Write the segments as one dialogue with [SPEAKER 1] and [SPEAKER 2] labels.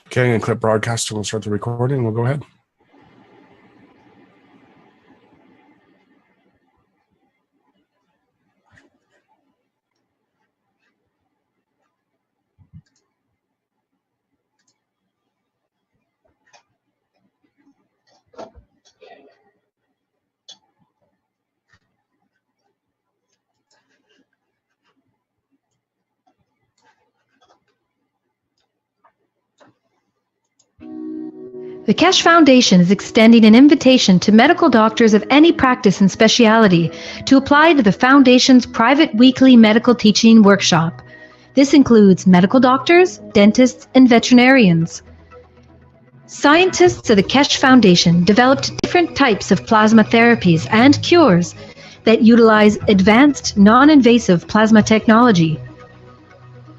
[SPEAKER 1] Okay, I'm going to click broadcast and we'll start the recording. We'll go ahead.
[SPEAKER 2] The Keshe Foundation is extending an invitation to medical doctors of any practice and specialty to apply to the Foundation's private weekly medical teaching workshop. This includes medical doctors, dentists, and veterinarians. Scientists of the Keshe Foundation developed different types of plasma therapies and cures that utilize advanced, non-invasive plasma technology.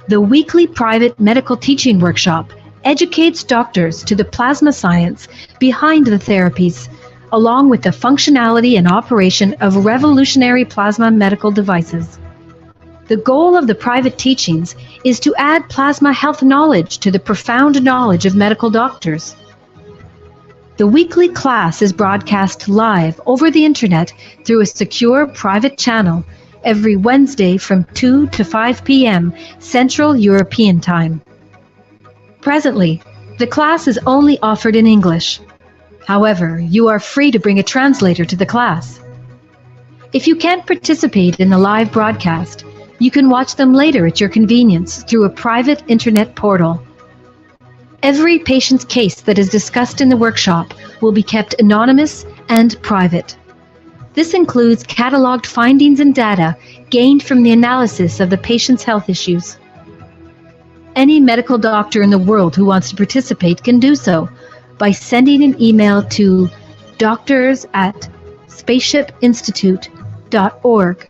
[SPEAKER 2] The weekly private medical teaching workshop educates doctors to the plasma science behind the therapies, along with the functionality and operation of revolutionary plasma medical devices. The goal of the private teachings is to add plasma health knowledge to the profound knowledge of medical doctors. The weekly class is broadcast live over the internet through a secure private channel every Wednesday from 2 to 5 p.m. Central European Time. Presently, the class is only offered in English. However, you are free to bring a translator to the class. If you can't participate in the live broadcast, you can watch them later at your convenience through a private internet portal. Every patient's case that is discussed in the workshop will be kept anonymous and private. This includes cataloged findings and data gained from the analysis of the patient's health issues. Any medical doctor in the world who wants to participate can do so by sending an email to doctors@spaceshipinstitute.org.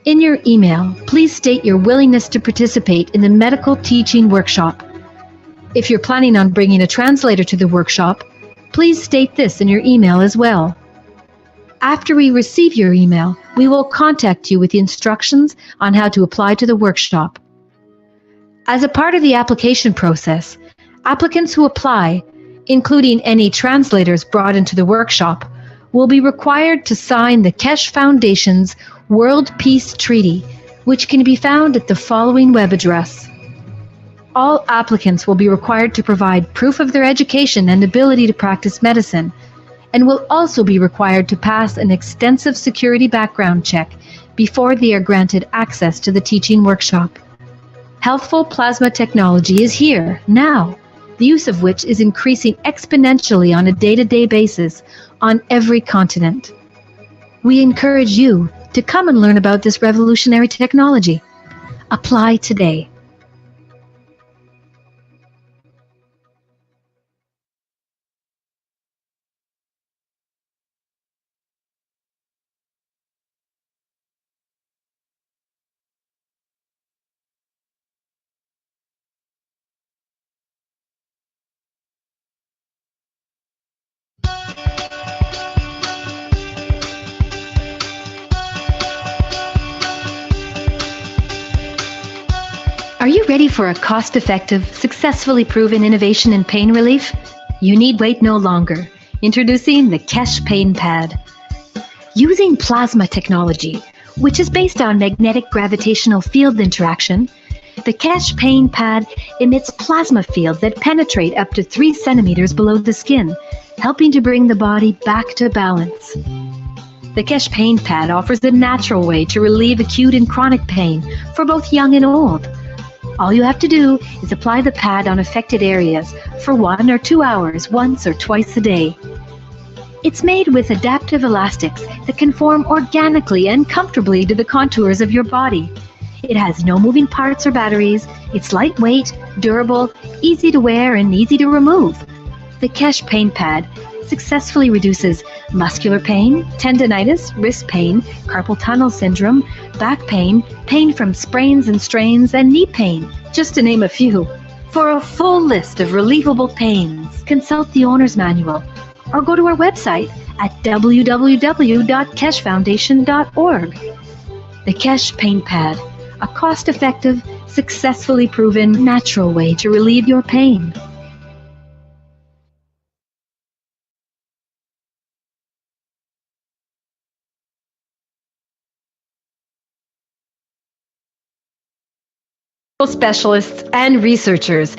[SPEAKER 2] In your email, please state your willingness to participate in the medical teaching workshop. If you're planning on bringing a translator to the workshop, please state this in your email as well. After we receive your email, we will contact you with the instructions on how to apply to the workshop. As a part of the application process, applicants who apply, including any translators brought into the workshop, will be required to sign the Keshe Foundation's World Peace Treaty, which can be found at the following web address. All applicants will be required to provide proof of their education and ability to practice medicine, and will also be required to pass an extensive security background check before they are granted access to the teaching workshop. Healthful plasma technology is here, now, the use of which is increasing exponentially on a day-to-day basis on every continent. We encourage you to come and learn about this revolutionary technology. Apply today. Are you ready for a cost-effective, successfully proven innovation in pain relief? You need wait no longer. Introducing the Keshe Pain Pad. Using plasma technology, which is based on magnetic gravitational field interaction, the Keshe Pain Pad emits plasma fields that penetrate up to 3 centimeters below the skin, helping to bring the body back to balance. The Keshe Pain Pad offers a natural way to relieve acute and chronic pain for both young and old. All you have to do is apply the pad on affected areas for 1 or 2 hours once or twice a day. It's made with adaptive elastics that can form organically and comfortably to the contours of your body. It has no moving parts or batteries. It's lightweight, durable, easy to wear, and easy to remove. The Keshe Pain Pad successfully reduces muscular pain, tendinitis, wrist pain, carpal tunnel syndrome, back pain, pain from sprains and strains, and knee pain, just to name a few. For a full list of relievable pains, consult the owner's manual or go to our website at www.keshefoundation.org. The Keshe Pain Pad, a cost-effective, successfully proven natural way to relieve your pain. Specialists and researchers.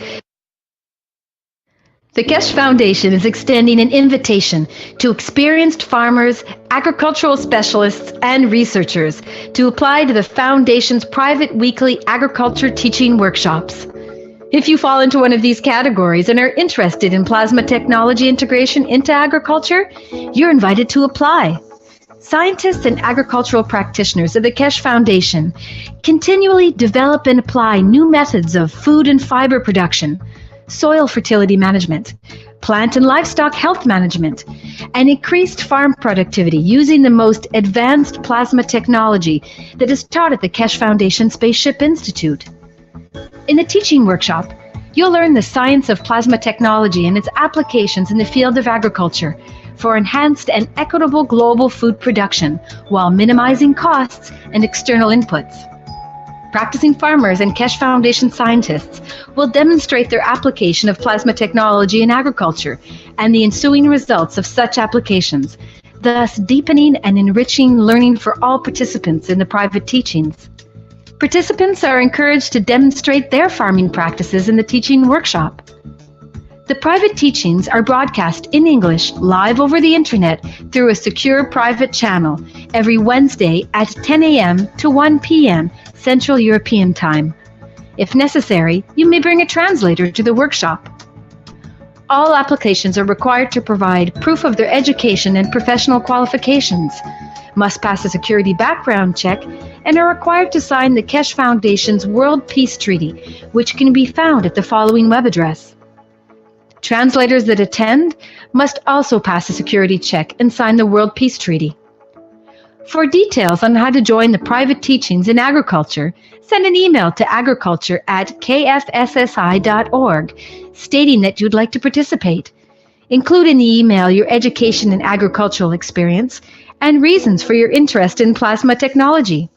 [SPEAKER 2] The KESH Foundation is extending an invitation to experienced farmers, agricultural specialists, and researchers to apply to the Foundation's private weekly agriculture teaching workshops. If you fall into one of these categories and are interested in plasma technology integration into agriculture, you're invited to apply. Scientists and agricultural practitioners of the KESH Foundation continually develop and apply new methods of food and fiber production, soil fertility management, plant and livestock health management, and increased farm productivity using the most advanced plasma technology that is taught at the KESH Foundation Spaceship Institute. In the teaching workshop, you'll learn the science of plasma technology and its applications in the field of agriculture for enhanced and equitable global food production while minimizing costs and external inputs. Practicing farmers and KESH Foundation scientists will demonstrate their application of plasma technology in agriculture and the ensuing results of such applications, thus deepening and enriching learning for all participants in the private teachings. Participants are encouraged to demonstrate their farming practices in the teaching workshop. The private teachings are broadcast in English live over the internet through a secure private channel every Wednesday at 10 a.m. to 1 p.m. Central European Time. If necessary, you may bring a translator to the workshop. All applications are required to provide proof of their education and professional qualifications, must pass a security background check, and are required to sign the KESH Foundation's World Peace Treaty, which can be found at the following web address. Translators that attend must also pass a security check and sign the World Peace Treaty. For details on how to join the private teachings in agriculture, send an email to agriculture@kfssi.org stating that you'd like to participate. Include in the email your education and agricultural experience and reasons for your interest in plasma technology.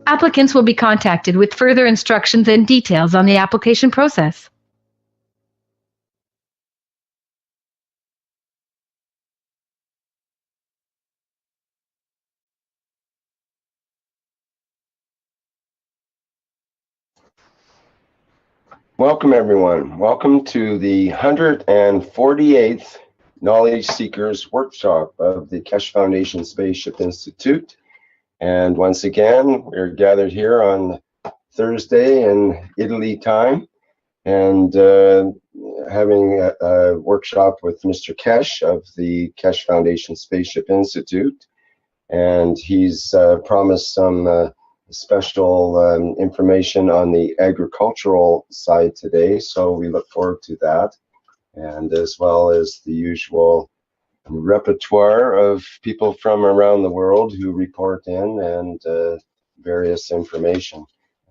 [SPEAKER 2] Applicants will be contacted with further instructions and details on the application process.
[SPEAKER 3] Welcome, everyone. Welcome to the 148th Knowledge Seekers Workshop of the KESH Foundation Spaceship Institute. And once again, we're gathered here on Thursday in Italy time and having a workshop with Mr. Kesh of the KESH Foundation Spaceship Institute. And he's promised some special information on the agricultural side today, so we look forward to that, and as well as the usual repertoire of people from around the world who report in and various information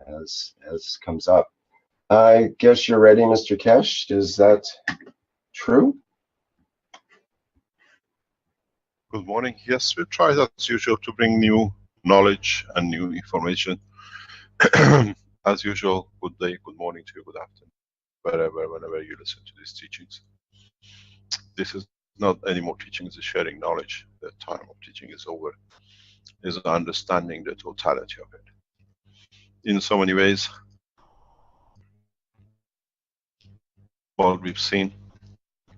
[SPEAKER 3] as comes up. I guess you're ready, Mr. Kesh. Is that true?
[SPEAKER 4] Good morning. Yes, we try as usual to bring new knowledge and new information. As usual, good day, good morning to you, good afternoon, whenever you listen to these teachings. This is not any more teachings, it's sharing knowledge. The time of teaching is over. Is understanding the totality of it. In so many ways, what we've seen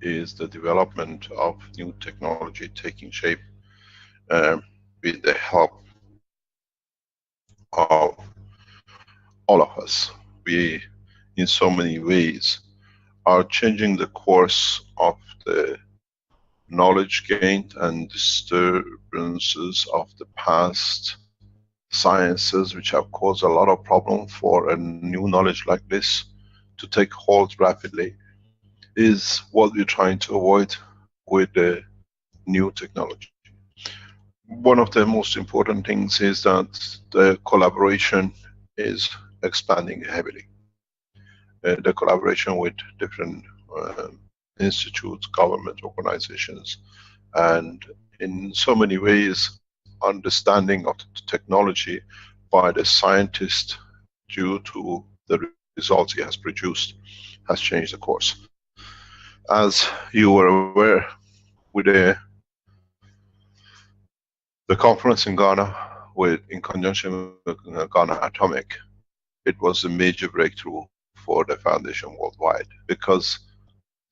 [SPEAKER 4] is the development of new technology taking shape with the help of all of us. We, in so many ways, are changing the course of the knowledge gained and disturbances of the past sciences, which have caused a lot of problem for a new knowledge like this to take hold rapidly, is what we're trying to avoid with the new technology. One of the most important things is that the collaboration is expanding heavily. The collaboration with different institutes, government organizations, and in so many ways, understanding of the technology by the scientists due to the results he has produced, has changed the course. As you were aware, with the conference in Ghana, in conjunction with Ghana Atomic, it was a major breakthrough for the foundation worldwide, because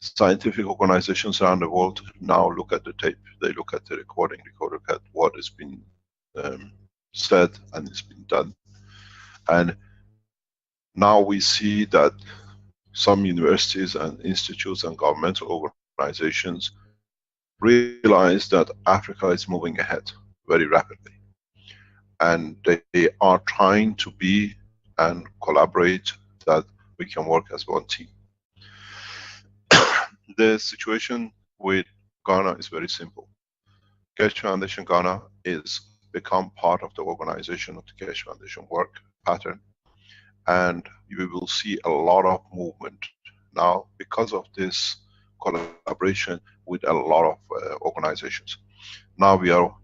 [SPEAKER 4] scientific organizations around the world now look at the tape, they look at the recording, they look at what has been said and it's been done. And now we see that some universities and institutes and governmental organizations realize that Africa is moving ahead very rapidly. And they are trying to be and collaborate that we can work as one team. The situation with Ghana is very simple. Keshe Foundation Ghana is become part of the organization of the Keshe Foundation work pattern, and you will see a lot of movement now because of this collaboration with a lot of organizations. Now we are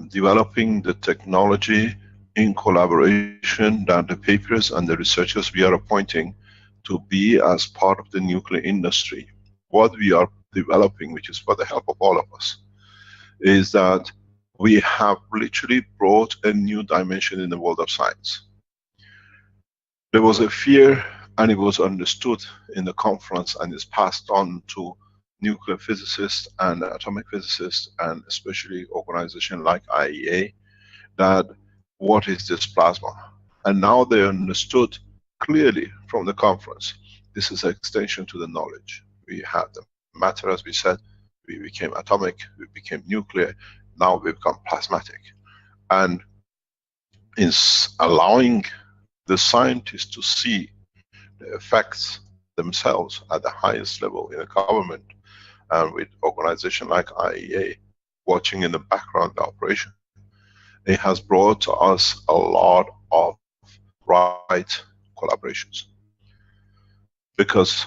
[SPEAKER 4] developing the technology in collaboration, that the papers and the researchers we are appointing to be as part of the nuclear industry. What we are developing, which is for the help of all of us, is that we have literally brought a new dimension in the world of science. There was a fear, and it was understood in the conference, and is passed on to nuclear physicists and atomic physicists, and especially organizations like IAEA, that what is this plasma? And now they understood clearly from the conference, this is an extension to the knowledge. We had the matter, as we said, we became atomic, we became nuclear, now we become plasmatic. And it's allowing the scientists to see the effects themselves at the highest level in the government, and with organizations like IAEA watching in the background the operation. It has brought to us a lot of right collaborations. Because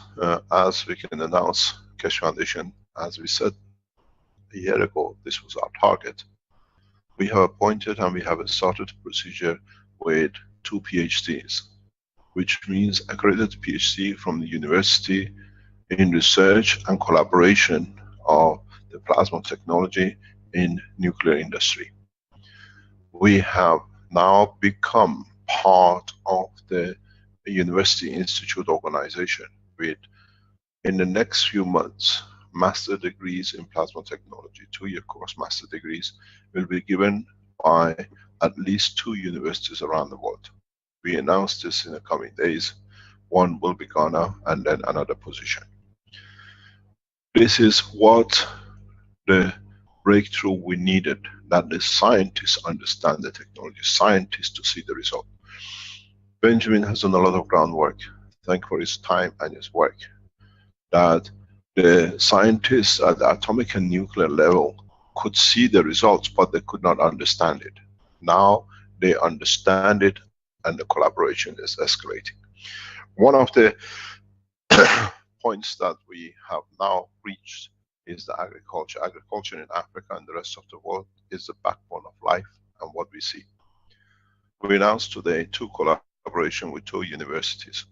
[SPEAKER 4] as we can announce, Keshe Foundation, as we said a year ago, this was our target. We have appointed and we have started a procedure with 2 PhDs, which means accredited PhD from the university in research and collaboration of the plasma technology in nuclear industry. We have now become part of the University Institute organization with, in the next few months, master degrees in plasma technology, 2-year course master degrees will be given by at least 2 universities around the world. We announced this in the coming days. One will be Ghana, and then another position. This is what the breakthrough we needed, that the scientists understand the technology, scientists to see the result. Benjamin has done a lot of groundwork. Thank for his time and his work. That the scientists at the atomic and nuclear level could see the results, but they could not understand it. Now they understand it, and the collaboration is escalating. One of the points that we have now reached is the agriculture. Agriculture in Africa and the rest of the world is the backbone of life and what we see. We announced today 2 collaboration with 2 universities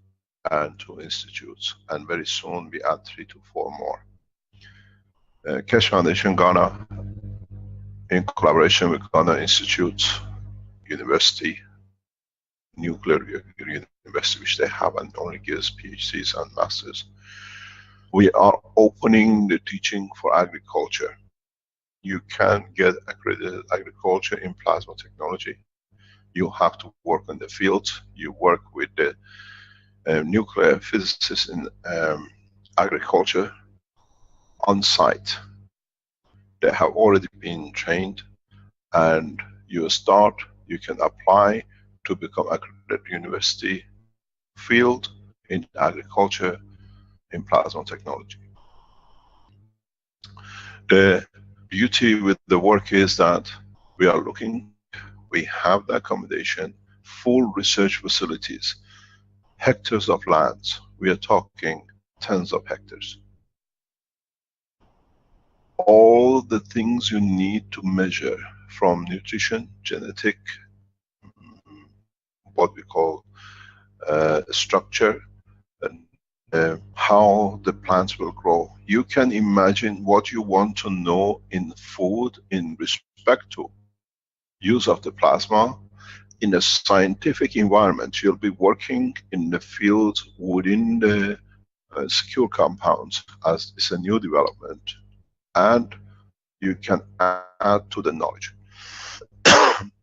[SPEAKER 4] and 2 institutes, and very soon we add 3 to 4 more. Keshe Foundation Ghana, in collaboration with Ghana Institute, University, Nuclear University, which they have and only gives PhDs and Masters. We are opening the teaching for agriculture. You can get accredited agriculture in plasma technology. You have to work in the field. You work with the nuclear physicists in agriculture on site. They have already been trained, and you can apply to become accredited university field in agriculture in plasma technology. The beauty with the work is that we are looking, we have the accommodation, full research facilities, hectares of lands. We are talking tens of hectares. All the things you need to measure, from nutrition, genetic, what we call structure, and how the plants will grow. You can imagine what you want to know in food in respect to use of the plasma in a scientific environment. You'll be working in the field within the secure compounds, as it's a new development, and you can add to the knowledge.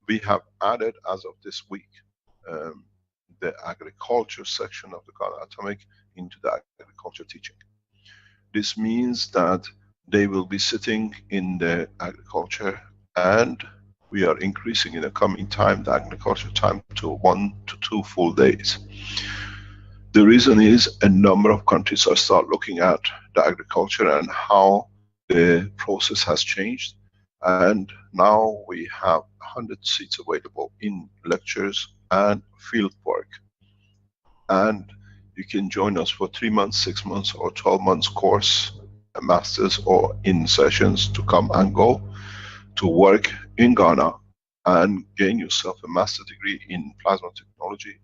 [SPEAKER 4] We have added, as of this week, the agriculture section of the Ghana Atomic into the agriculture teaching. This means that they will be sitting in the agriculture, and we are increasing in the coming time the agriculture time to 1 to 2 full days. The reason is a number of countries are start looking at the agriculture and how the process has changed, and now we have 100 seats available in lectures and field work. And you can join us for 3 months, 6 months or 12 months course, a masters, or in sessions to come and go to work in Ghana and gain yourself a master degree in plasma technology,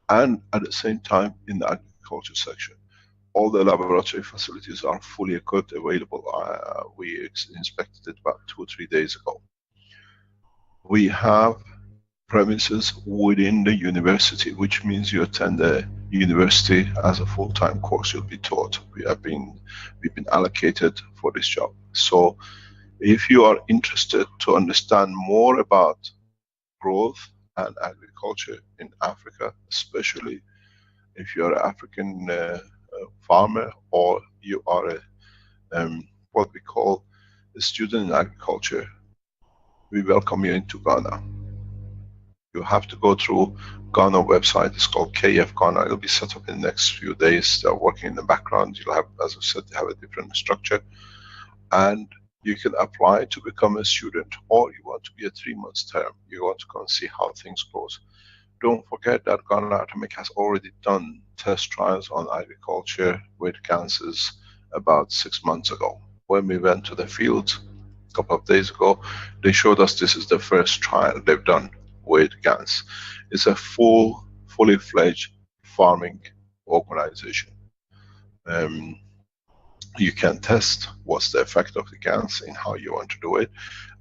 [SPEAKER 4] and at the same time in the agriculture section. All the laboratory facilities are fully equipped, available. We inspected it about 2 or 3 days ago. We have premises within the university, which means you attend the university as a full-time course. You'll be taught. We've been allocated for this job. So if you are interested to understand more about growth and agriculture in Africa, especially if you are an African farmer, or you are what we call a student in agriculture, we welcome you into Ghana. You have to go through Ghana website. It's called KF Ghana. It'll be set up in the next few days. They're working in the background. You'll have, as I said, they have a different structure, and you can apply to become a student, or you want to be a 3 months term. You want to go and see how things goes. Don't forget that Ghana Atomic has already done test trials on agriculture with GANSes about 6 months ago. When we went to the field a couple of days ago, they showed us this is the first trial they've done with GANS. It's a fully fledged farming organization. You can test what's the effect of the GANS in how you want to do it,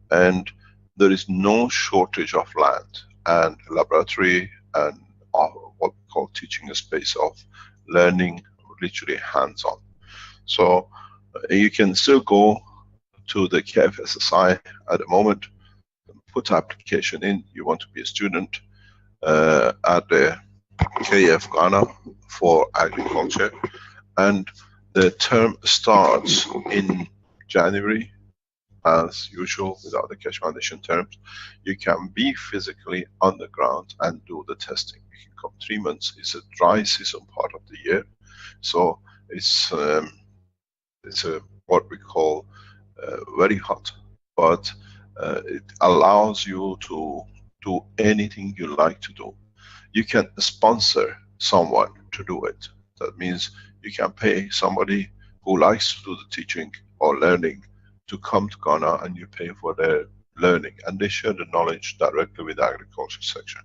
[SPEAKER 4] and there is no shortage of land and laboratory and what we call teaching a space of learning, literally hands-on. So you can still go to the KF SSI at the moment, put application in. You want to be a student at the KF Ghana for agriculture, and the term starts in January as usual without the Keshe Foundation terms. You can be physically on the ground and do the testing. You can come 3 months. It's a dry season part of the year, so it's what we call very hot, but it allows you to do anything you like to do. You can sponsor someone to do it. That means you can pay somebody who likes to do the teaching or learning to come to Ghana, and you pay for their learning, and they share the knowledge directly with the agriculture section.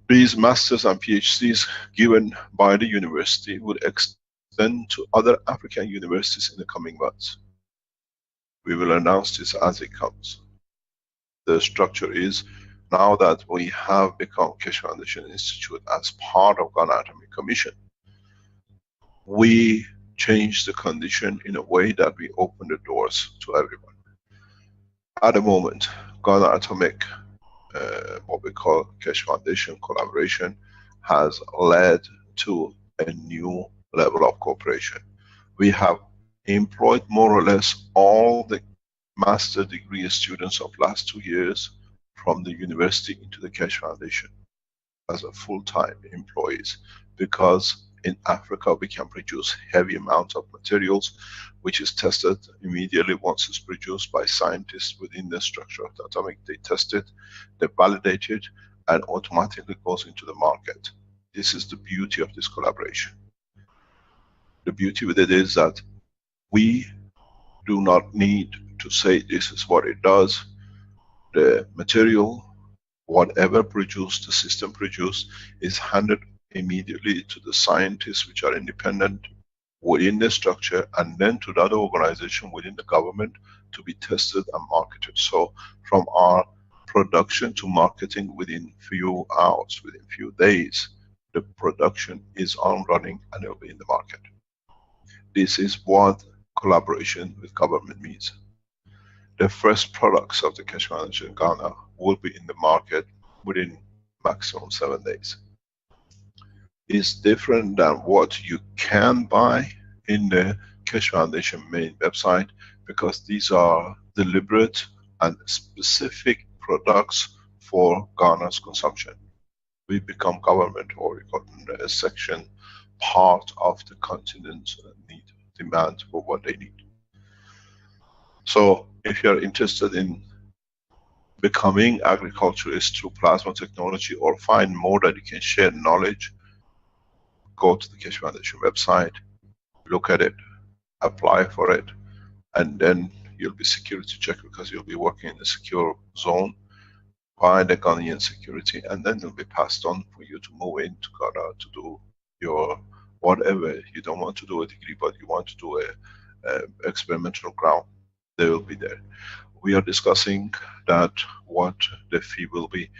[SPEAKER 4] These masters and PhDs given by the university would extend to other African universities in the coming months. We will announce this as it comes. The structure is, now that we have become Keshe Foundation Institute as part of Ghana Atomic Commission, we change the condition in a way that we open the doors to everyone. At the moment, Ghana Atomic, what we call Keshe Foundation collaboration, has led to a new level of cooperation. We have employed more or less all the master degree students of last 2 years from the university into the Keshe Foundation as a full-time employees, because in Africa we can produce heavy amounts of materials which is tested immediately once it's produced by scientists within the structure of the atomic. They test it, they validate it, and automatically goes into the market. This is the beauty of this collaboration. The beauty with it is that we do not need to say this is what it does. The material Whatever produced, the system produced, is handed immediately to the scientists which are independent within the structure, and then to the other organization within the government to be tested and marketed. So from our production to marketing within few hours, within few days, the production is on running and it will be in the market. This is what collaboration with government means. The first products of the Keshe Foundation in Ghana will be in the market within maximum 7 days. It's different than what you can buy in the Keshe Foundation main website, because these are deliberate and specific products for Ghana's consumption. We become government, or we got a section part of the continent's need, demand for what they need. So if you're interested in becoming agriculturist through plasma technology, or find more that you can share knowledge, go to the Keshe Foundation website, look at it, apply for it, and then you'll be security checked, because you'll be working in a secure zone by the Ghanaian security, and then it'll be passed on for you to move into Ghana to do your whatever. You don't want to do a degree, but you want to do a experimental ground, they will be there. We are discussing that what the fee will be.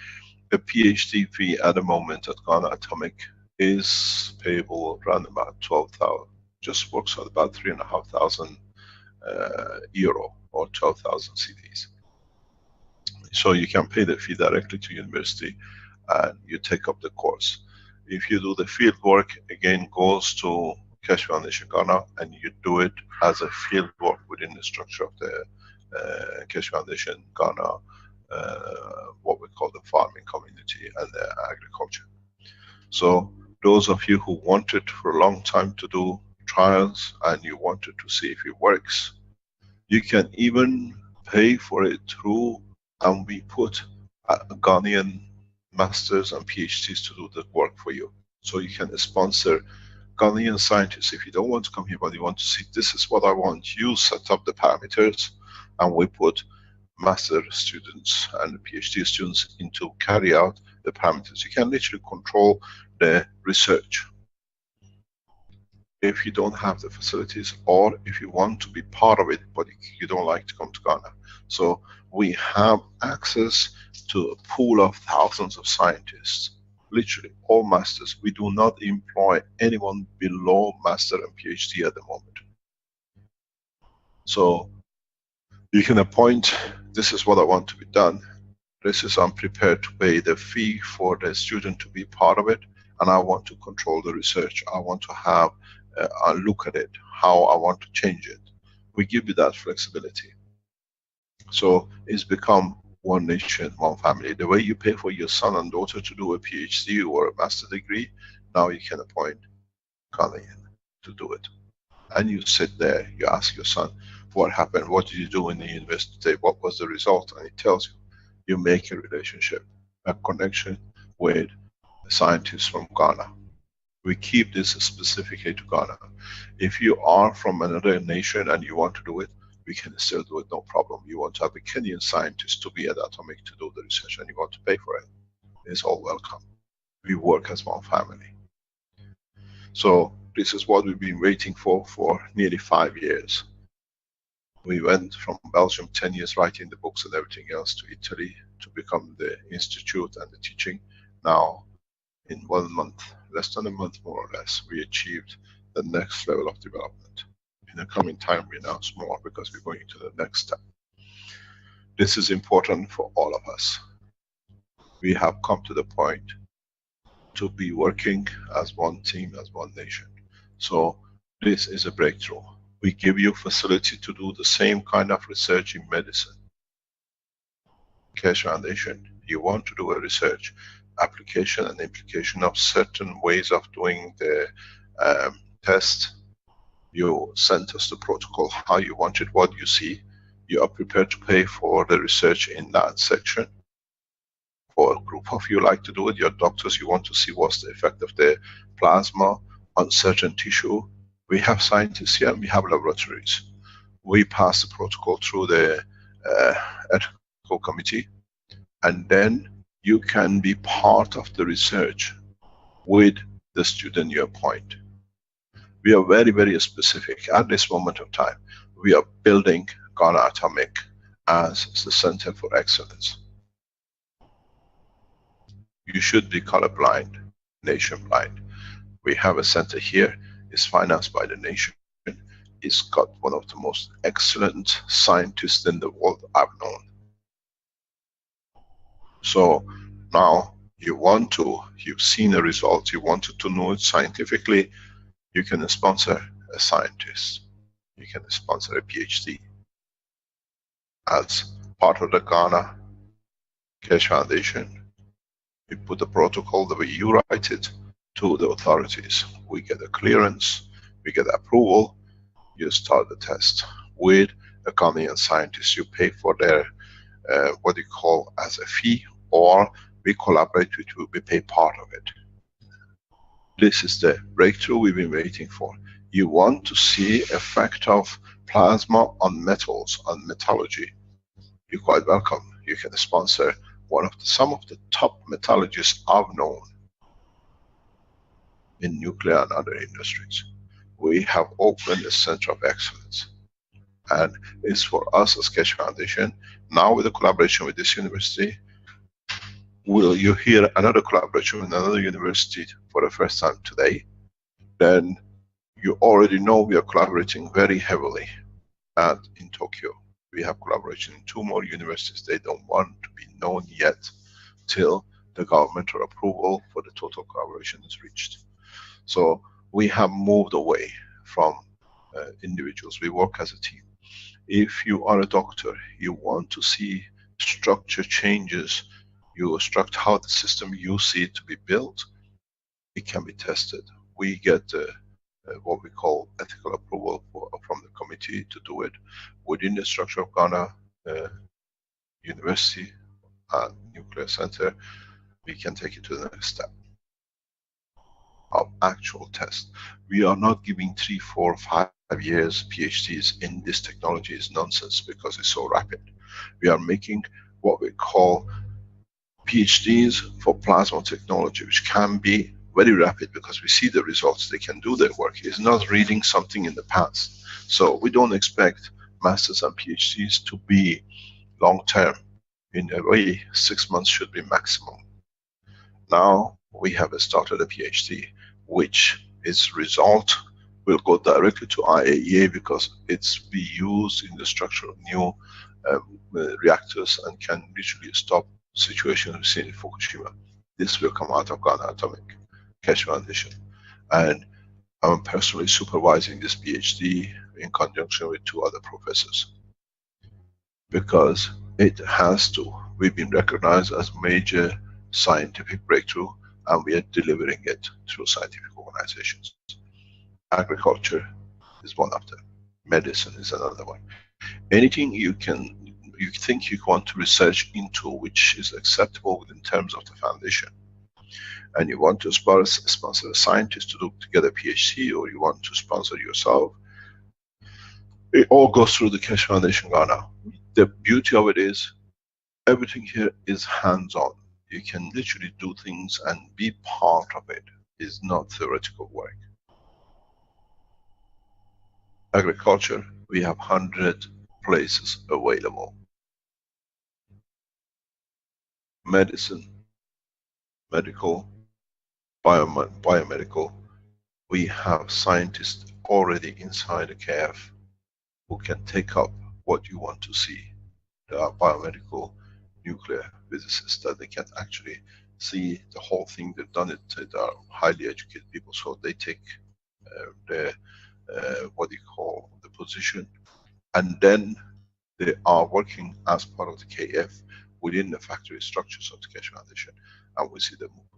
[SPEAKER 4] The PhD fee at the moment at Ghana Atomic is payable around about 12,000, just works out about 3,500 euro, or 12,000 CDs. So you can pay the fee directly to university and you take up the course. If you do the field work, again goes to Keshe Foundation Ghana, and you do it as a field work within the structure of the Keshe Foundation Ghana, what we call the farming community and the agriculture. So those of you who wanted for a long time to do trials and you wanted to see if it works, you can even pay for it through, and we put Ghanaian masters and PhDs to do the work for you. So you can sponsor Ghanaian scientists. If you don't want to come here but you want to see, this is what I want, you set up the parameters, and we put master students and PhD students in to carry out the parameters. You can literally control the research. If you don't have the facilities, or if you want to be part of it but you don't like to come to Ghana. So we have access to a pool of thousands of scientists, literally all masters. We do not employ anyone below master and PhD at the moment. So you can appoint, this is what I want to be done, this is I'm prepared to pay the fee for the student to be part of it, and I want to control the research. I want to have a look at it, how I want to change it. We give you that flexibility. So it's become one nation, one family. The way you pay for your son and daughter to do a PhD or a master degree, now you can appoint Ghanaian to do it. And you sit there, you ask your son, what happened? What did you do in the university? What was the result? And it tells you. You make a relationship, a connection with scientists from Ghana. We keep this specifically to Ghana. If you are from another nation and you want to do it, we can still do it, no problem. You want to have a Kenyan scientist to be at Atomic to do the research and you want to pay for it, it's all welcome. We work as one family. So this is what we've been waiting for nearly 5 years. We went from Belgium 10 years writing the books and everything else to Italy to become the institute and the teaching. Now in 1 month, less than a month more or less, we achieved the next level of development. In the coming time we announce more, because we're going to the next step. This is important for all of us. We have come to the point to be working as one team, as one nation. So this is a breakthrough. We give you facility to do the same kind of research in medicine. Keshe Foundation, you want to do a research, application and implication of certain ways of doing the test. You sent us the protocol, how you want it, what you see. You are prepared to pay for the research in that section. For a group of you like to do it, your doctors, you want to see what's the effect of the plasma on certain tissue. We have scientists here and we have laboratories. We pass the protocol through the ethical committee, and then you can be part of the research with the student you appoint. We are very, very specific. At this moment of time, we are building Ghana Atomic as the Center for Excellence. You should be colorblind, nation blind. We have a center here, it's financed by the nation. It's got one of the most excellent scientists in the world I've known. So now you've seen the results, you wanted to know it scientifically, you can sponsor a scientist. You can sponsor a PhD as part of the Ghana Keshe Foundation. We put the protocol the way you write it to the authorities. We get a clearance, we get approval, you start the test with a Ghanaian scientist. You pay for their what you call as a fee, or we collaborate with you, we pay part of it. This is the breakthrough we've been waiting for. You want to see effect of plasma on metals, on metallurgy. You're quite welcome. You can sponsor some of the top metallurgists I've known in nuclear and other industries. We have opened a center of excellence, and it's for us as Keshe Foundation. Now with the collaboration with this university, will you hear another collaboration with another university for the first time today? Then you already know we are collaborating very heavily in Tokyo. We have collaboration in 2 more universities. They don't want to be known yet till the governmental approval for the total collaboration is reached. So we have moved away from individuals. We work as a team. If you are a doctor, you want to see structure changes, you instruct how the system you see it to be built, it can be tested. We get what we call ethical approval from the committee to do it within the structure of Ghana University and Nuclear Center. We can take it to the next step of actual test. We are not giving 3, 4, 5 years PhDs in this technology. Is nonsense because it's so rapid. We are making what we call PhDs for plasma technology, which can be very rapid because we see the results. They can do their work. It's not reading something in the past. So we don't expect masters and PhDs to be long term. In a way, 6 months should be maximum. Now we have started a PhD, which its result will go directly to IAEA because it's be used in the structure of new reactors and can literally stop situations we've seen in Fukushima. This will come out of Ghana Atomic Keshe Foundation, and I'm personally supervising this PhD in conjunction with 2 other professors because it has to. We've been recognized as major scientific breakthrough, and we are delivering it through scientific organizations. Agriculture is one of them. Medicine is another one. Anything you think you want to research into which is acceptable within terms of the foundation, and you want to sponsor a scientist to get a PhD, or you want to sponsor yourself, it all goes through the Keshe Foundation Ghana. The beauty of it is everything here is hands-on. You can literally do things and be part of it. It's not theoretical work. Agriculture, we have 100 places available. Medicine, medical, biomedical, we have scientists already inside the KF who can take up what you want to see. There are biomedical nuclear physicists that they can actually see the whole thing. They've done it. They are highly educated people, so they take what you call the position, and then they are working as part of the KF within the factory structures of the Keshe Foundation, and we see the movement.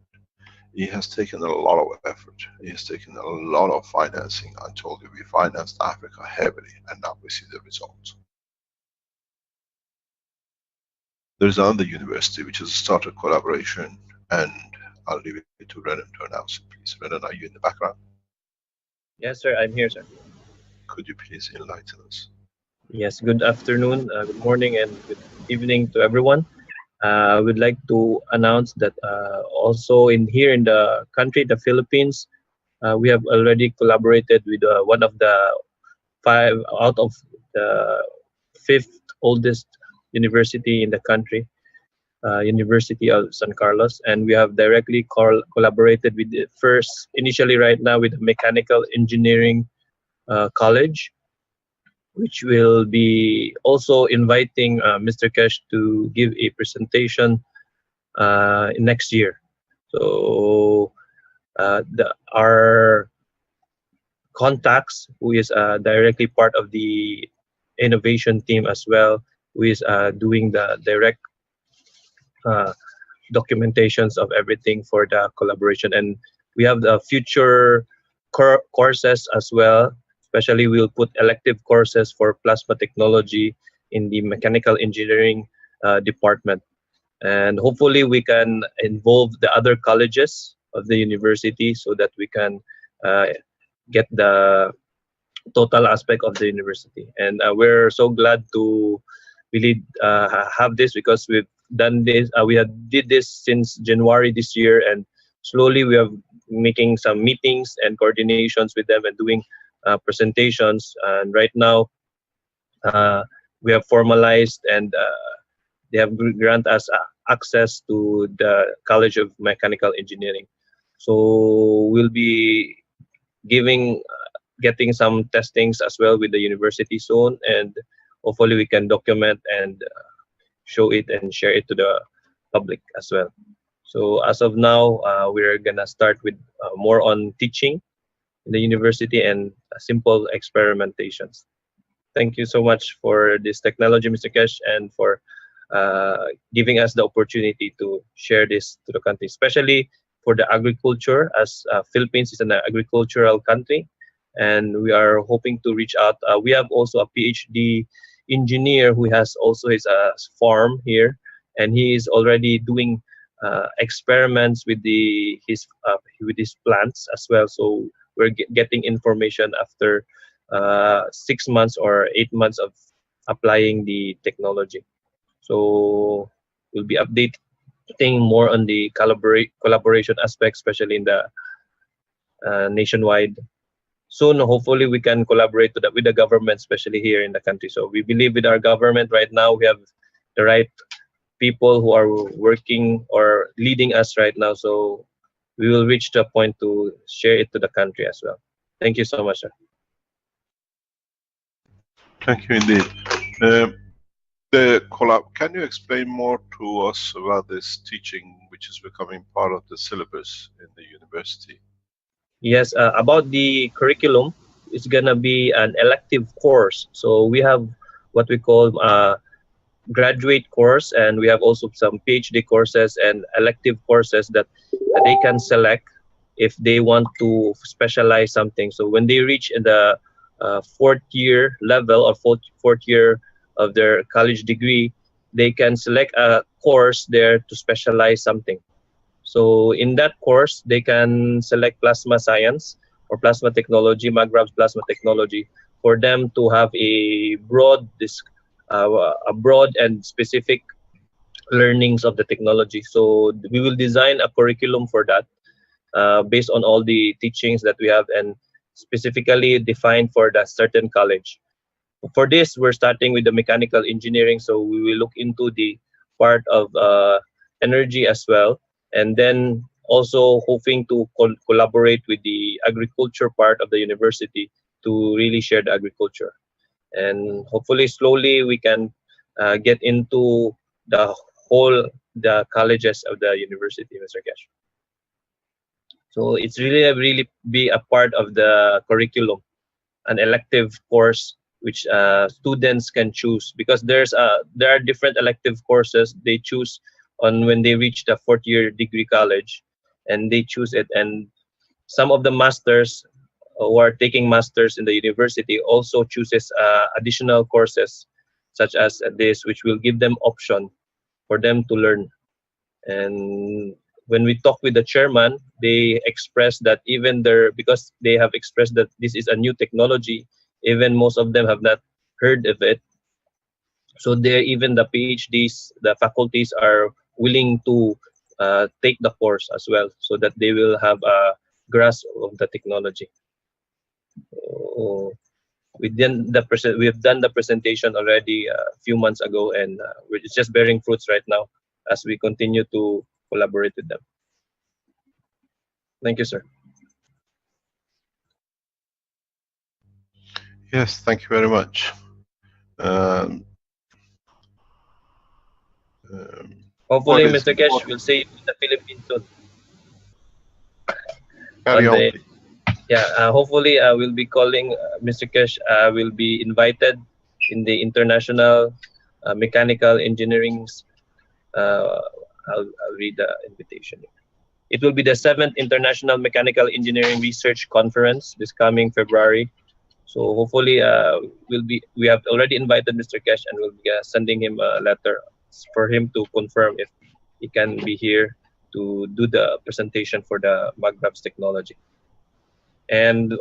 [SPEAKER 4] It has taken a lot of effort. It has taken a lot of financing. I told you we financed Africa heavily, and now we see the results. There's another university which has started collaboration, and I'll leave it to Renan to announce it, please. Renan, are you in the background?
[SPEAKER 5] Yes, sir. I'm here, sir.
[SPEAKER 4] Could you please enlighten us?
[SPEAKER 5] Yes. Good afternoon, good morning, and good evening to everyone. I would like to announce that also here in the country, the Philippines, we have already collaborated with one of the 5 out of the 5th oldest university in the country, University of San Carlos, and we have directly collaborated with the first, initially right now with the Mechanical Engineering College, which will be also inviting Mr. Kesh to give a presentation next year. So our contacts, who is directly part of the innovation team as well, who is doing the direct uh, documentations of everything for the collaboration. And we have the future courses as well. Especially, we'll put elective courses for plasma technology in the mechanical engineering department. And hopefully we can involve the other colleges of the university so that we can get the total aspect of the university. And we're so glad to really have this, because we've done this. Did this since January this year, and slowly we are making some meetings and coordinations with them and doing presentations. And right now we have formalized, and they have grant us access to the College of Mechanical Engineering. So we'll be getting some testings as well with the university soon, and hopefully we can document and show it and share it to the public as well. So as of now, we're gonna start with more on teaching in the university and simple experimentations. Thank you so much for this technology, Mr. Kesh, and for giving us the opportunity to share this to the country, especially for the agriculture, as Philippines is an agricultural country, and we are hoping to reach out. We have also a PhD engineer who has also his farm here, and he is already doing experiments with his plants as well. So we're getting information after 6 months or 8 months of applying the technology. So we'll be updating more on the collaboration aspect, especially in the nationwide. Soon, hopefully, we can collaborate with the government, especially here in the country. So we believe with our government right now, we have the right people who are working or leading us right now. So we will reach the point to share it to the country as well. Thank you so much, sir.
[SPEAKER 4] Thank you indeed. Can you explain more to us about this teaching, which is becoming part of the syllabus in the university?
[SPEAKER 5] Yes, about the curriculum, it's gonna be an elective course. So we have what we call graduate course, and we have also some PhD courses and elective courses that they can select if they want to specialize something. So when they reach the 4th year level or fourth year of their college degree, they can select a course there to specialize something. So in that course, they can select plasma science or plasma technology, Magrav's plasma technology, for them to have a broad and specific learnings of the technology. So we will design a curriculum for that based on all the teachings that we have and specifically defined for that certain college. For this, we're starting with the mechanical engineering, so we will look into the part of energy as well, and then also hoping to collaborate with the agriculture part of the university to really share the agriculture. And hopefully slowly we can get into the colleges of the university, Mr. Kesh. So it's really be a part of the curriculum, an elective course which students can choose, because there are different elective courses they choose on when they reach the 4th year degree college, and they choose it. And some of the masters who are taking masters in the university also chooses additional courses such as this, which will give them option for them to learn. And when we talk with the chairman, they express that because they have expressed that this is a new technology, even most of them have not heard of it. So there, even the PhDs, the faculties are willing to take the course as well, so that they will have a grasp of the technology. So we have done the presentation already a few months ago, and it's just bearing fruits right now as we continue to collaborate with them. Thank you, sir.
[SPEAKER 4] Yes, thank you very much. Um,
[SPEAKER 5] Hopefully,
[SPEAKER 4] what is
[SPEAKER 5] Mr. Kesh
[SPEAKER 4] important?
[SPEAKER 5] will see you in the Philippines soon.
[SPEAKER 4] Carry
[SPEAKER 5] On
[SPEAKER 4] on,
[SPEAKER 5] the
[SPEAKER 4] please.
[SPEAKER 5] Yeah, hopefully I will be calling Mr. Kesh. Will be invited in the international mechanical engineering. Uh, I'll read the invitation. It will be the 7th International Mechanical Engineering Research Conference this coming February. So hopefully we have already invited Mr. Kesh, and we'll be sending him a letter for him to confirm if he can be here to do the presentation for the MagLabs technology. And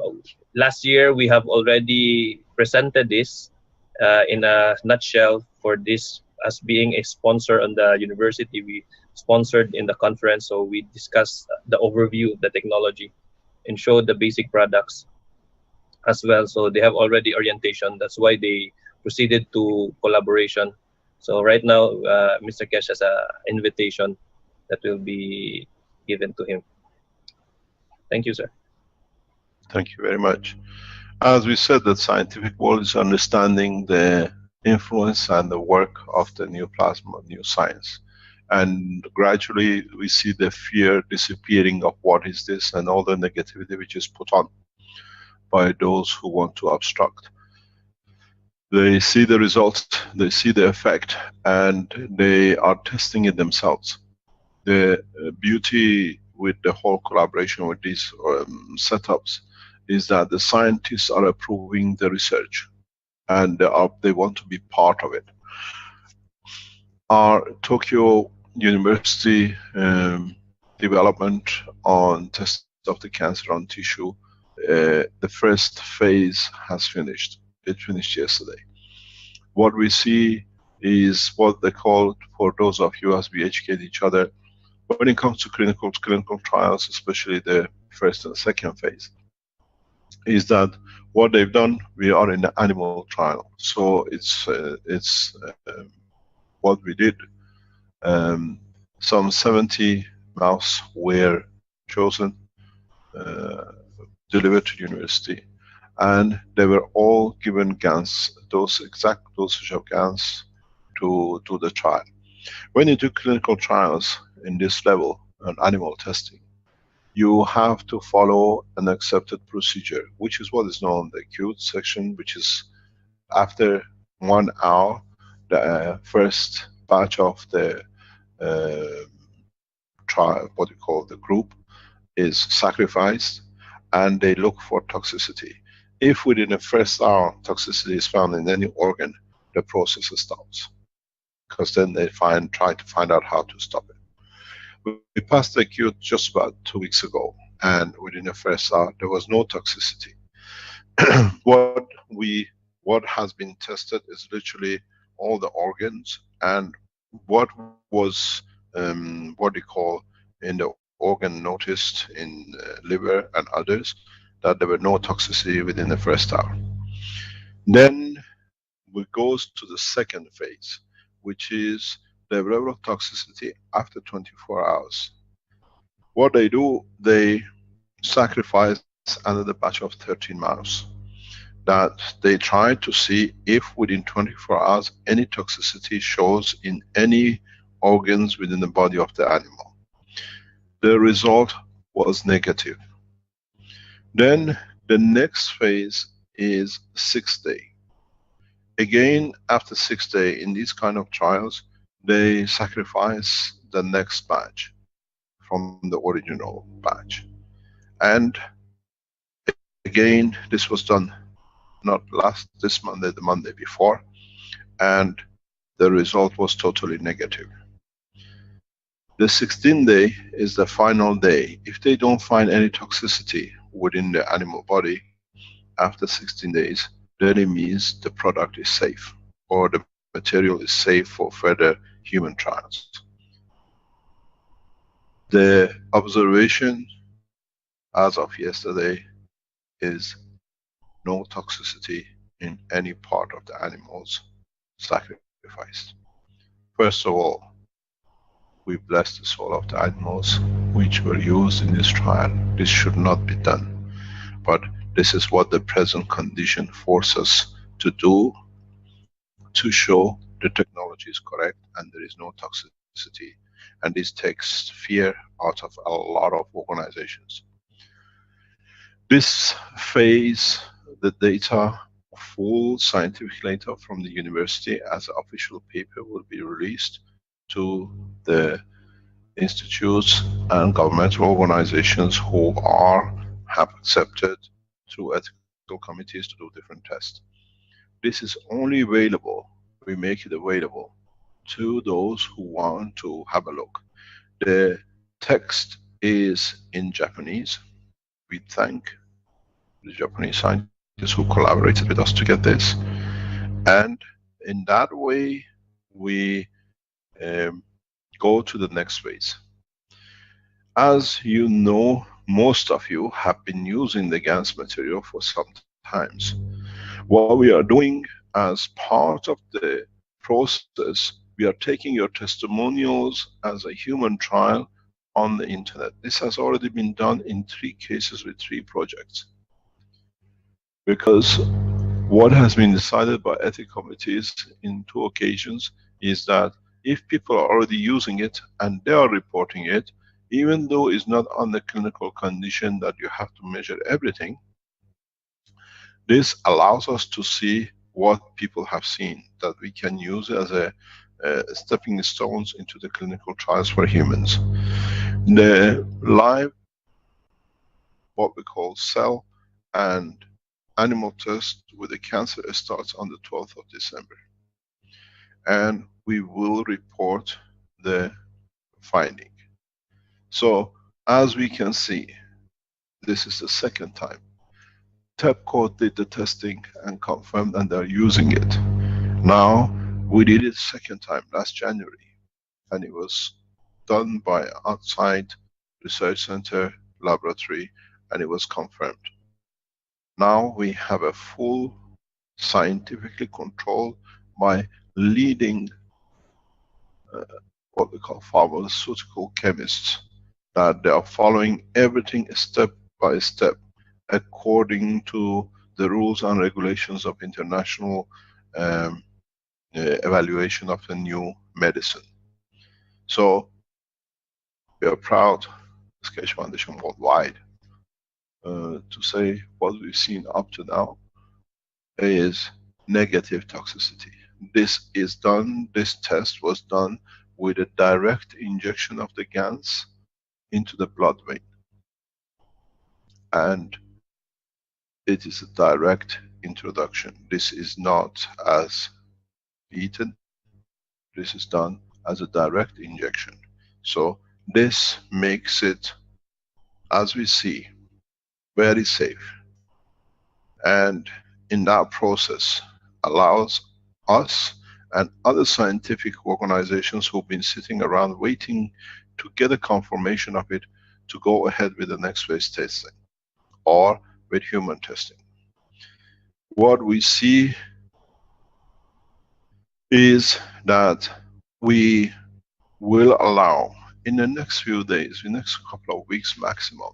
[SPEAKER 5] last year we have already presented this in a nutshell for this as being a sponsor on the university. We sponsored in the conference, so we discussed the overview of the technology and showed the basic products as well. So they have already orientation. That's why they proceeded to collaboration. So right now, Mr. Kesh has an invitation that will be given to him. Thank you, sir.
[SPEAKER 4] Thank you very much. As we said, the scientific world is understanding the influence and the work of the new plasma, new science. And gradually we see the fear disappearing of what is this and all the negativity which is put on by those who want to obstruct. They see the results, they see the effect, and they are testing it themselves. The beauty with the whole collaboration with these setups is that the scientists are approving the research, and they want to be part of it. Our Tokyo University development on test of the cancer on tissue, the first phase has finished. It finished yesterday. What we see is what they call, for those of you as we educate each other, when it comes to clinical trials, especially the first and second phase, is that what they've done, we are in the animal trial. So it's what we did. Some 70 mouse were chosen, delivered to university, and they were all given GANS, those exact dosage of GANS to do the trial. When you do clinical trials in this level, on animal testing, you have to follow an accepted procedure, which is what is known the acute section, which is after 1 hour, the first batch of the trial, what you call the group, is sacrificed, and they look for toxicity. If within the first hour toxicity is found in any organ, the process stops, because then they try to find out how to stop it. We passed the acute just about 2 weeks ago, and within the first hour there was no toxicity. What has been tested is literally all the organs, and what was what you call in the organ noticed in liver and others, that there were no toxicity within the first hour. Then we goes to the second phase, which is the level of toxicity after 24 hours. What they do, they sacrifice another batch of 13 mouse, that they try to see if within 24 hours any toxicity shows in any organs within the body of the animal. The result was negative. Then the next phase is 6th day. Again, after 6th day, in these kind of trials, they sacrifice the next batch from the original batch. And again, this was done not this Monday, the Monday before, and the result was totally negative. The 16th day is the final day. If they don't find any toxicity within the animal body after 16 days, then it means the product is safe, or the material is safe for further human trials. The observation as of yesterday is no toxicity in any part of the animals sacrificed. First of all, we bless the soul of the animals which were used in this trial. This should not be done, but this is what the present condition forces us to do, to show the technology is correct and there is no toxicity. And this takes fear out of a lot of organizations. This phase, the data, full scientific data from the university as an official paper will be released to the institutes and governmental organizations who have accepted through ethical committees to do different tests. This is only available, we make it available to those who want to have a look. The text is in Japanese. We thank the Japanese scientists who collaborated with us to get this. And in that way, we go to the next phase. As you know, most of you have been using the GANS material for some times. What we are doing as part of the process, we are taking your testimonials as a human trial on the internet. This has already been done in 3 cases with 3 projects. Because what has been decided by ethical committees in 2 occasions is that if people are already using it and they are reporting it, even though it's not on the clinical condition that you have to measure everything, this allows us to see what people have seen, that we can use as a stepping stones into the clinical trials for humans. The live, what we call cell and animal test with the cancer starts on the 12th of December. And we will report the finding. So, as we can see, this is the 2nd time. TEPCO did the testing and confirmed and they're using it. Now, we did it 2nd time, last January. And it was done by outside research center, laboratory, and it was confirmed. Now we have a full scientifically controlled by leading what we call pharmaceutical chemists, that they are following everything step by step according to the rules and regulations of international evaluation of the new medicine. So we are proud, as Keshe Foundation worldwide, to say what we've seen up to now is negative toxicity. This is done, this test was done with a direct injection of the GANS into the blood vein. And it is a direct introduction. This is not as eaten, this is done as a direct injection. So this makes it, as we see, very safe. And in that process allows us and other scientific organizations who've been sitting around waiting to get a confirmation of it to go ahead with the next phase testing or with human testing. What we see is that we will allow in the next few days, in the next couple of weeks maximum,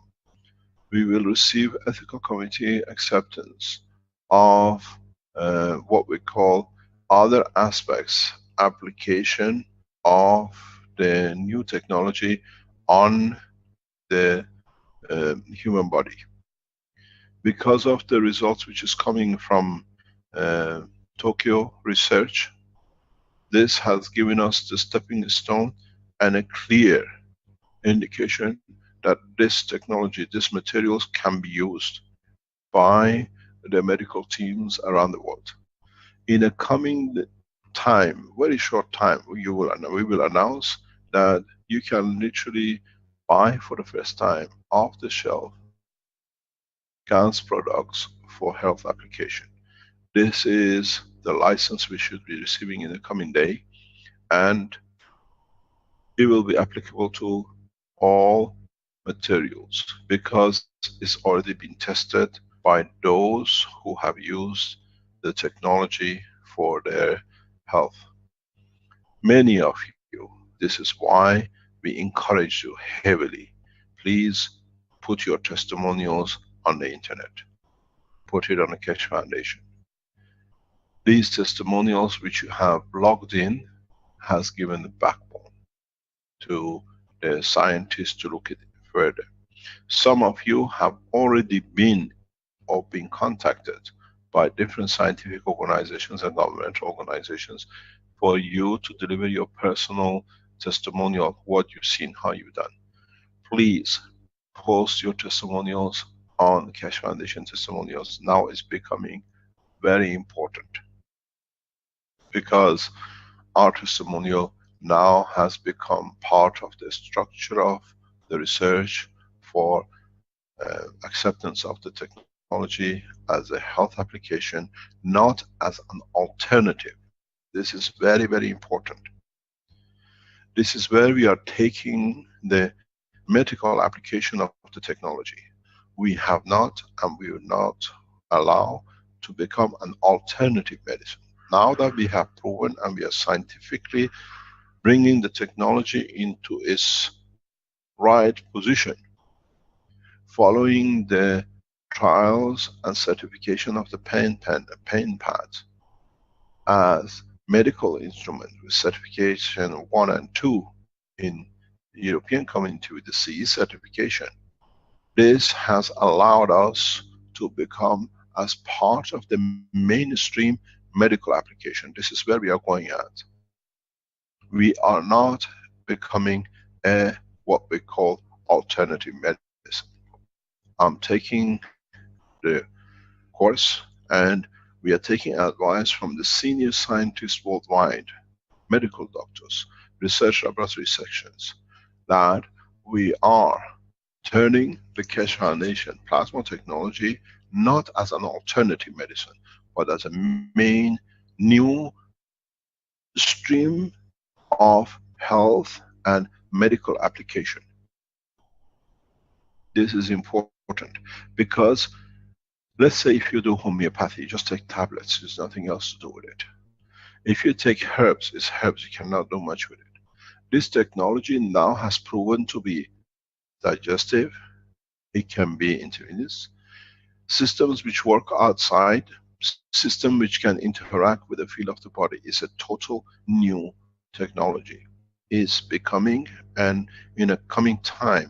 [SPEAKER 4] we will receive ethical committee acceptance of what we call other aspects, application of the new technology on the human body. Because of the results which is coming from Tokyo research, this has given us the stepping stone and a clear indication that this technology, these materials can be used by the medical teams around the world. In a coming time, very short time, we will announce that you can literally buy for the first time off the shelf GANS products for health application. This is the license we should be receiving in the coming day, and it will be applicable to all materials because it's already been tested by those who have used the technology for their health. Many of you, this is why we encourage you heavily. Please put your testimonials on the internet. Put it on the Keshe Foundation. These testimonials which you have logged in has given the backbone to the scientists to look at it further. Some of you have already been or been contacted by different scientific organizations and governmental organizations for you to deliver your personal testimonial of what you've seen, how you've done. Please post your testimonials on Keshe Foundation testimonials. Now it's becoming very important because our testimonial now has become part of the structure of the research for acceptance of the technology as a health application, not as an alternative. This is very, very important. This is where we are taking the medical application of the technology. We have not and we will not allow to become an alternative medicine. Now that we have proven and we are scientifically bringing the technology into its right position, following the trials and certification of the pain pads as medical instrument with certification 1 and 2 in the European Community with the CE certification. This has allowed us to become as part of the mainstream medical application. This is where we are going at. We are not becoming a what we call alternative medicine. I'm taking the course and we are taking advice from the senior scientists worldwide, medical doctors, research laboratory sections, that we are turning the Keshe Foundation plasma technology not as an alternative medicine, but as a main new stream of health and medical application. This is important because let's say if you do homeopathy, you just take tablets, there's nothing else to do with it. If you take herbs, it's herbs, you cannot do much with it. This technology now has proven to be digestive, it can be intravenous, systems which work outside, system which can interact with the field of the body is a total new technology. Is becoming, and in a coming time,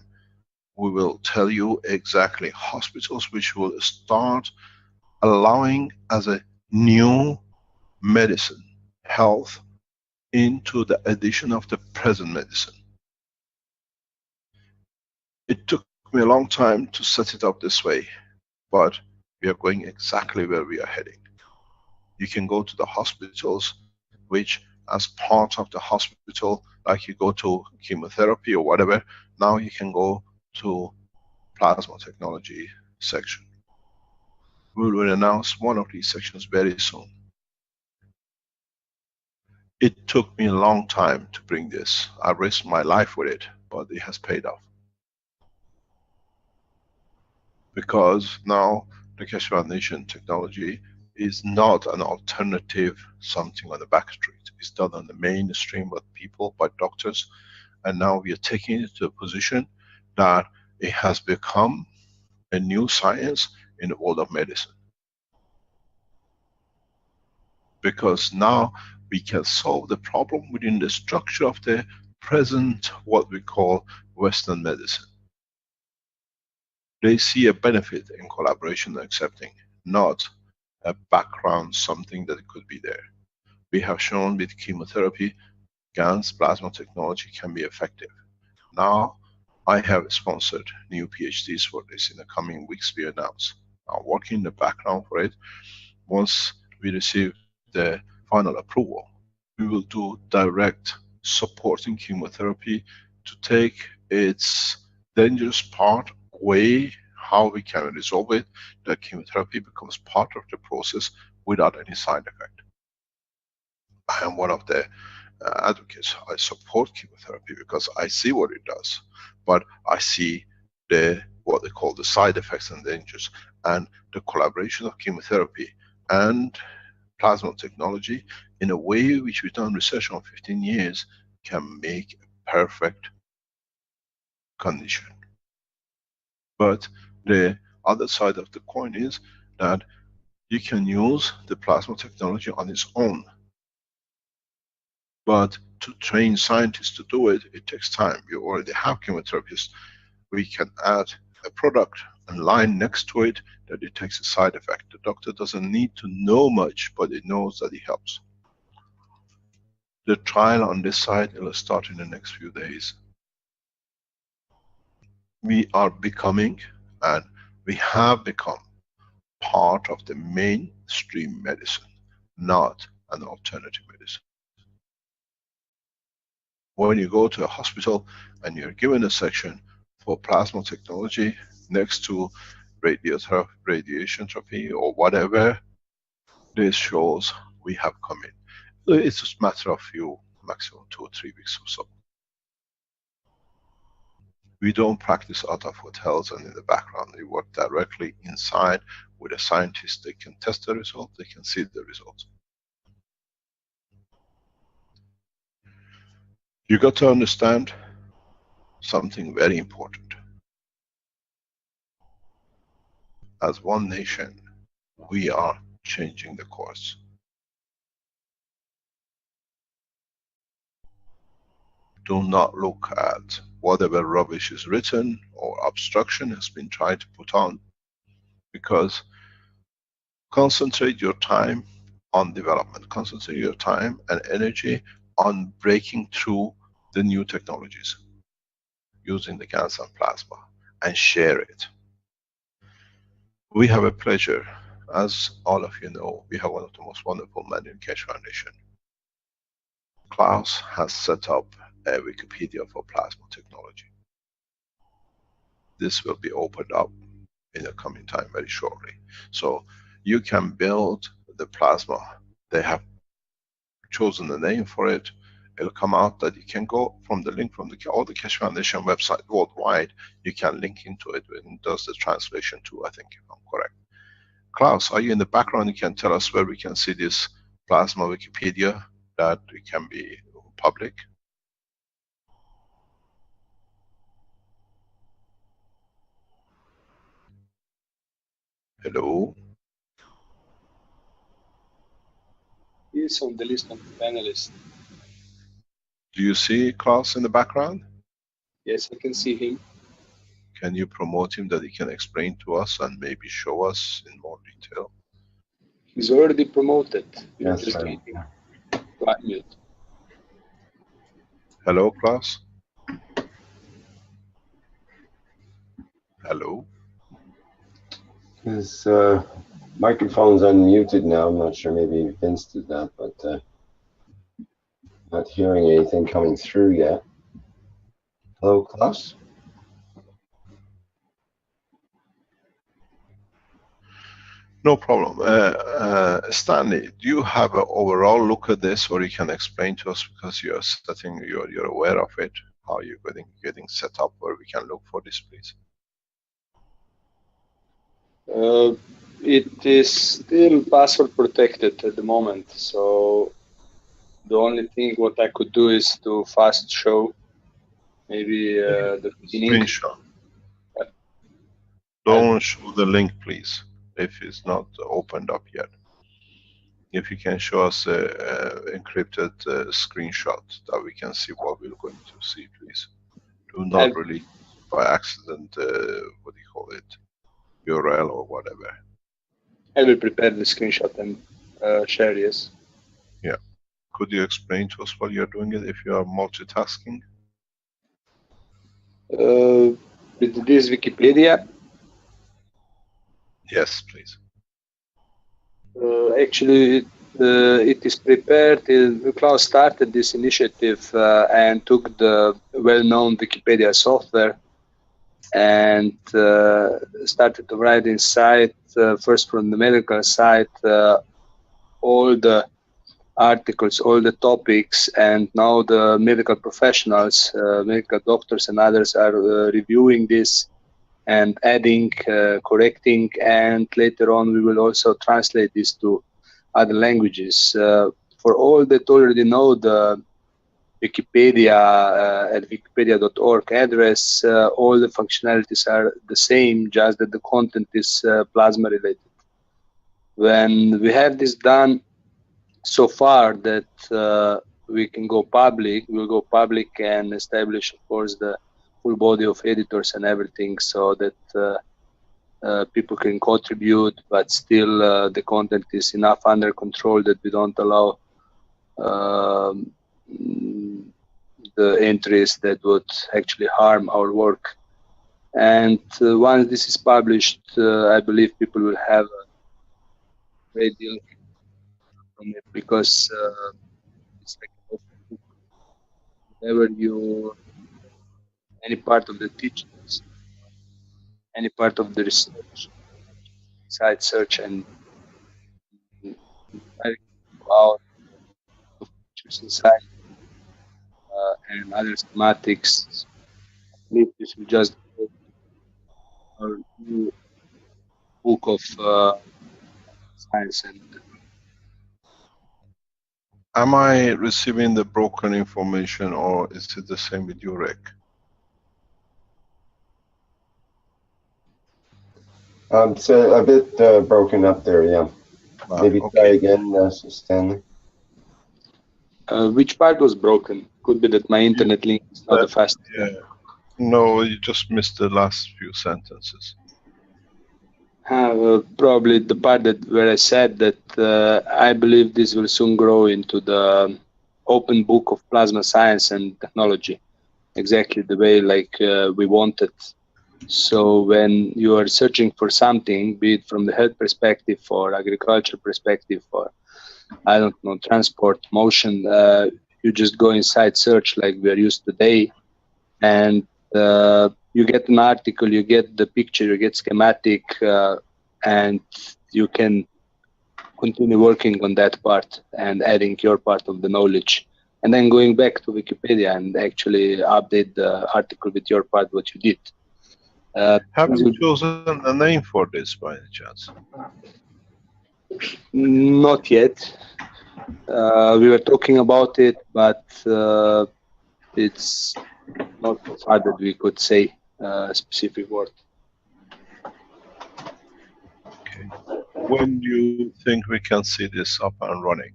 [SPEAKER 4] we will tell you exactly hospitals which will start allowing as a new medicine, health, into the addition of the present medicine. It took me a long time to set it up this way, but we are going exactly where we are heading. You can go to the hospitals which as part of the hospital, like you go to chemotherapy or whatever, now you can go to plasma technology section. We will announce one of these sections very soon. It took me a long time to bring this. I risked my life with it, but it has paid off. Because now the Keshe Foundation technology is not an alternative, something on the back street. It's done on the mainstream with people, by doctors, and now we are taking it to a position that it has become a new science in the world of medicine. Because now we can solve the problem within the structure of the present, what we call Western medicine. They see a benefit in collaboration and accepting, not a background, something that could be there. We have shown with chemotherapy, GANS plasma technology can be effective. Now, I have sponsored new PhDs for this. In the coming weeks we announce. I'm working in the background for it. Once we receive the final approval, we will do direct supporting chemotherapy to take its dangerous part away, how we can resolve it, that chemotherapy becomes part of the process without any side effect. I am one of the advocates. I support chemotherapy because I see what it does, but I see what they call the side effects and dangers, and the collaboration of chemotherapy and plasma technology in a way which we've done research on 15 years can make a perfect condition. But the other side of the coin is that you can use the plasma technology on its own, but to train scientists to do it, it takes time. You already have chemotherapists. We can add a product and line next to it that detects a side effect. The doctor doesn't need to know much, but it knows that it helps. The trial on this side will start in the next few days. We are becoming, and we have become, part of the mainstream medicine, not an alternative medicine. When you go to a hospital and you're given a section for plasma technology next to radiation therapy or whatever, this shows we have come in. It's just a matter of few, maximum 2 or 3 weeks or so. We don't practice out of hotels and in the background. We work directly inside with a scientist. They can test the result, they can see the results. You got to understand something very important. As one nation, we are changing the course. Do not look at whatever rubbish is written or obstruction has been tried to put on, because concentrate your time on development, concentrate your time and energy on breaking through the new technologies using the GANS and plasma, and share it. We have a pleasure, as all of you know, we have one of the most wonderful men in Keshe Foundation. Klaus has set up a Wikipedia for plasma technology. This will be opened up in the coming time very shortly. So you can build the plasma. They have chosen the name for it. It'll come out that you can go from the link from all the Keshe Foundation website worldwide. You can link into it and it does the translation too, I think, if I'm correct. Klaus, are you in the background? You can tell us where we can see this plasma Wikipedia that it can be public. Hello?
[SPEAKER 6] He is on the list of panelists.
[SPEAKER 4] Do you see Klaus in the background?
[SPEAKER 6] Yes, I can see him.
[SPEAKER 4] Can you promote him that he can explain to us and maybe show us in more detail?
[SPEAKER 6] He's already promoted.
[SPEAKER 3] Yes, right.
[SPEAKER 6] Mute.
[SPEAKER 4] Hello, Klaus? Hello?
[SPEAKER 3] His microphone's unmuted now. I'm not sure, maybe Vince did that, but not hearing anything coming through yet. Hello, Klaus?
[SPEAKER 4] No problem. Stanley, do you have an overall look at this, or you can explain to us, because you're setting, you're aware of it, how you're getting set up, where we can look for this, please?
[SPEAKER 6] It is still password protected at the moment, so the only thing what I could do is to fast show maybe the beginning.
[SPEAKER 4] Screenshot. Don't show the link, please, if it's not opened up yet. If you can show us an encrypted screenshot that we can see what we're going to see, please. Do not release by accident, what do you call it, URL or whatever.
[SPEAKER 6] I will prepare the screenshot and share, yes.
[SPEAKER 4] Yeah. Could you explain to us while you're doing it, if you are multitasking?
[SPEAKER 6] With this Wikipedia?
[SPEAKER 4] Yes, please.
[SPEAKER 6] Actually, it is prepared. Klaus started this initiative and took the well-known Wikipedia software and started to write inside, first from the medical side, all the articles, all the topics, and now the medical professionals, medical doctors and others are reviewing this and adding, correcting, and later on we will also translate this to other languages. For all that already know the Wikipedia at wikipedia.org address, all the functionalities are the same, just that the content is plasma related. When we have this done so far that we can go public, we'll go public and establish, of course, the full body of editors and everything, so that people can contribute, but still the content is enough under control that we don't allow the entries that would actually harm our work. And once this is published, I believe people will have a great deal from it, because it's like an open book. Whatever you, any part of the teachings, any part of the research, site search, and out of pictures inside and other schematics, I believe this will just go to our new book of science. And
[SPEAKER 4] Am I receiving the broken information, or is it the same with you, Rick?
[SPEAKER 3] So a bit broken up there, yeah. Maybe try again, Stanley.
[SPEAKER 6] which part was broken? Could be that my internet link is not the fastest.
[SPEAKER 4] Yeah. No, you just missed the last few sentences.
[SPEAKER 6] Probably the part that where I said that I believe this will soon grow into the open book of plasma science and technology, exactly the way like we wanted. So when you are searching for something, be it from the health perspective or agriculture perspective or, I don't know, transport, motion, you just go inside search like we are used today, and you get an article, you get the picture, you get schematic, and you can continue working on that part and adding your part of the knowledge, and then going back to Wikipedia and actually update the article with your part, what you did.
[SPEAKER 4] Have you chosen a name for this by any chance?
[SPEAKER 6] Not yet. We were talking about it, but it's not so far that we could say a specific word.
[SPEAKER 4] Okay. When do you think we can see this up and running?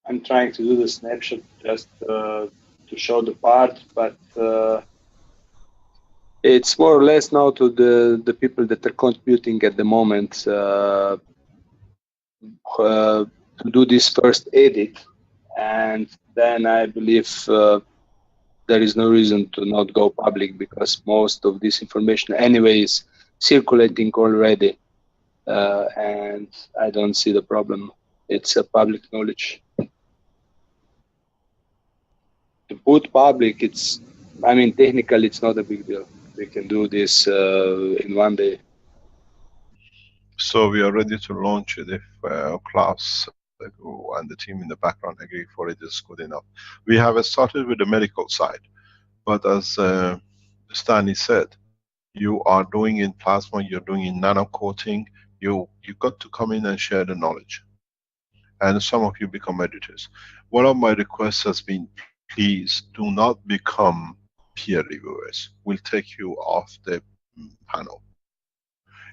[SPEAKER 6] I'm trying to do the snapshot just to show the part, but it's more or less now to the people that are contributing at the moment to do this first edit, and then I believe there is no reason to not go public, because most of this information anyway is circulating already, and I don't see the problem. It's a public knowledge. To put public, it's, I mean, technically it's not a big deal. We can do this in one day.
[SPEAKER 4] So we are ready to launch it if Klaus and the team in the background agree for it is good enough. We have started with the medical side, but as Stanley said, you are doing in plasma, you're doing in nano coating, you got to come in and share the knowledge. And some of you become editors. One of my requests has been, please do not become peer reviewers. We'll take you off the panel.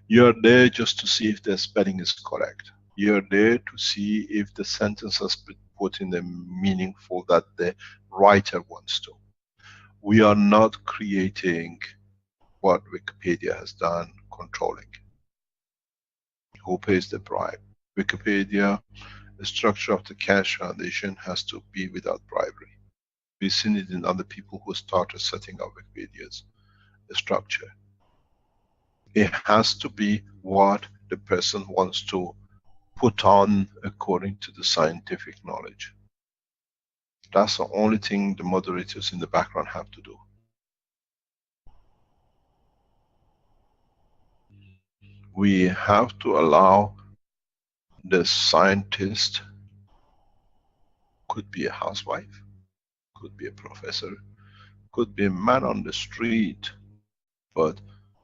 [SPEAKER 4] You're there just to see if the spelling is correct. You're there to see if the sentence has been put in the meaningful that the writer wants to. We are not creating what Wikipedia has done, controlling. Who pays the bribe? Wikipedia, the structure of the Cash Foundation has to be without bribery. We've seen it in other people who started setting up Wikipedia's structure. It has to be what the person wants to put on according to the scientific knowledge. That's the only thing the moderators in the background have to do. We have to allow The scientist could be a housewife, could be a professor, could be a man on the street, but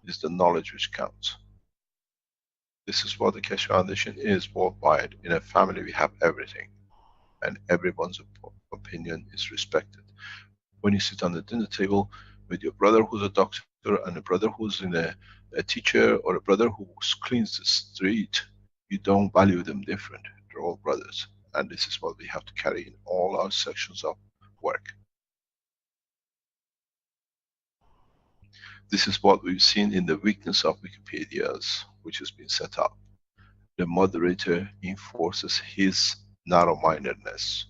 [SPEAKER 4] it's the knowledge which counts. This is what the Keshe Foundation is worldwide. In a family we have everything, and everyone's opinion is respected. When you sit on the dinner table with your brother who's a doctor and a brother who's a teacher, or a brother who cleans the street, you don't value them different. They're all brothers. And this is what we have to carry in all our sections of work. This is what we've seen in the weakness of Wikipedias, which has been set up. The moderator enforces his narrow-mindedness.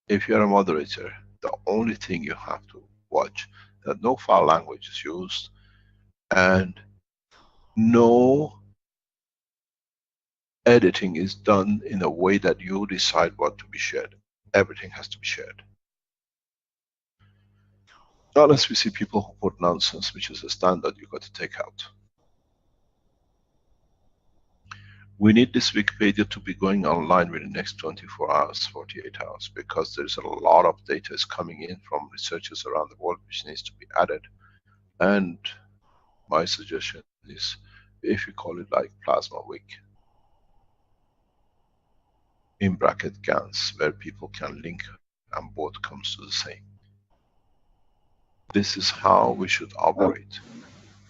[SPEAKER 4] If you're a moderator, the only thing you have to watch that no foul language is used, and no editing is done in a way that you decide what to be shared. Everything has to be shared. Unless we see people who put nonsense, which is a standard you've got to take out. We need this Wikipedia to be going online within the next 24 hours, 48 hours, because there's a lot of data is coming in from researchers around the world which needs to be added. And my suggestion is, if you call it like Plasma Week, in bracket GANS, where people can link and both comes to the same. This is how we should operate.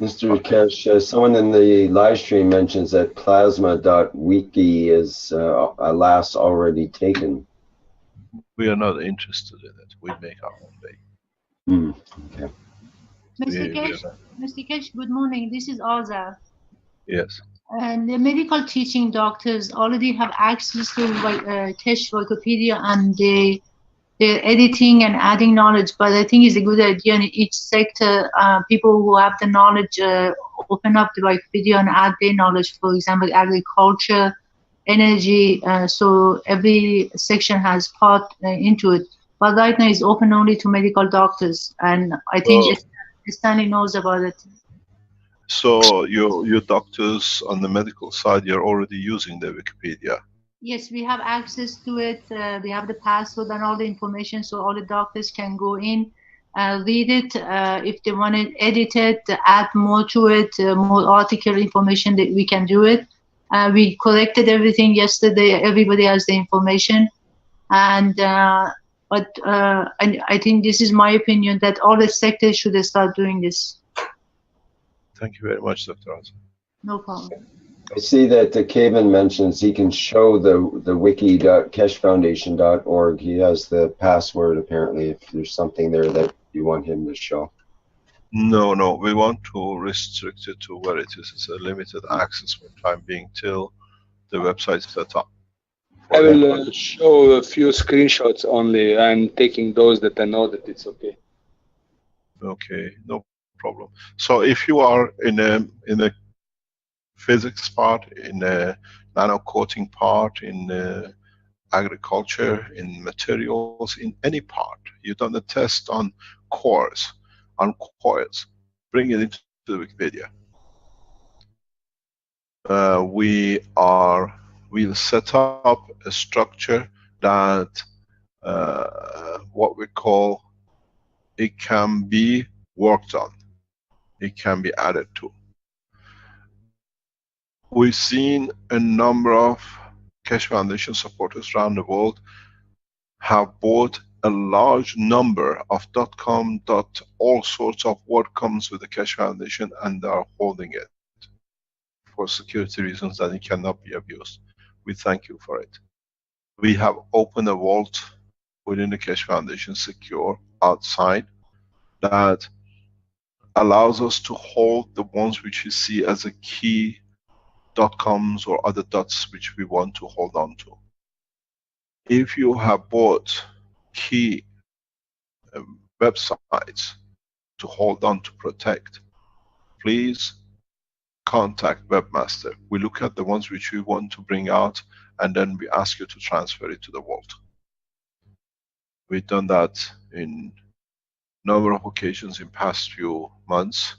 [SPEAKER 3] Mr. Keshe, someone in the live stream mentions that plasma.wiki is alas already taken.
[SPEAKER 4] We are not interested in it. We make our own day.
[SPEAKER 3] Okay.
[SPEAKER 7] Mr. Kesh, good morning. This is Azar.
[SPEAKER 4] Yes.
[SPEAKER 7] And the medical teaching doctors already have access to Kesh Wikipedia, and they're editing and adding knowledge. But I think it's a good idea in each sector, people who have the knowledge open up the Wikipedia and add their knowledge. For example, agriculture, energy. So every section has part into it. But right now it's open only to medical doctors, and I think Stanley knows about it.
[SPEAKER 4] So your doctors on the medical side, you're already using the Wikipedia.
[SPEAKER 7] Yes, we have access to it. We have the password and all the information, so all the doctors can go in, read it. If they want to edit it, add more to it, more article information, that we can do it. We collected everything yesterday. Everybody has the information, and I think this is my opinion that all the sectors should start doing this.
[SPEAKER 4] Thank you very much, Dr. Azar.
[SPEAKER 7] No problem.
[SPEAKER 3] I see that Kevin mentions he can show the wiki.keshefoundation.org. He has the password apparently, if there's something there that you want him to show.
[SPEAKER 4] No, we want to restrict it to where it is. It's a limited access for the time being till the website is set up.
[SPEAKER 6] I will show a few screenshots only, and taking those that I know that it's okay.
[SPEAKER 4] Okay, no problem. So if you are in a physics part, in a nano coating part, in agriculture, in materials, in any part, you've done a test on cores, on coils, bring it into the Wikipedia. We'll set up a structure that what we call, it can be worked on, it can be added to. We've seen a number of Keshe Foundation supporters around the world have bought a large number of .com, all sorts of what comes with the Keshe Foundation, and they are holding it for security reasons that it cannot be abused. We thank you for it. We have opened a vault within the Keshe Foundation, secure outside, that allows us to hold the ones which you see as a key .coms or other dots which we want to hold on to. If you have bought key websites to hold on to protect, please contact Webmaster. We look at the ones which we want to bring out, and then we ask you to transfer it to the vault. We've done that in a number of occasions in past few months,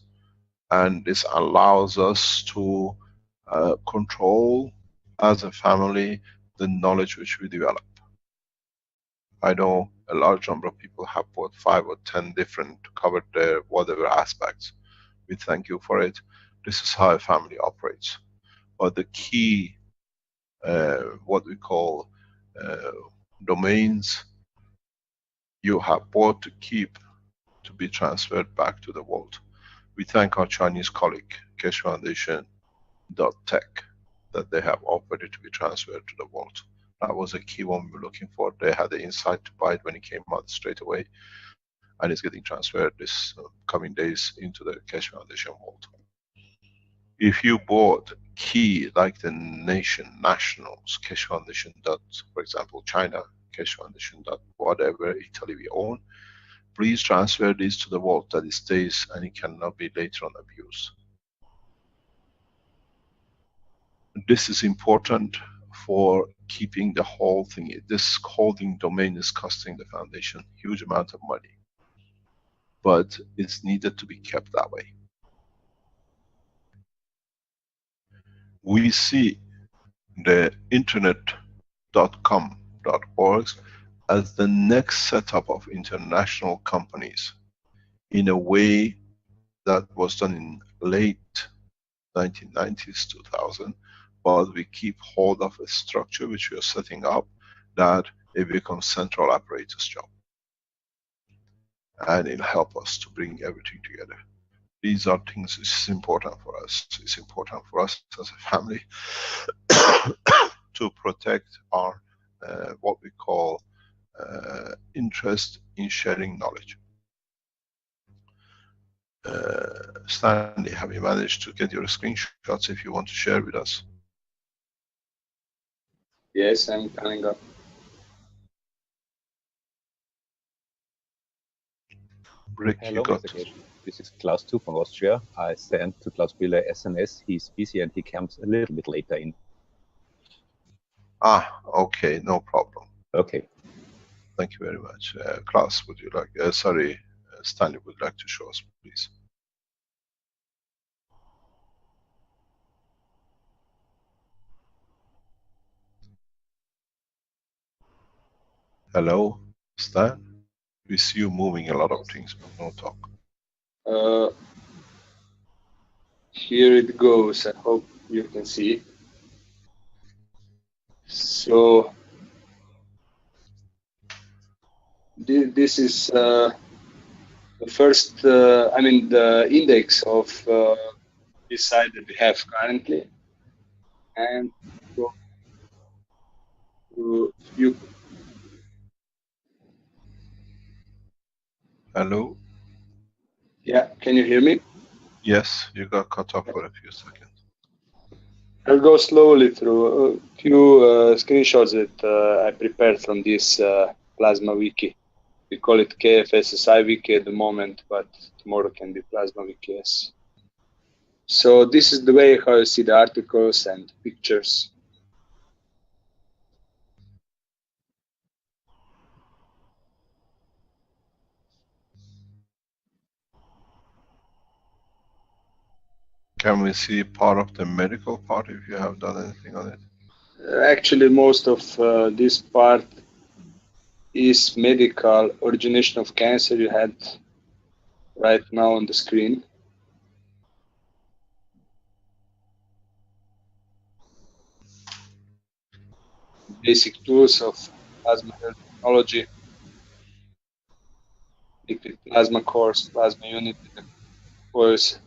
[SPEAKER 4] and this allows us to control as a family, the knowledge which we develop. I know a large number of people have bought 5 or 10 different to cover their whatever aspects. We thank you for it. This is how a family operates. But the key, what we call domains, you have bought to keep to be transferred back to the world. We thank our Chinese colleague, Keshe Foundation .tech, that they have offered it to be transferred to the world. That was a key one we were looking for. They had the insight to buy it when it came out straight away, and it's getting transferred this coming days into the Keshe Foundation world. If you bought key like the nationals, Keshe Foundation for example, China, Keshe Foundation whatever, Italy we own, please transfer this to the world that it stays and it cannot be later on abused. This is important for keeping the whole thing. This holding domain is costing the foundation huge amount of money, but it's needed to be kept that way. We see the internet.com.org as the next setup of international companies in a way that was done in late 1990s, 2000, but we keep hold of a structure which we are setting up that it becomes central apparatus job. And it'll help us to bring everything together. These are things which is important for us. It's important for us as a family to protect our what we call interest in sharing knowledge. Stanley, have you managed to get your screenshots if you want to share with us?
[SPEAKER 6] Yes, I'm coming up.
[SPEAKER 4] Rick,
[SPEAKER 8] Hello,
[SPEAKER 4] you got
[SPEAKER 8] Mr. Keshe. This is Klaus 2 from Austria. I sent to Klaus Biller SMS. He's busy and he comes a little bit later in.
[SPEAKER 4] Ah, okay, no problem.
[SPEAKER 8] Okay.
[SPEAKER 4] Thank you very much. Klaus, would you like, Stanley would like to show us, please. Hello, Stan? We see you moving a lot of things, but no talk.
[SPEAKER 6] Here it goes. I hope you can see. So this is the first, the index of this site that we have currently, and go to view.
[SPEAKER 4] Hello?
[SPEAKER 6] Yeah, can you hear me?
[SPEAKER 4] Yes, you got cut off for a few seconds.
[SPEAKER 6] I'll go slowly through a few screenshots that I prepared from this Plasma Wiki. We call it KFSSI Wiki at the moment, but tomorrow can be Plasma Wiki, yes. So this is the way how you see the articles and pictures.
[SPEAKER 4] Can we see part of the medical part if you have done anything on it?
[SPEAKER 6] Actually, most of this part is medical. Origination of cancer you had right now on the screen. Basic tools of plasma technology. Liquid plasma cores, plasma unit, coils,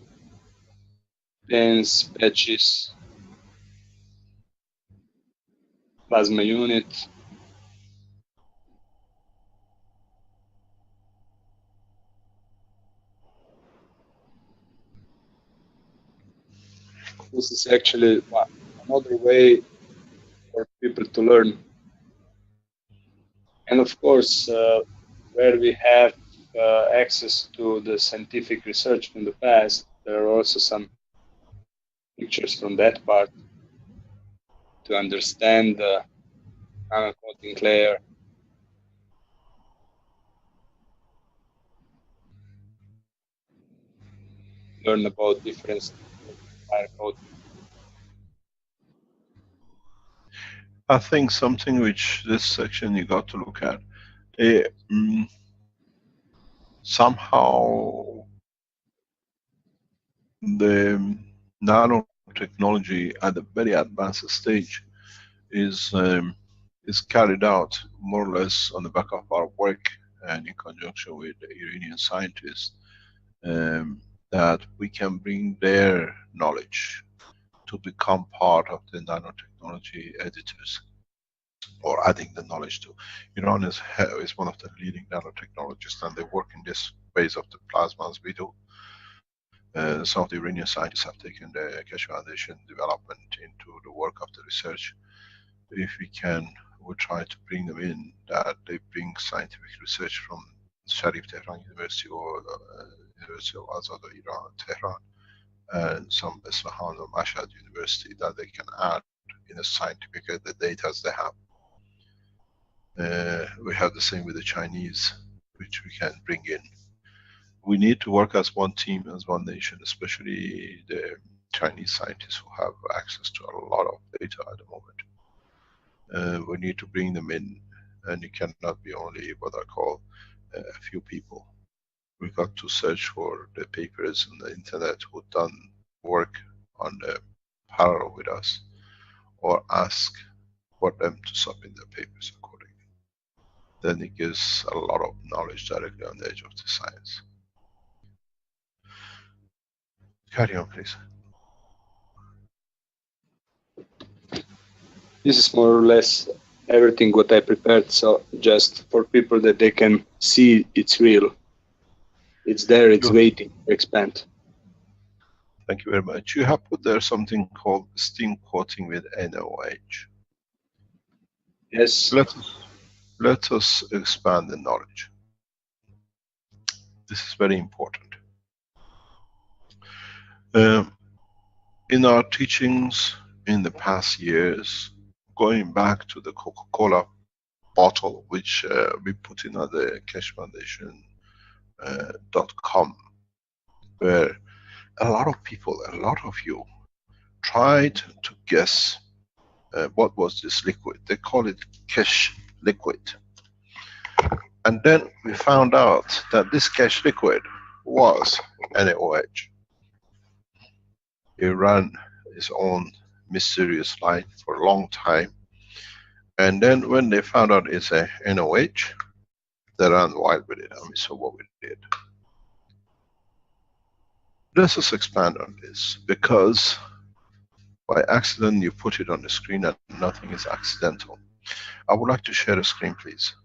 [SPEAKER 6] pens, patches, plasma unit. This is actually another way for people to learn. And of course, where we have access to the scientific research from the past, there are also some pictures from that part to understand the nanocoating layer. Learn about different coating.
[SPEAKER 4] I think something which this section you got to look at, eh, somehow the nanotechnology at a very advanced stage is carried out more or less on the back of our work and in conjunction with the Iranian scientists, that we can bring their knowledge to become part of the nanotechnology editors, or adding the knowledge to. Iran is one of the leading nanotechnologists, and they work in this space of the plasmas we do. Some of the Iranian scientists have taken the Keshe Foundation development into the work of the research. If we can, we'll try to bring them in, that they bring scientific research from Sharif Tehran University or University of Azad Iran, Tehran, and some Isfahan or Mashhad University, that they can add in a scientific, the data they have. We have the same with the Chinese, which we can bring in. We need to work as one team, as one nation, especially the Chinese scientists who have access to a lot of data at the moment. We need to bring them in, and it cannot be only what I call a few people. We got to search for the papers on the internet who done work on the parallel with us, or ask for them to submit their papers accordingly. Then it gives a lot of knowledge directly on the edge of the science. Carry on, please.
[SPEAKER 6] This is more or less everything what I prepared, so just for people that they can see it's real. It's there, it's waiting to expand.
[SPEAKER 4] Thank you very much. You have put there something called steam coating with NOH.
[SPEAKER 6] Yes.
[SPEAKER 4] Let us expand the knowledge. This is very important. In our teachings in the past years, going back to the Coca-Cola bottle, which we put in at the Keshe Foundation.com, where a lot of people, a lot of you, tried to guess what was this liquid. They call it Keshe liquid. And then we found out that this Keshe liquid was NaOH. It ran its own mysterious line for a long time. And then when they found out it's a NaOH, they ran wild with it, and we saw what we did. Let us expand on this, because by accident you put it on the screen and nothing is accidental. I would like to share a screen, please.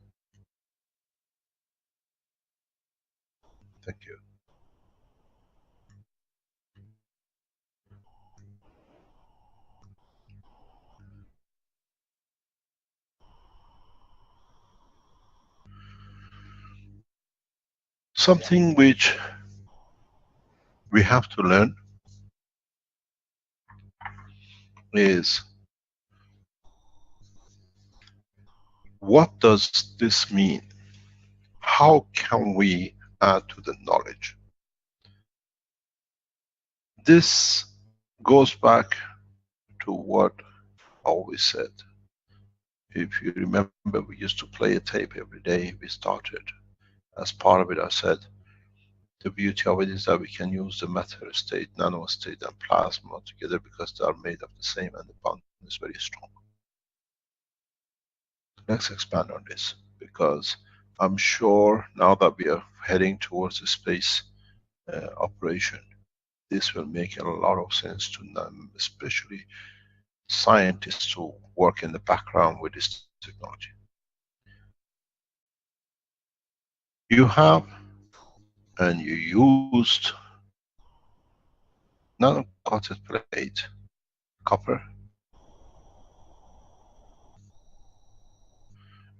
[SPEAKER 4] Thank you. Something which we have to learn is, what does this mean? How can we add to the knowledge? This goes back to what I always said. If you remember, we used to play a tape every day we started. As part of it, I said, the beauty of it is that we can use the matter state, nano state, and plasma together, because they are made of the same and the bond is very strong. Let's expand on this, because I'm sure now that we are heading towards a space operation, this will make a lot of sense to them, especially scientists who work in the background with this technology. You have and you used nano-coated plate, copper,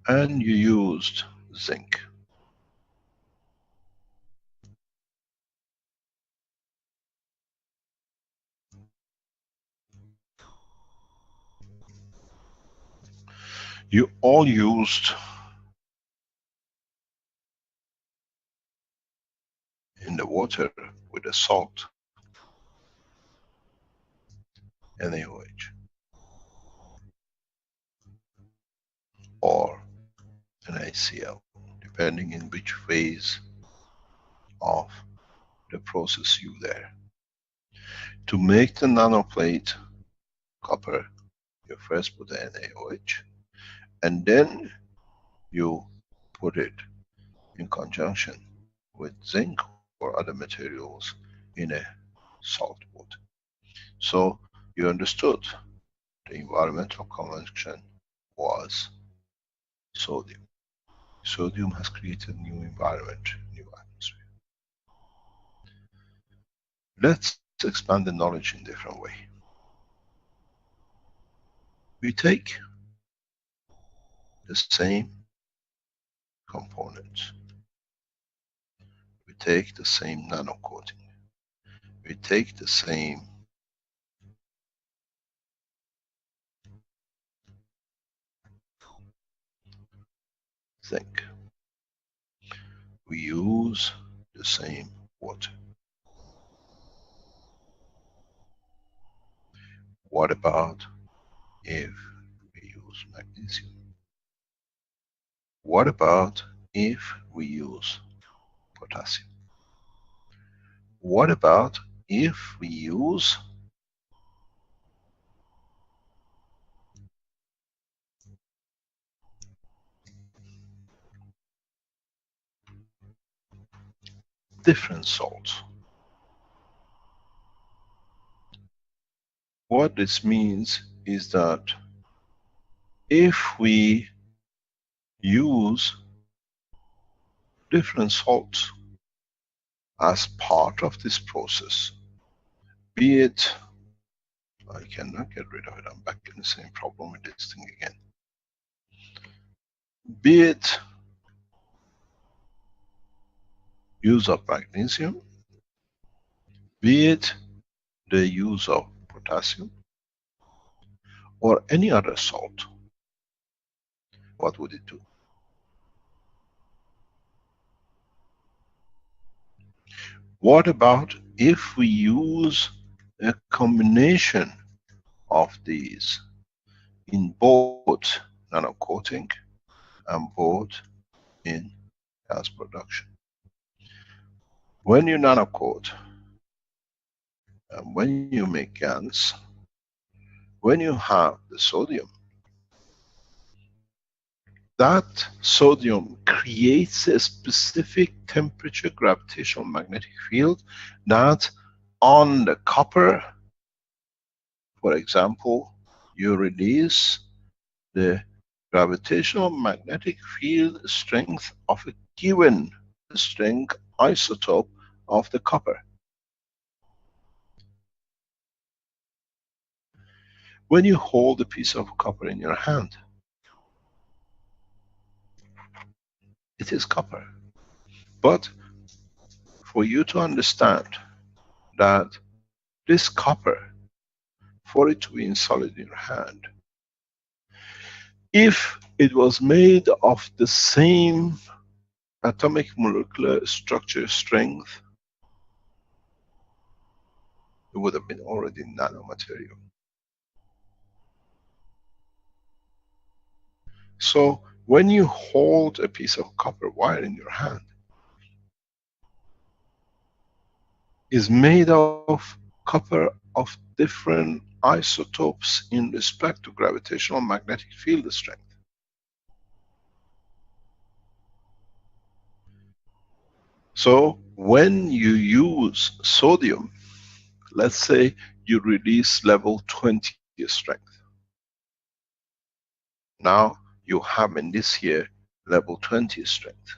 [SPEAKER 4] and you used zinc. You all used in the water with the salt, NaOH. NaCl, depending in which phase of the process you there. To make the nanoplate copper, you first put the NaOH, and then you put it in conjunction with zinc or other materials in a salt water. So you understood the environmental convention was sodium. Sodium has created new environment, new atmosphere. Let's expand the knowledge in a different way. We take the same components. We take the same nano coating. We take the same zinc. We use the same water. What about if we use magnesium? What about if we use potassium? What about if we use different salts? What this means is that if we use different salts as part of this process, be it, I cannot get rid of it, I'm back in the same problem with this thing again. Be it use of magnesium, be it the use of potassium, or any other salt, what would it do? What about if we use a combination of these in both nano coating and both in gas production? When you nano coat and when you make GANs, when you have the sodium, that sodium creates a specific temperature gravitational magnetic field that on the copper, for example, you release the gravitational magnetic field strength of a given strength isotope of the copper. When you hold a piece of copper in your hand, it is copper. But for you to understand that this copper, for it to be solid in your hand, if it was made of the same atomic molecular structure strength, it would have been already nanomaterial. So when you hold a piece of copper wire in your hand, is made of copper of different isotopes in respect to gravitational magnetic field strength. So when you use sodium, let's say you release level 20 strength. Now you have in this here level 20 strength.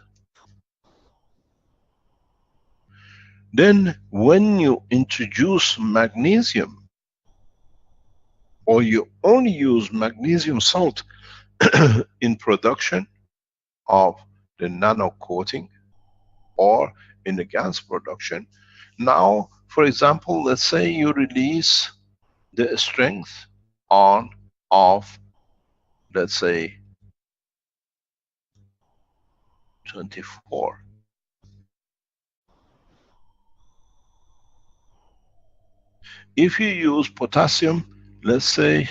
[SPEAKER 4] Then when you introduce magnesium, or you only use magnesium salt in production of the nano coating or in the gas production, now for example, let's say you release the strength on of, let's say 24. If you use potassium, let's say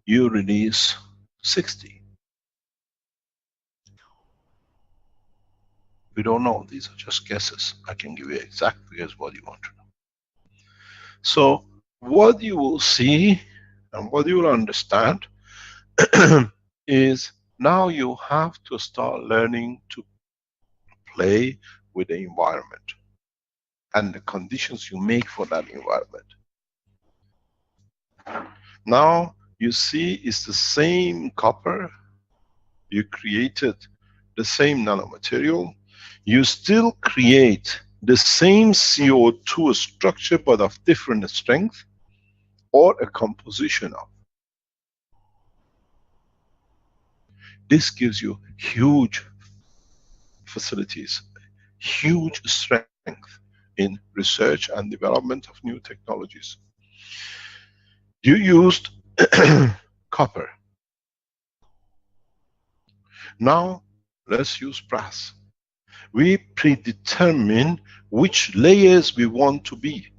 [SPEAKER 4] you release 60. We don't know. These are just guesses. I can give you exact figures what you want to know. So what you will see and what you will understand is now you have to start learning to play with the environment and the conditions you make for that environment. Now you see it's the same copper, you created the same nanomaterial, you still create the same CO2 structure but of different strength or a composition of. This gives you huge facilities, huge strength in research and development of new technologies. You used copper. Now let's use brass. We predetermine which layers we want to be.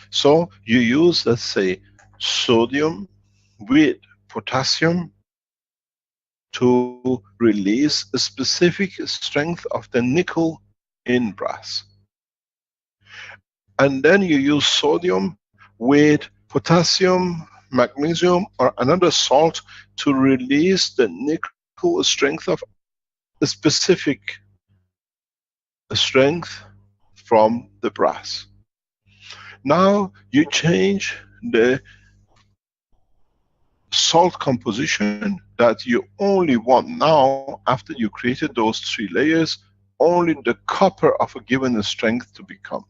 [SPEAKER 4] So you use, let's say, sodium with potassium to release a specific strength of the nickel in brass. And then you use sodium with potassium, magnesium, or another salt to release the nickel strength of a specific strength from the brass. Now you change the salt composition that you only want now, after you created those 3 layers, only the copper of a given strength to become.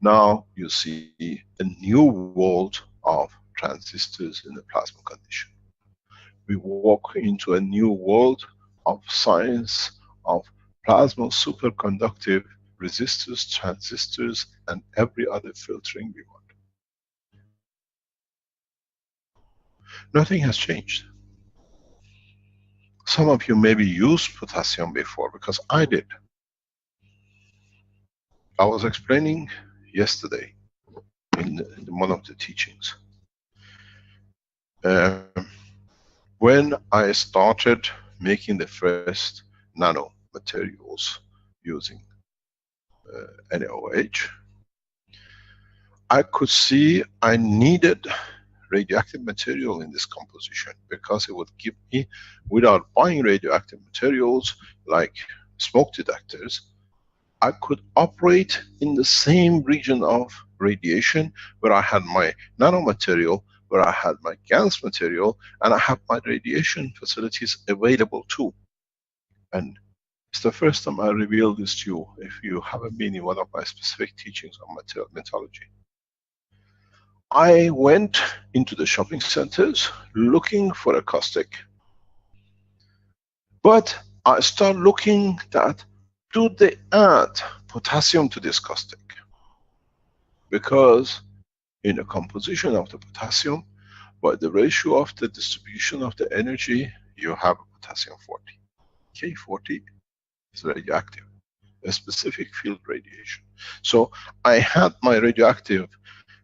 [SPEAKER 4] Now you see a new world of transistors in the plasma condition. We walk into a new world of science, of plasma superconductive resistors, transistors, and every other filtering we want. Nothing has changed. Some of you maybe used potassium before, because I did. I was explaining yesterday in one of the teachings. When I started making the first nano materials using NaOH, I could see I needed radioactive material in this composition, because it would give me, without buying radioactive materials like smoke detectors, I could operate in the same region of radiation where I had my nanomaterial, where I had my GANS material, and I have my radiation facilities available too. And it's the first time I reveal this to you, if you haven't been in one of my specific teachings on metallurgy. I went into the shopping centers looking for a caustic. But I started looking at, do they add potassium to this caustic? Because in the composition of the potassium, by the ratio of the distribution of the energy, you have potassium 40. K40 is radioactive, a specific field radiation. So I had my radioactive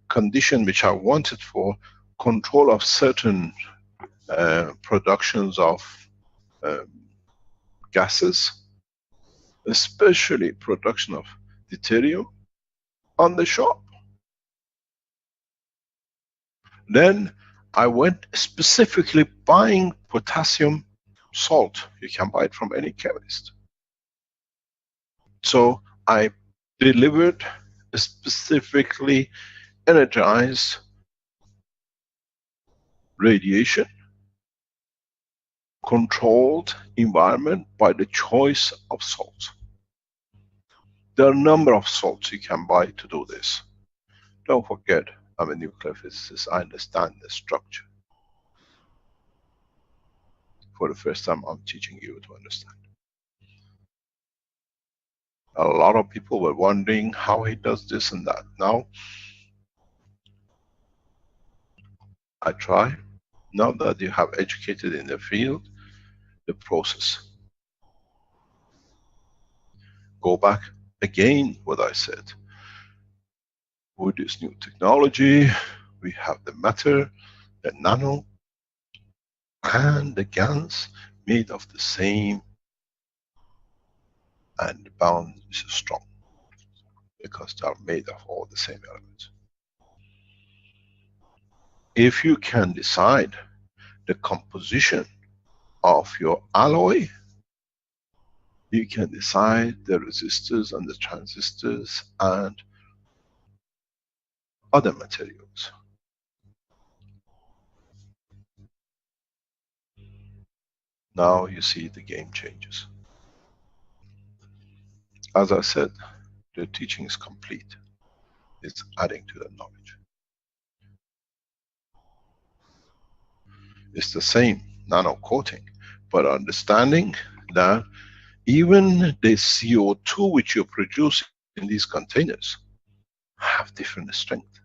[SPEAKER 4] condition which I wanted for control of certain productions of gases, especially production of deuterium, on the shop. Then I went specifically buying potassium salt. You can buy it from any chemist. So I delivered a specifically energized radiation controlled environment by the choice of salt. There are a number of salts you can buy to do this. Don't forget, I'm a nuclear physicist, I understand the structure. For the first time, I'm teaching you to understand. A lot of people were wondering how he does this and that. Now, I try. Now that you have educated in the field, the process. Go back again what I said. With this new technology, we have the matter, the nano, and the GANs made of the same and the bond is strong because they are made of all the same elements. If you can decide the composition of your alloy, you can decide the resistors and the transistors and other materials. Now you see the game changes. As I said, the teaching is complete. It's adding to the knowledge. It's the same nano coating, but understanding that even the CO2 which you produce in these containers have different strength.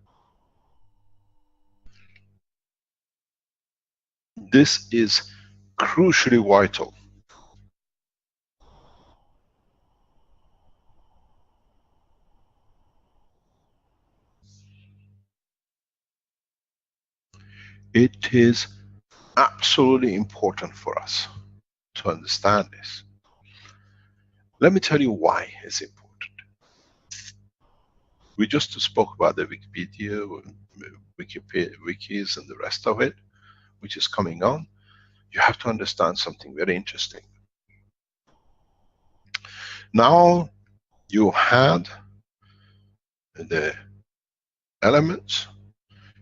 [SPEAKER 4] This is crucially vital. It is absolutely important for us to understand this. Let me tell you why it's important. We just spoke about the Wikipedia, wikis and the rest of it, which is coming on. You have to understand something very interesting. Now you had the elements,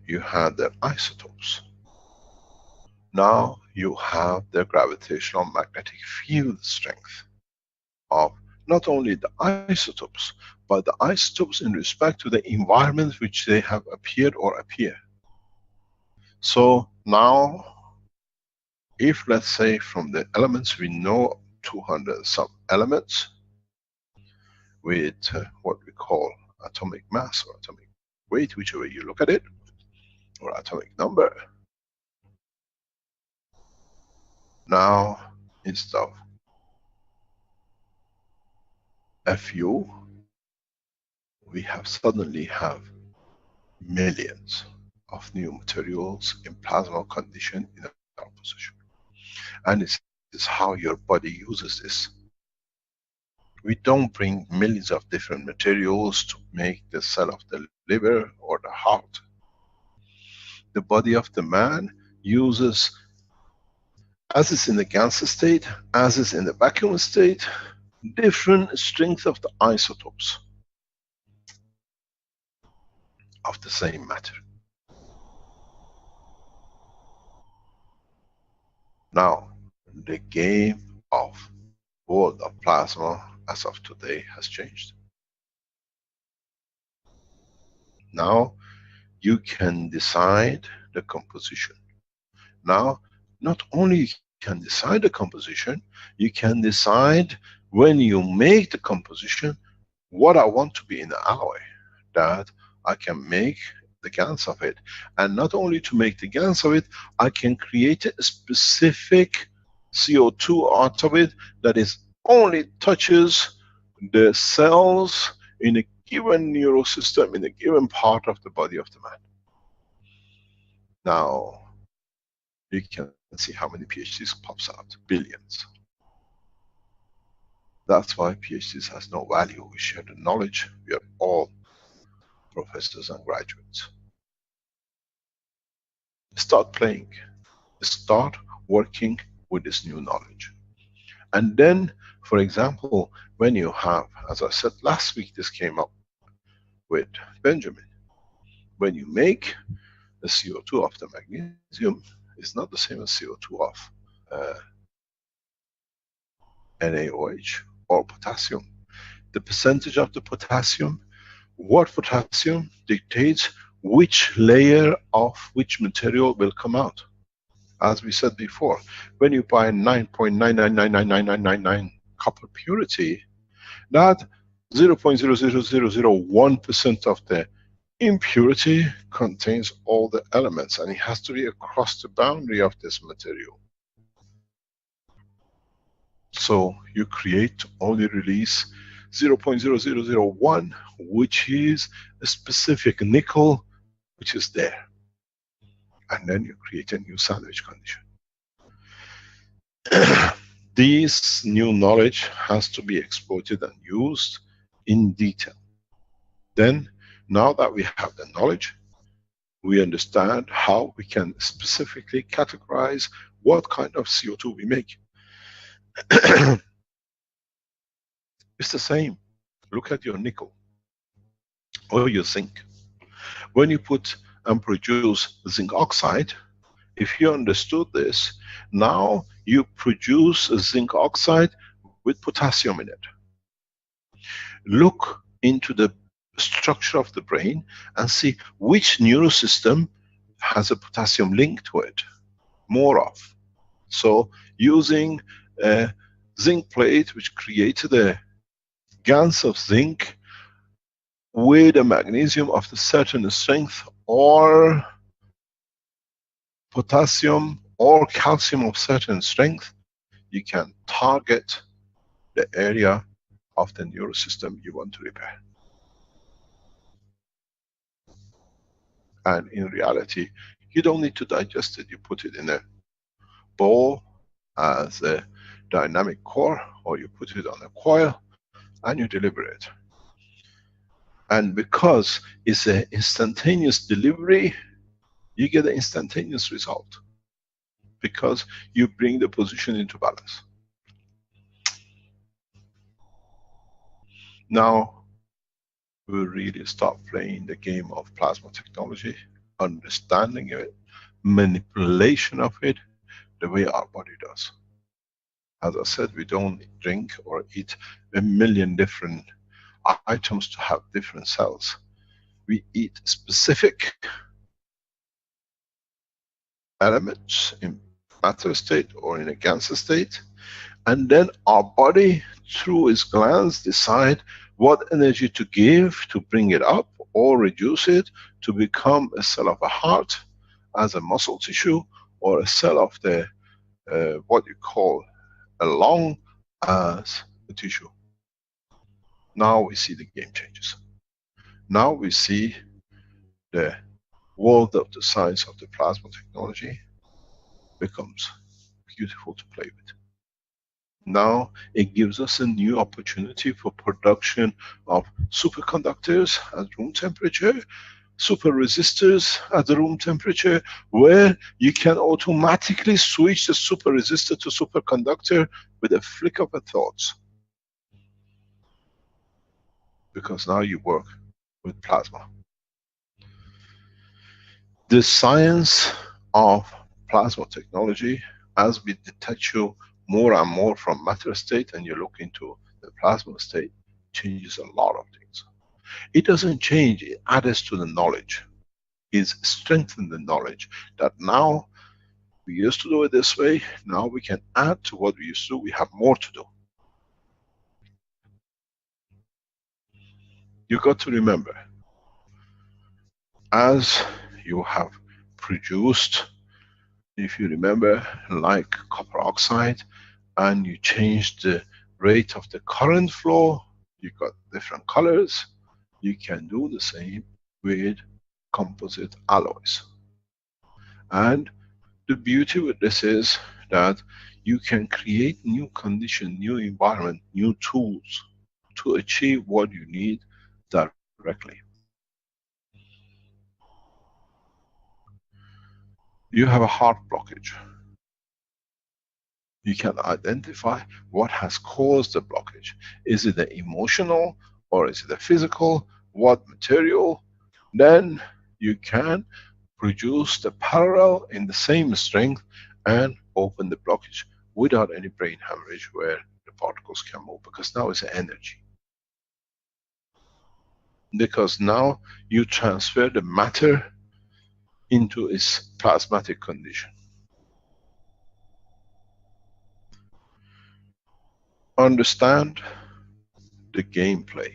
[SPEAKER 4] you had the isotopes. Now you have the gravitational magnetic field strength of not only the isotopes, but the isotopes in respect to the environment which they have appeared or appear. So now, if let's say from the elements we know 200 some elements with what we call atomic mass or atomic weight, whichever you look at it, or atomic number. Now, instead of a few, we suddenly have millions of new materials in plasma condition in our position. And it's how your body uses this. We don't bring millions of different materials to make the cell of the liver or the heart. The body of the man uses, as is in the GANS state, as is in the vacuum state, different strength of the isotopes of the same matter. Now, the game of world of plasma as of today has changed. Now, you can decide the composition. Now, not only you can decide the composition, you can decide when you make the composition what I want to be in the alloy, that I can make the GANS of it. And not only to make the GANS of it, I can create a specific CO2 out of it that is only touches the cells in a given neurosystem, in a given part of the body of the man. Now, you can see how many PhDs pops out, billions. That's why PhDs has no value. We share the knowledge. We are all professors and graduates. Start playing. Start working with this new knowledge. And then, for example, when you have, as I said last week, this came up with Benjamin. When you make the CO2 of the magnesium, it's not the same as CO2 of NaOH or potassium. The percentage of the potassium, what potassium dictates which layer of which material will come out. As we said before, when you buy 9.9999999 copper purity, that 0.00001% of the impurity contains all the elements, and it has to be across the boundary of this material. So you create to only release 0.0001, which is a specific nickel, which is there. And then you create a new sandwich condition. This new knowledge has to be exploited and used in detail. Then, now that we have the knowledge, we understand how we can specifically categorize what kind of CO2 we make. It's the same. Look at your nickel or your zinc. When you put and produce zinc oxide, if you understood this, now you produce a zinc oxide with potassium in it. Look into the structure of the brain and see which neurosystem has a potassium link to it, more of. So using a zinc plate which created a GANS of zinc with a magnesium of a certain strength, or potassium or calcium of certain strength, you can target the area of the neurosystem you want to repair. And in reality, you don't need to digest it. You put it in a bowl as a dynamic core, or you put it on a coil and you deliver it. And because it's an instantaneous delivery, you get an instantaneous result, because you bring the position into balance. Now we'll really start playing the game of plasma technology, understanding it, manipulation of it, the way our body does. As I said, we don't drink or eat 1,000,000 different items to have different cells. We eat specific elements in matter state or in a GANS state, and then our body, through its glands, decide what energy to give to bring it up or reduce it to become a cell of a heart as a muscle tissue, or a cell of the what you call a lung as a tissue. Now we see the game changes. Now we see the world of the science of the plasma technology becomes beautiful to play with. Now it gives us a new opportunity for production of superconductors at room temperature, super resistors at the room temperature, where you can automatically switch the super resistor to superconductor with a flick of a thought. Because now you work with plasma. The science of plasma technology, as we detach you more and more from matter state and you look into the plasma state, changes a lot of things. It doesn't change, it adds to the knowledge. It strengthens the knowledge that now we used to do it this way, now we can add to what we used to do, we have more to do. You got to remember, as you have produced, if you remember, like copper oxide, and you change the rate of the current flow, you got different colors. You can do the same with composite alloys. And the beauty with this is that you can create new condition, new environment, new tools to achieve what you need directly. You have a heart blockage. You can identify what has caused the blockage. Is it the emotional or is it the physical? What material? Then you can produce the parallel in the same strength and open the blockage without any brain hemorrhage where the particles can move, because now it's energy. Because now you transfer the matter into its plasmatic condition. Understand the gameplay.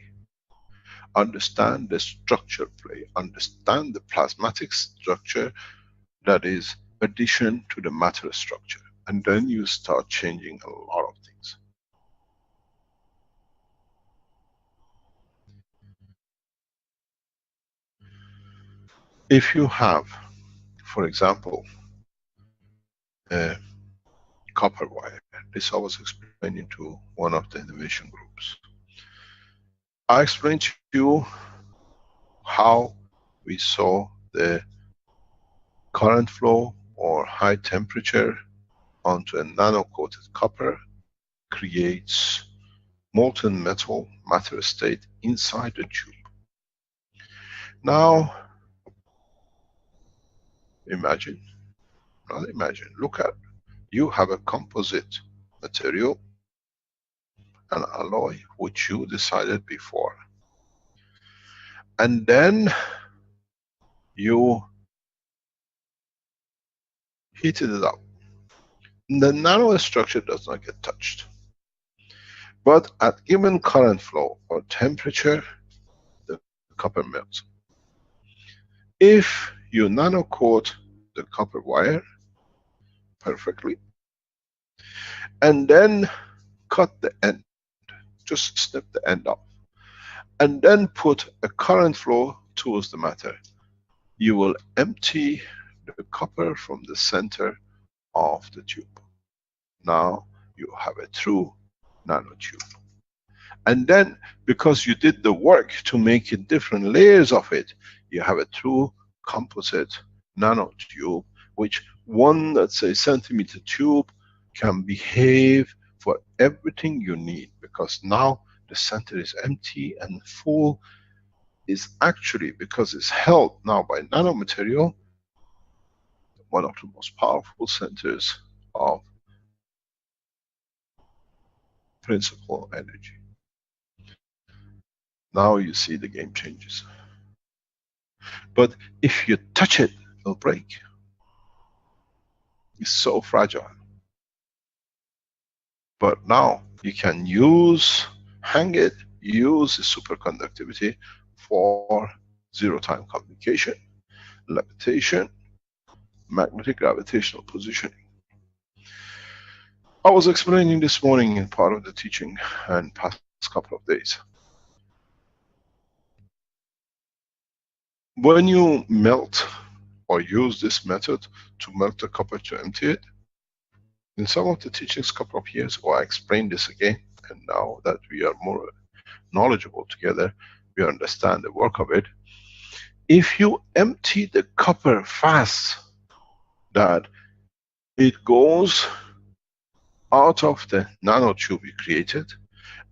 [SPEAKER 4] Understand the structure play. Understand the plasmatic structure that is addition to the matter structure. And then you start changing a lot of things. If you have, for example, a copper wire. This I was explaining to one of the innovation groups. I explained to you how we saw the current flow or high temperature onto a nano-coated copper creates molten metal matter state inside the tube. Now, imagine, not imagine, look at, you have a composite material, an alloy, which you decided before. And then you heated it up. The nanostructure does not get touched. But at given current flow or temperature, the copper melts. If you nano-coat the copper wire perfectly, and then cut the end, just snip the end off, and then put a current flow towards the matter, you will empty the copper from the center of the tube. Now you have a true nanotube. And then, because you did the work to make it different layers of it, you have a true composite nanotube, which one, let's say, centimeter tube can behave for everything you need, because now the center is empty and full. Is actually, because it's held now by nanomaterial, one of the most powerful centers of principal energy. Now you see the game changes. But if you touch it, it'll break. It's so fragile. But now you can hang it, use the superconductivity for zero-time communication, levitation, magnetic gravitational positioning. I was explaining this morning in part of the teaching and past couple of days. When you melt or use this method to melt the copper to empty it, in some of the teachings a couple of years ago I explained this again, and now that we are more knowledgeable together, we understand the work of it. If you empty the copper fast, that it goes out of the nanotube you created,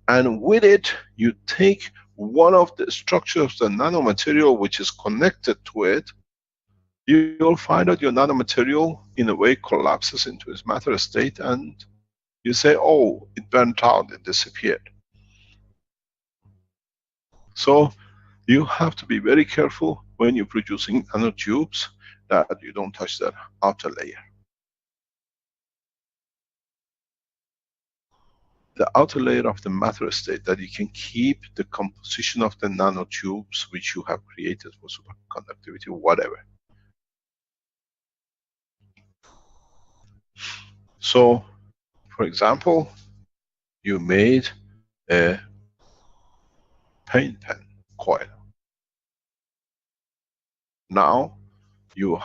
[SPEAKER 4] and with it you take one of the structures of the nanomaterial which is connected to it, you'll find that your nanomaterial in a way collapses into its matter state, and you say, oh, it burnt out, it disappeared. So you have to be very careful when you're producing nanotubes that you don't touch that outer layer. The outer layer of the matter state, that you can keep the composition of the nanotubes which you have created for superconductivity, whatever. So, for example, you made a paint pen coil. Now you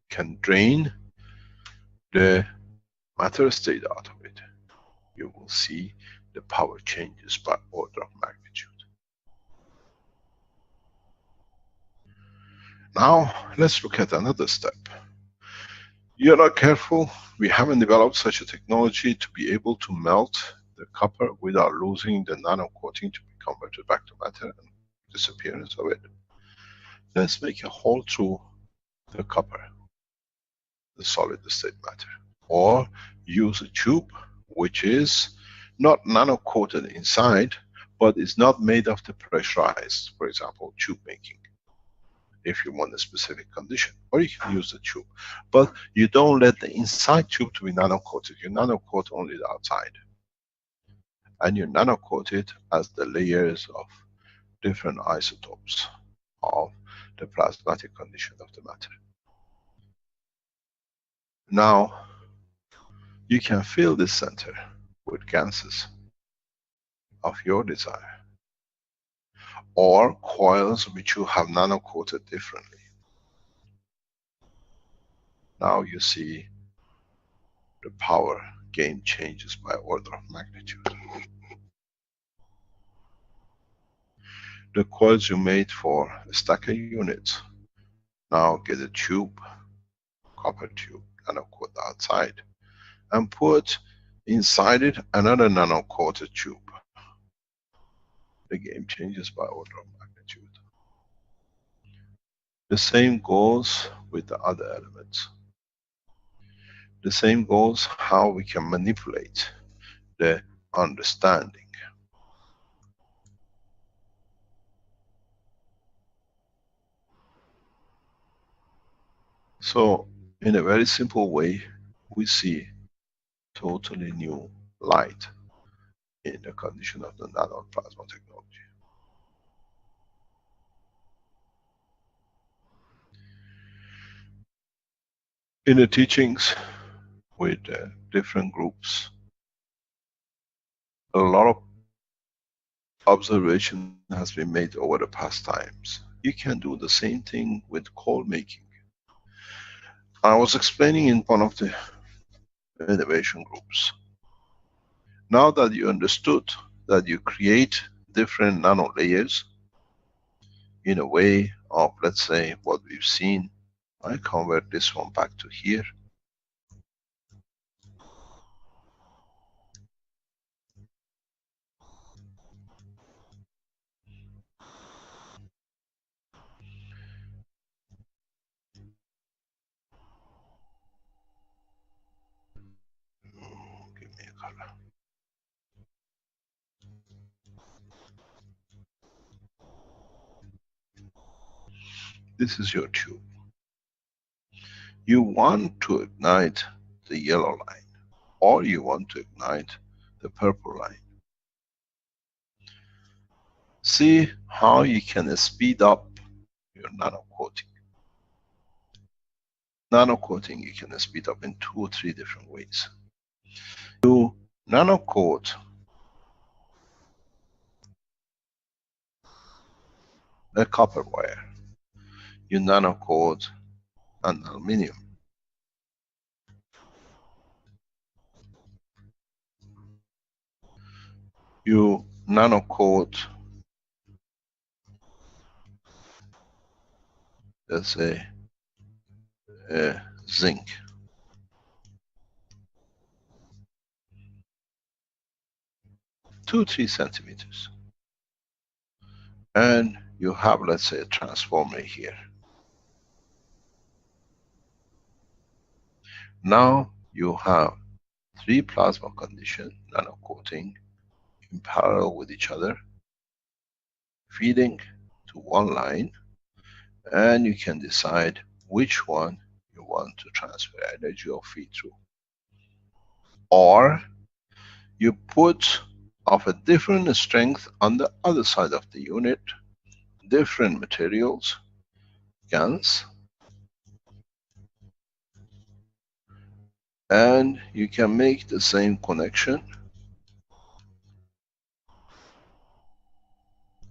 [SPEAKER 4] can drain the matter state out of it. You will see the power changes by order of magnitude. Now let's look at another step. You're not careful, we haven't developed such a technology to be able to melt the copper without losing the nano coating to be converted back to matter and disappearance of it. Let's make a hole through the copper, the solid state matter, or use a tube which is not nano coated inside, but is not made of the pressurized, for example, tube making, if you want a specific condition, or you can use the tube. But you don't let the inside tube to be nano coated, you nano coat only the outside. And you nano coat it as the layers of different isotopes of the plasmatic condition of the matter. Now, you can fill this center with ganses of your desire, or coils which you have nano coated differently. Now you see the power game changes by order of magnitude. The coils you made for a stack of units now get a tube, copper tube, nanocoat outside, and put inside it another nano-coated tube. The game changes by order of magnitude. The same goes with the other elements. The same goes how we can manipulate the understanding. So, in a very simple way, we see totally new light in the condition of the nanoplasma technology. In the teachings with different groups, a lot of observation has been made over the past times. You can do the same thing with coal making. I was explaining in one of the innovation groups. Now that you understood that you create different nano layers in a way of, let's say, what we've seen, I convert this one back to here. Give me a color. This is your tube. You want to ignite the yellow line, or you want to ignite the purple line. See how you can speed up your nano coating. Nano coating you can speed up in 2 or 3 different ways. You nano coat a copper wire. You nano coat an aluminium. You nano coat, let's say, zinc. Two, 3 centimeters. And you have, let's say, a transformer here. Now you have 3 plasma condition nano coating in parallel with each other, feeding to one line, and you can decide which one you want to transfer energy or feed through. Or you put of a different strength on the other side of the unit, different materials, GANs, and you can make the same connection.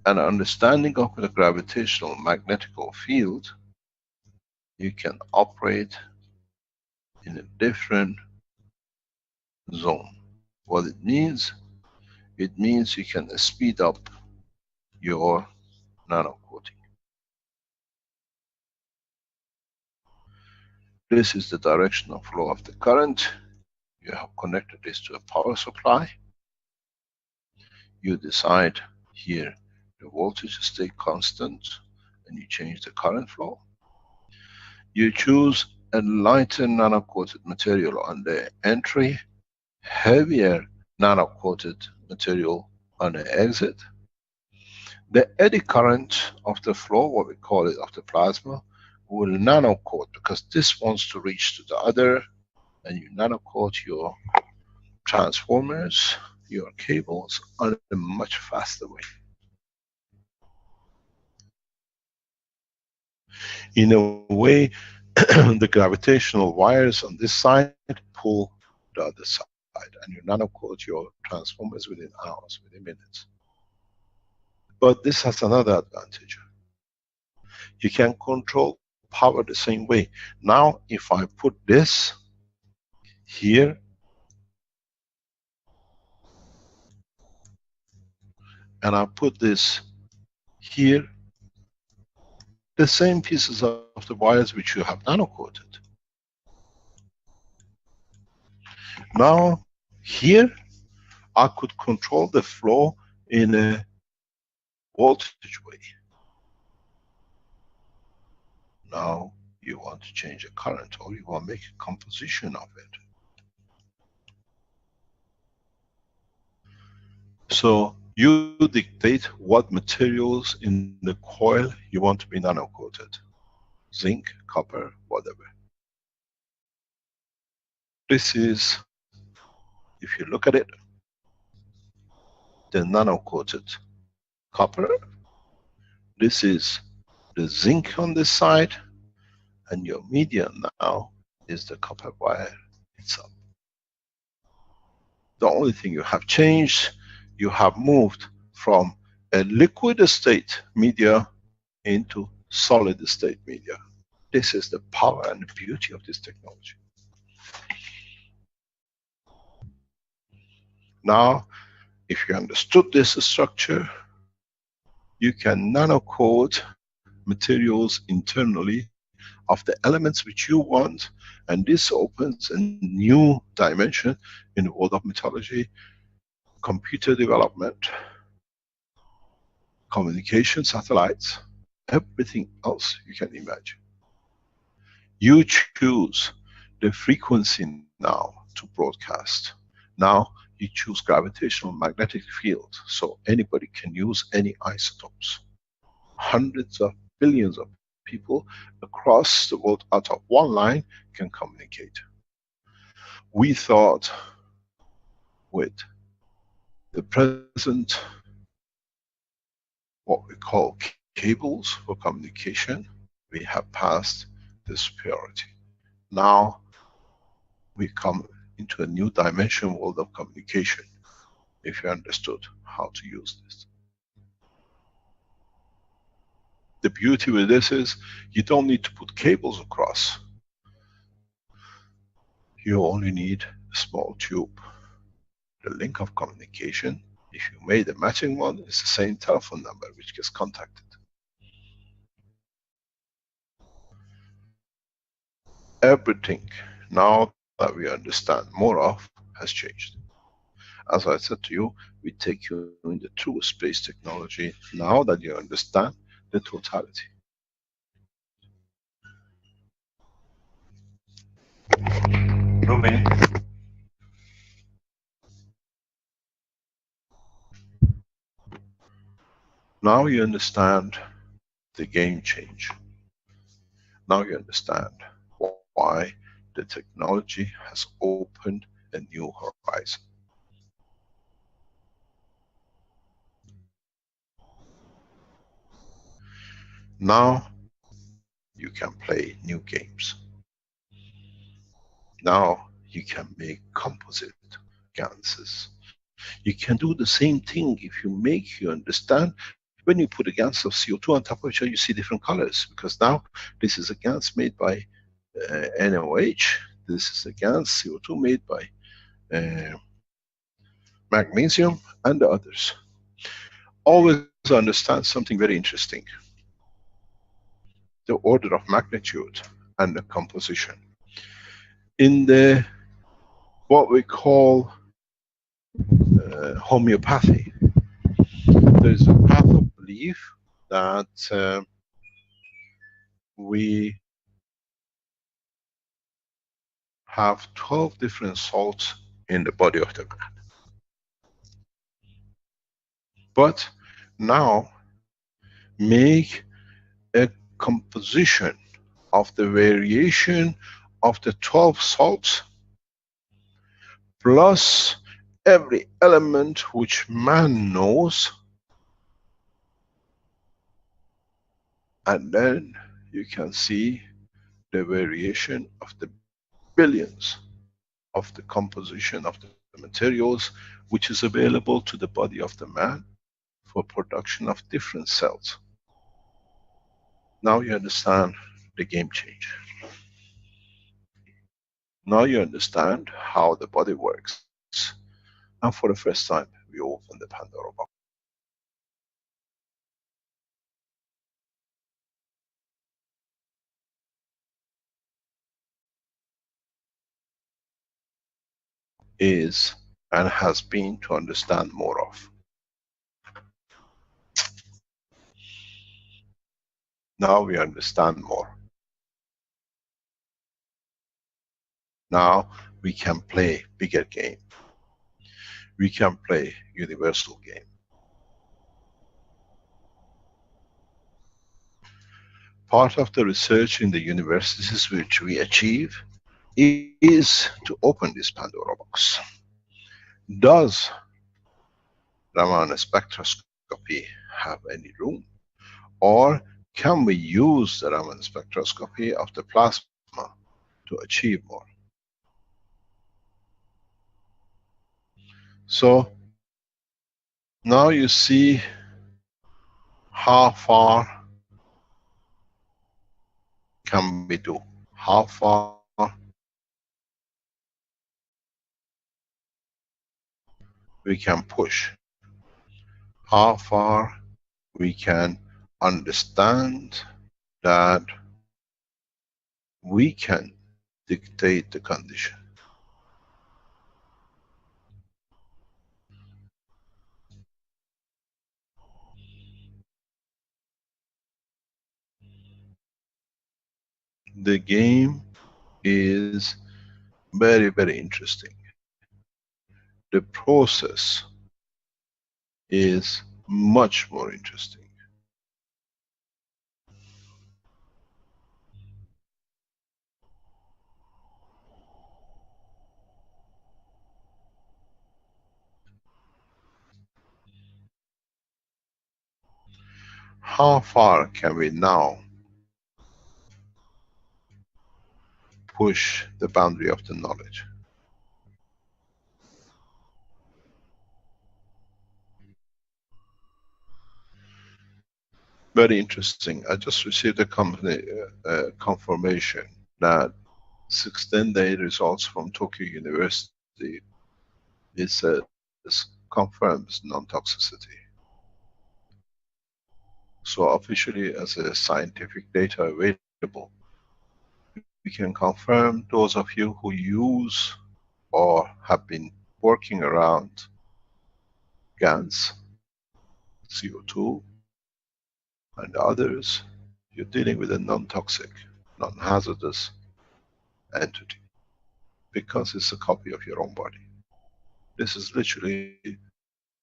[SPEAKER 4] An understanding of the gravitational magnetical field, you can operate in a different zone. What it means you can speed up your nano coating. This is the directional flow of the current. You have connected this to a power supply. You decide here the voltage stay constant and you change the current flow. You choose a lighter nano-coated material on the entry, heavier nano-coated material on the exit. The eddy current of the flow, what we call it, of the plasma, will nano-coat because this wants to reach to the other, and you nano-coat your transformers, your cables on a much faster way. In a way, the gravitational wires on this side pull the other side, and you nano-coat your transformers within hours, within minutes. But this has another advantage. You can control power the same way. Now, if I put this here, and I put this here, the same pieces of the wires which you have nano-coated. Now, here, I could control the flow in a voltage way. Now, you want to change the current, or you want to make a composition of it. So, you dictate what materials in the coil you want to be nano-coated. Zinc, copper, whatever. This is, if you look at it, the nano-coated copper. This is the zinc on this side, and your medium now is the copper wire itself. The only thing you have changed, you have moved from a liquid state media into solid state media. This is the power and the beauty of this technology. Now, if you understood this structure, you can nano-coat materials internally of the elements which you want, and this opens a new dimension in the world of metallurgy, computer development, communication satellites, everything else you can imagine. You choose the frequency now to broadcast. Now you choose gravitational magnetic field, so anybody can use any isotopes. Hundreds of billions of people across the world out of one line can communicate. We thought with the present, what we call cables for communication, we have passed this purity. Now we come into a new dimension world of communication, if you understood how to use this. The beauty with this is, you don't need to put cables across. You only need a small tube. The link of communication, if you made a matching one, it's the same telephone number which gets contacted. Everything, now that we understand more of, has changed. As I said to you, we take you in the true space technology, now that you understand the totality. Ruben. Now you understand the game change. Now you understand why the technology has opened a new horizon. Now you can play new games. Now you can make composite ganses. You can do the same thing if you make, you understand, when you put a GANS of CO2 on top of each other, you see different colors, because now this is a GANS made by NOH, this is a GANS CO2 made by magnesium and the others. Always understand something very interesting: the order of magnitude and the composition. In the what we call homeopathy, there is a path of belief that we have 12 different salts in the body of the man. But now make a composition of the variation of the 12 salts plus every element which man knows, and then you can see the variation of the billions of the composition of the materials which is available to the body of the man for production of different cells. Now you understand the game change. Now you understand how the body works. And for the first time, we open the Pandora box. is and has been to understand more of. Now we understand more. Now we can play bigger game. We can play universal game. Part of the research in the universities which we achieve is to open this Pandora box. Does Raman spectroscopy have any room? Or can we use the Raman spectroscopy of the plasma to achieve more? So now you see how far can we do, how far we can push, how far we can understand that we can dictate the condition. The game is very, very interesting. The process is much more interesting. How far can we now push the boundary of the knowledge? Very interesting. I just received a company confirmation that 16-day results from Tokyo University. It says confirms non-toxicity. So officially, as a scientific data available, we can confirm those of you who use or have been working around GANS, CO2, and others, you're dealing with a non-toxic, non-hazardous entity, because it's a copy of your own body. This is literally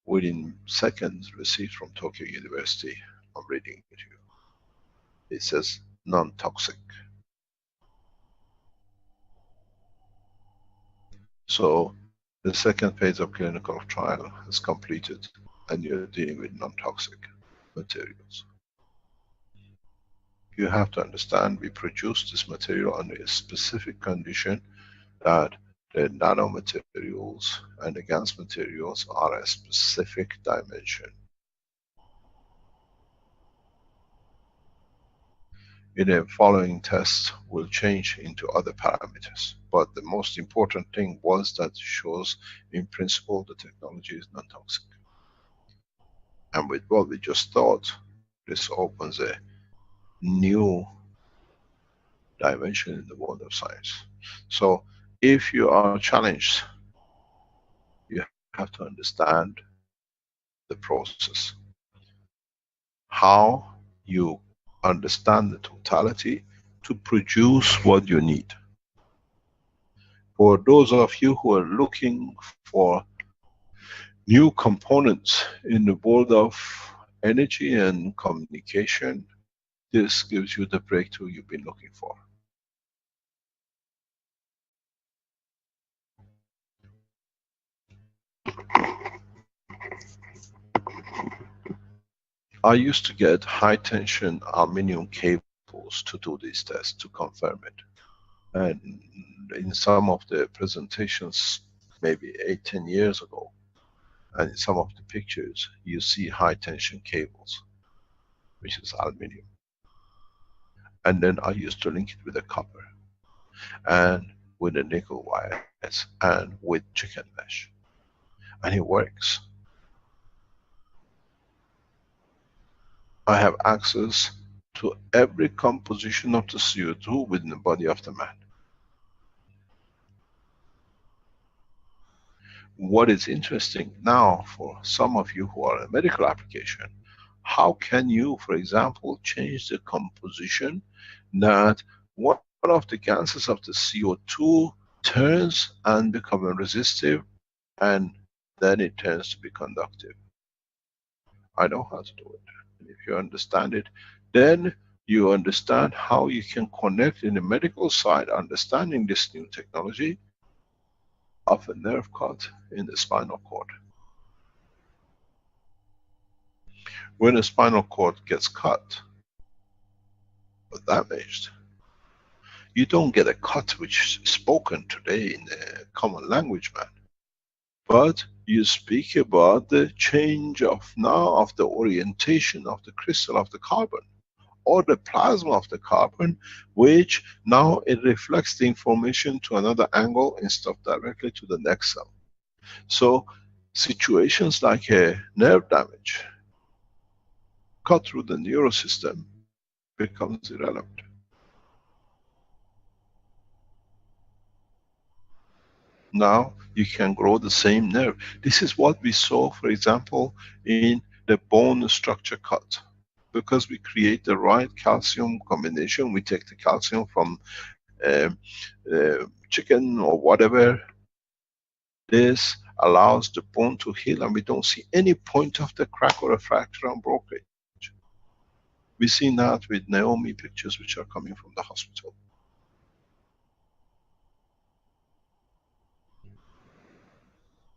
[SPEAKER 4] within seconds received from Tokyo University. I'm reading it to you. It says non-toxic. So the second phase of clinical trial is completed and you're dealing with non-toxic materials. You have to understand, we produce this material under a specific condition, that the nanomaterials and the GANS materials are a specific dimension. In a following test, we'll change into other parameters. But the most important thing was that it shows, in principle, the technology is non-toxic. And with what we just thought, this opens a new dimension in the world of science. So if you are challenged, you have to understand the process. How you understand the totality to produce what you need. For those of you who are looking for new components in the world of energy and communication, this gives you the breakthrough you've been looking for. I used to get high tension aluminum cables to do these tests, to confirm it. And in some of the presentations, maybe 8-10 years ago, and in some of the pictures, you see high tension cables, which is aluminum. And then I used to link it with a copper, and with the nickel wires, and with chicken mesh. And it works. I have access to every composition of the CO2 within the body of the man. What is interesting now for some of you who are in medical application, how can you, for example, change the composition that one of the gases of the CO2 turns and becomes resistive, and then it turns to be conductive. I know how to do it. And if you understand it, then you understand how you can connect in the medical side, understanding this new technology of a nerve cut in the spinal cord. When a spinal cord gets cut or damaged, you don't get a cut which is spoken today in the common language, man. But you speak about the change of now of the orientation of the crystal of the carbon, or the plasma of the carbon, which now it reflects the information to another angle instead of directly to the next cell. So situations like a nerve damage cut through the neurosystem becomes irrelevant. Now you can grow the same nerve. This is what we saw, for example, in the bone structure cut. Because we create the right calcium combination, we take the calcium from chicken or whatever. This allows the bone to heal, and we don't see any point of the crack or a fracture or breakage. We've seen that with Naomi pictures which are coming from the hospital.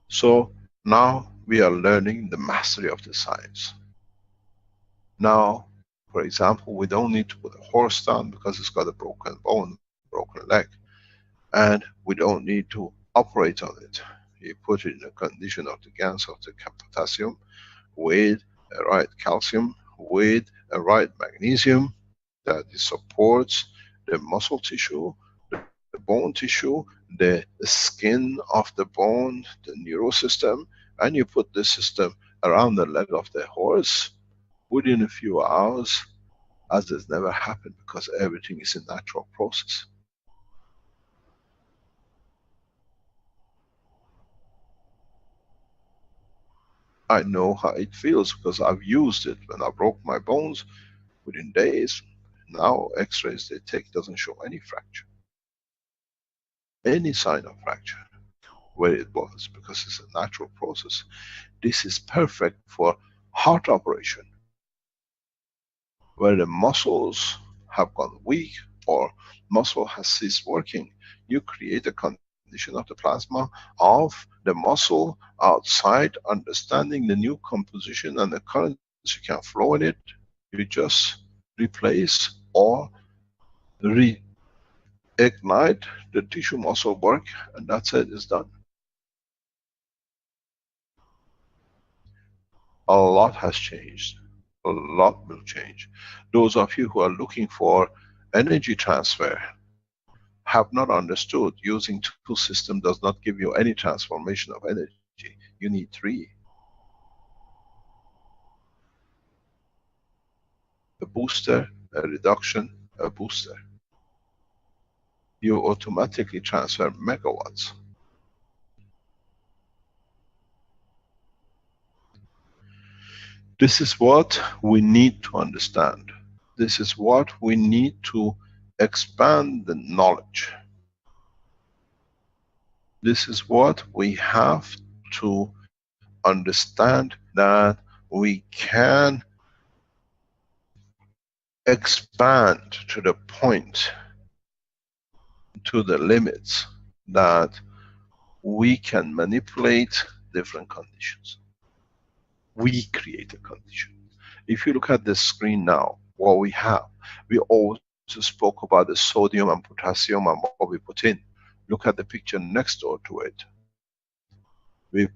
[SPEAKER 4] So now we are learning the mastery of the science. Now, for example, we don't need to put a horse down because it's got a broken bone, broken leg, and we don't need to operate on it. You put it in a condition of the GANS of the potassium with a right calcium, with a right magnesium that it supports the muscle tissue, the bone tissue, the skin of the bone, the neural system, and you put this system around the leg of the horse. Within a few hours, as has never happened, because everything is a natural process. I know how it feels because I've used it. When I broke my bones, within days, now x-rays they take doesn't show any fracture. Any sign of fracture where it was, because it's a natural process. This is perfect for heart operation, where the muscles have gone weak or muscle has ceased working. You create a condition of the plasma of the muscle outside, understanding the new composition and the currents you can flow in it. You just replace or reignite the tissue muscle work, and that's it, it's done. A lot has changed. A lot will change. Those of you who are looking for energy transfer have not understood using two systems does not give you any transformation of energy. You need three. A booster, a reduction, a booster. You automatically transfer megawatts. This is what we need to understand. This is what we need to expand the knowledge. This is what we have to understand, that we can expand to the point, to the limits, that we can manipulate different conditions. We create a condition. If you look at the screen now, what we have, we also spoke about the sodium and potassium and what we put in. Look at the picture next door to it. We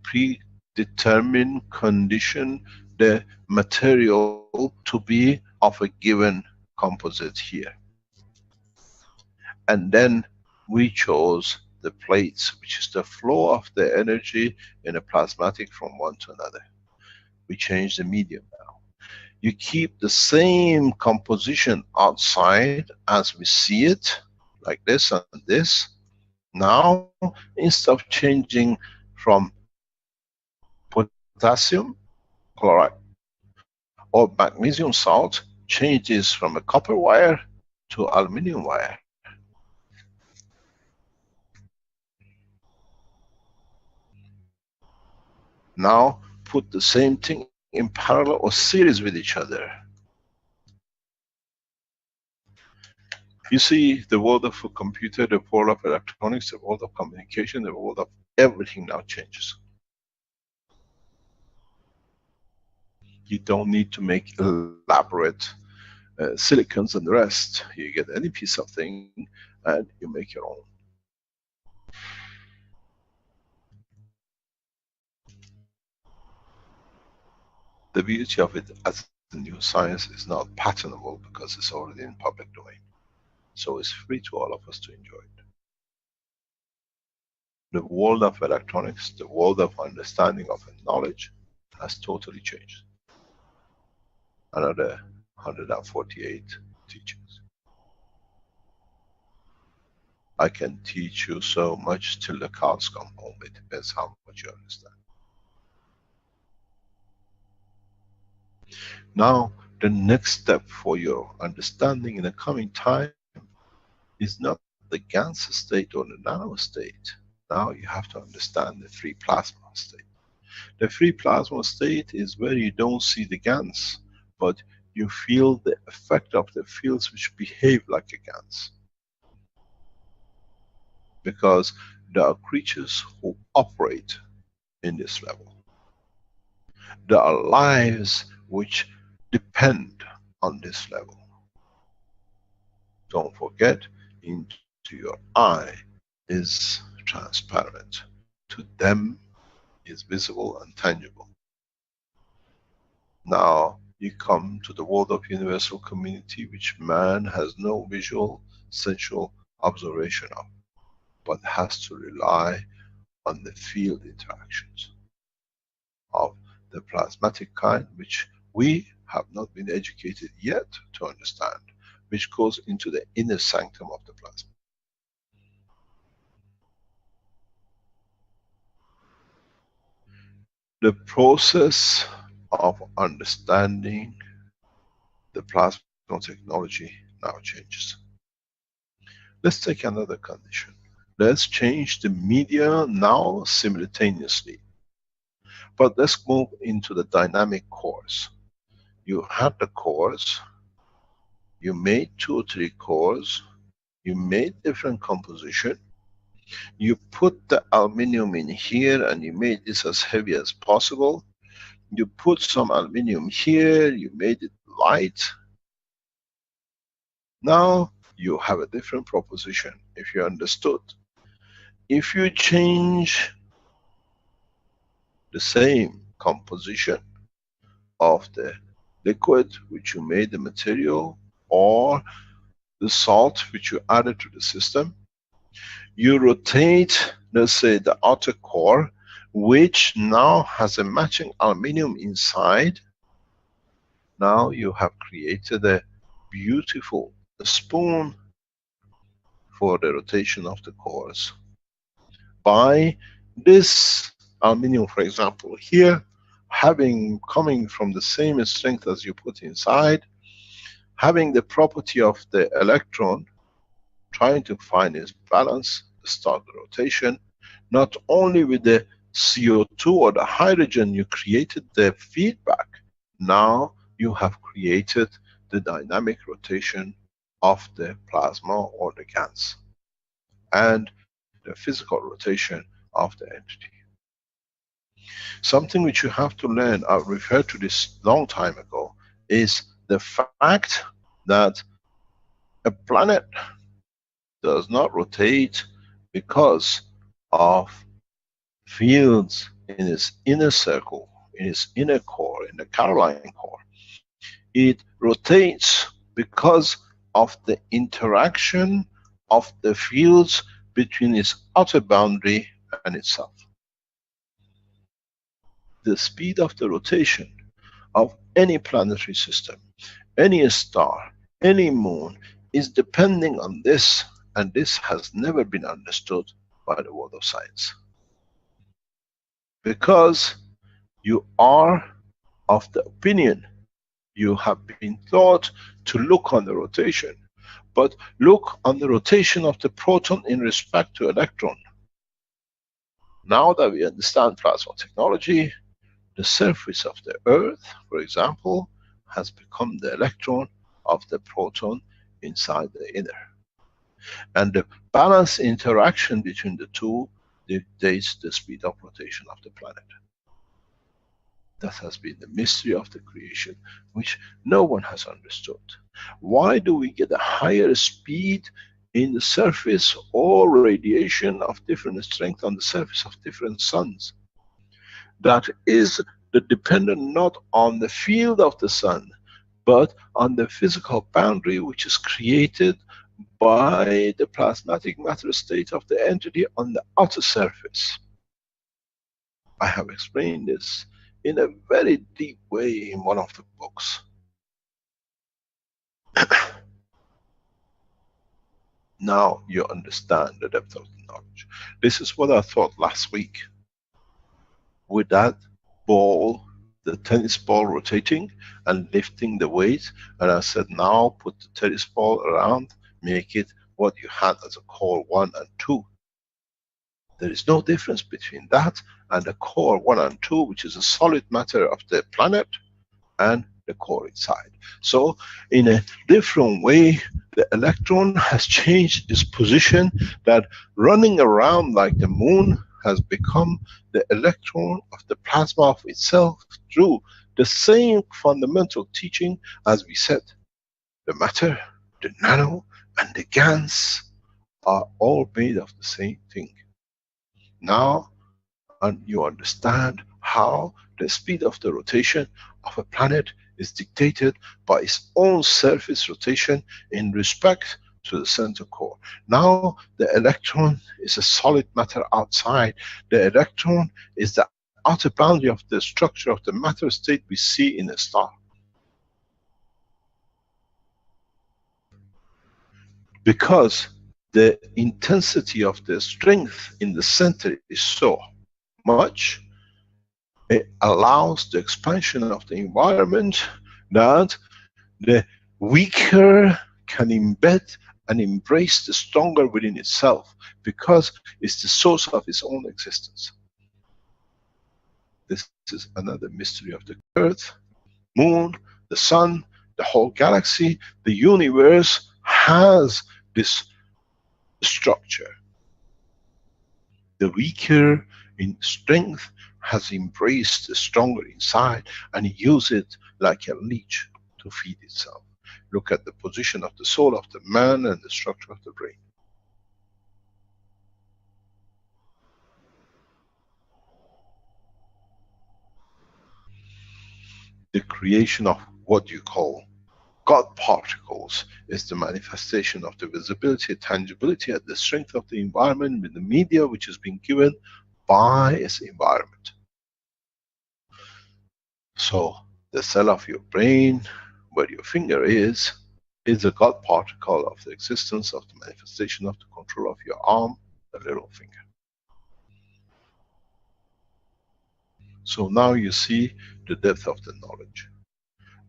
[SPEAKER 4] predetermine, condition the material to be of a given composite here. And then we chose the plates, which is the flow of the energy in a plasmatic from one to another. We change the medium now. You keep the same composition outside as we see it, like this and this. Now, instead of changing from potassium chloride or magnesium salt, change this from a copper wire to aluminum wire. Now, put the same thing in parallel or series with each other. You see, the world of a computer, the world of electronics, the world of communication, the world of everything now changes. You don't need to make elaborate silicons and the rest. You get any piece of thing and you make your own. The beauty of it as a new science is not patentable because it's already in public domain. So it's free to all of us to enjoy it. The world of electronics, the world of understanding of knowledge has totally changed. Another 148 teachings. I can teach you so much till the cows come home. It depends how much you understand. Now, the next step for your understanding in the coming time is not the GANS state or the nano state. Now you have to understand the free plasma state. The free plasma state is where you don't see the GANS, but you feel the effect of the fields which behave like a GANS. Because there are creatures who operate in this level. There are lives which depend on this level. Don't forget, into your eye is transparent. To them is visible and tangible. Now you come to the world of universal community, which man has no visual, sensual observation of, but has to rely on the field interactions of the plasmatic kind, which we have not been educated yet to understand, which goes into the inner sanctum of the plasma. The process of understanding the plasma technology now changes. Let's take another condition. Let's change the media now simultaneously. But let's move into the dynamic cores. You had the cores, you made 2 or 3 cores, you made different composition, you put the aluminum in here and you made this as heavy as possible. You put some aluminum here, you made it light. Now you have a different proposition, if you understood. If you change the same composition of the liquid which you made the material, or the salt which you added to the system, you rotate, let's say, the outer core, which now has a matching aluminum inside. Now you have created a beautiful spoon for the rotation of the cores. By this aluminum, for example, here, coming from the same strength as you put inside, having the property of the electron, trying to find its balance, start the rotation, not only with the CO2 or the hydrogen you created the feedback, now you have created the dynamic rotation of the plasma or the GANS, and the physical rotation of the entity. Something which you have to learn, I referred to this long time ago, is the fact that a planet does not rotate because of fields in its inner circle, in its inner core, in the Caroline core. It rotates because of the interaction of the fields between its outer boundary and itself. The speed of the rotation of any planetary system, any star, any moon, is depending on this, and this has never been understood by the world of science. Because you are of the opinion, you have been taught to look on the rotation, but look on the rotation of the proton in respect to electron. Now that we understand plasma technology, the surface of the Earth, for example, has become the electron of the proton inside the inner. And the balanced interaction between the two dictates the speed of rotation of the planet. That has been the mystery of the creation, which no one has understood. Why do we get a higher speed in the surface or radiation of different strength on the surface of different suns? That is dependent not on the field of the sun, but on the physical boundary which is created by the plasmatic matter state of the entity on the outer surface. I have explained this in a very deep way in one of the books. Now you understand the depth of the knowledge. This is what I thought last week. With that ball, the tennis ball rotating and lifting the weight, and I said now put the tennis ball around, make it what you had as a core 1 and 2. There is no difference between that and the core 1 and 2, which is a solid matter of the planet, and the core inside. So in a different way, the electron has changed its position, that running around like the moon has become the electron of the plasma of itself through the same fundamental teaching as we said. The matter, the nano, and the GANS are all made of the same thing. Now you understand how the speed of the rotation of a planet is dictated by its own surface rotation in respect to the center core. Now the electron is a solid matter outside. The electron is the outer boundary of the structure of the matter state we see in a star. Because the intensity of the strength in the center is so much, it allows the expansion of the environment that the weaker can embed and embrace the stronger within itself, because it's the source of its own existence. This is another mystery of the Earth, Moon, the Sun, the whole galaxy. The universe has this structure. The weaker in strength has embraced the stronger inside and use it like a leech to feed itself. Look at the position of the soul of the man and the structure of the brain. The creation of what you call God particles is the manifestation of the visibility, tangibility, and the strength of the environment with the media which has been given by its environment. So the cell of your brain, where your finger is a God particle of the existence of the manifestation of the control of your arm, the little finger. So now you see the depth of the knowledge.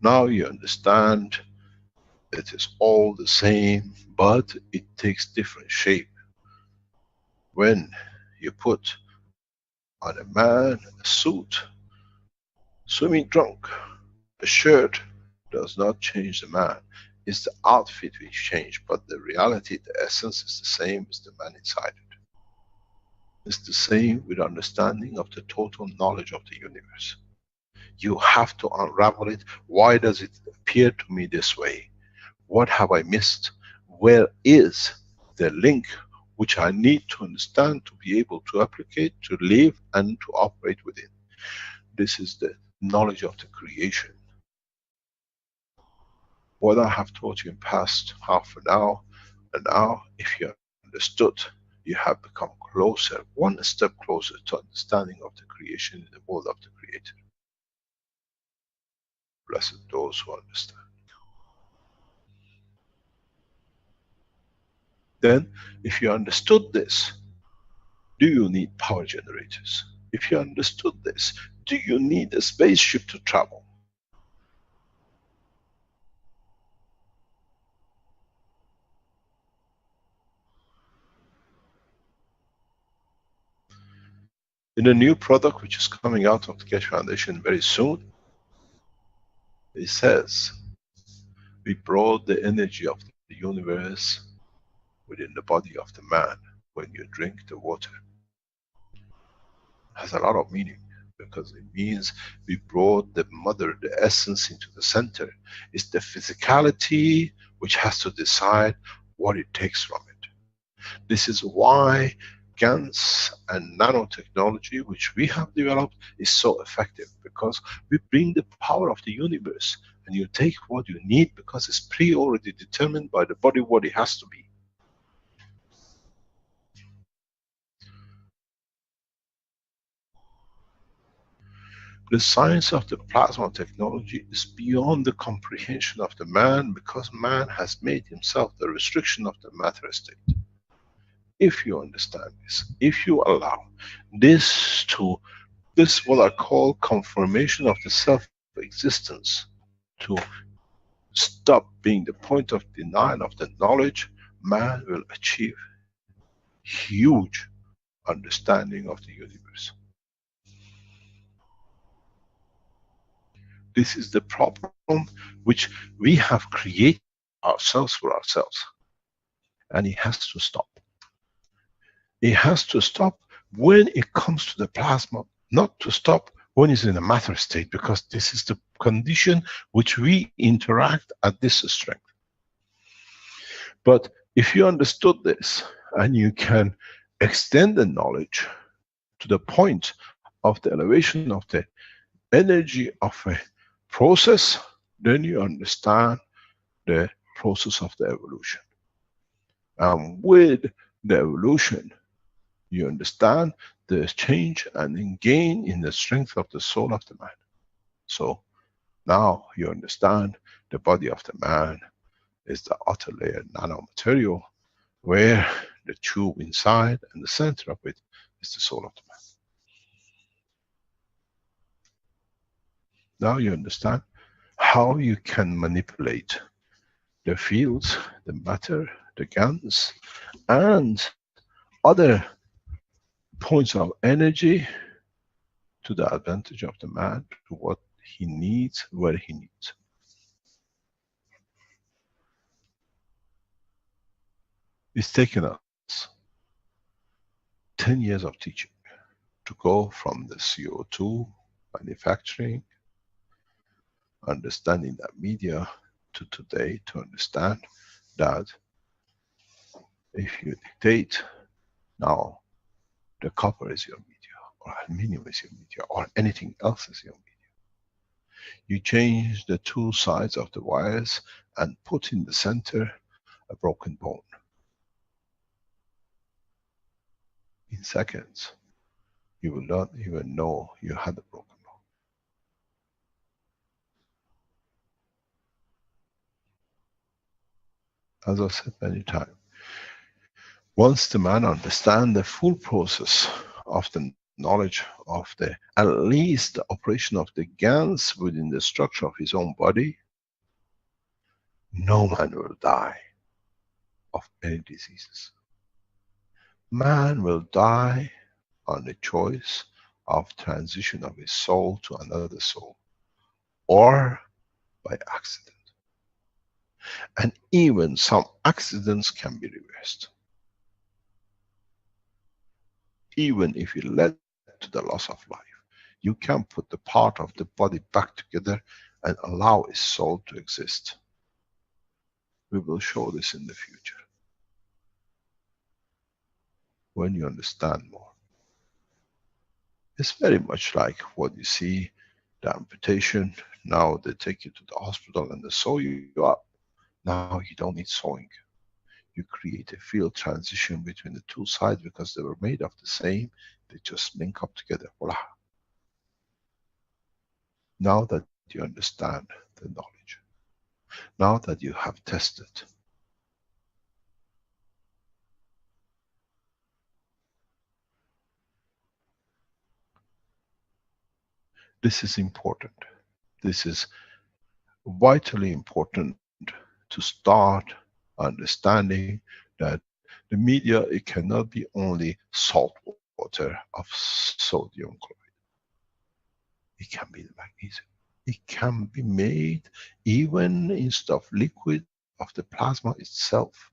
[SPEAKER 4] Now you understand it is all the same, but it takes different shape. When you put on a man a suit, swimming drunk, a shirt does not change the man. It's the outfit which change, but the reality, the essence is the same as the man inside it. It's the same with understanding of the total knowledge of the universe. You have to unravel it. Why does it appear to me this way? What have I missed? Where is the link which I need to understand to be able to applicate, to live and to operate within? This is the knowledge of the creation. What I have taught you in past half an hour, and now if you understood, you have become closer, one step closer to understanding of the creation in the world of the Creator. Blessed those who understand. Then, if you understood this, Do you need power generators? If you understood this, do you need a spaceship to travel? In a new product which is coming out of the Keshe Foundation very soon, it says, we brought the energy of the universe within the body of the man when you drink the water. It has a lot of meaning, because it means we brought the mother, the essence, into the center. It's the physicality which has to decide what it takes from it. This is why GANS and nanotechnology, which we have developed, is so effective, because we bring the power of the universe, and you take what you need because it's already determined by the body what it has to be. The science of the plasma technology is beyond the comprehension of the man, because man has made himself the restriction of the matter state. If you understand this, if you allow this to, this what I call confirmation of the self-existence, to stop being the point of denial of the knowledge, man will achieve huge understanding of the universe. This is the problem which we have created ourselves for ourselves. And it has to stop. It has to stop when it comes to the plasma, not to stop when it's in a matter state, because this is the condition which we interact at this strength. But if you understood this, and you can extend the knowledge to the point of the elevation of the energy of a process, then you understand the process of the evolution. And with the evolution, you understand the change and gain in the strength of the soul of the man. So now you understand the body of the man is the outer layer nanomaterial, where the tube inside and the center of it is the soul of the man. Now you understand how you can manipulate the fields, the matter, the GANs, and other points of energy to the advantage of the man, to what he needs, where he needs. It's taken us 10 years of teaching to go from the CO2 manufacturing, understanding that media, to today, to understand that if you dictate now the copper is your media, or aluminum is your media, or anything else is your media, you change the two sides of the wires and put in the center a broken bone. In seconds, you will not even know you had a broken bone. As I said many times, once the man understands the full process of the knowledge of the, at least the operation of the GANs within the structure of his own body, no man will die of any diseases. Man will die on the choice of transition of his soul to another soul, or by accident. And even some accidents can be reversed. Even if it led to the loss of life, you can put the part of the body back together and allow its soul to exist. We will show this in the future, when you understand more. It's very much like what you see, the amputation. Now they take you to the hospital and they sew you up. Now you don't need sewing. You create a field transition between the two sides, because they were made of the same, they just link up together, voila. Now that you understand the knowledge, now that you have tested, This is important. This is vitally important to start understanding that the media, it cannot be only salt water of sodium chloride. It can be the magnesium. It can be made even instead of liquid of the plasma itself.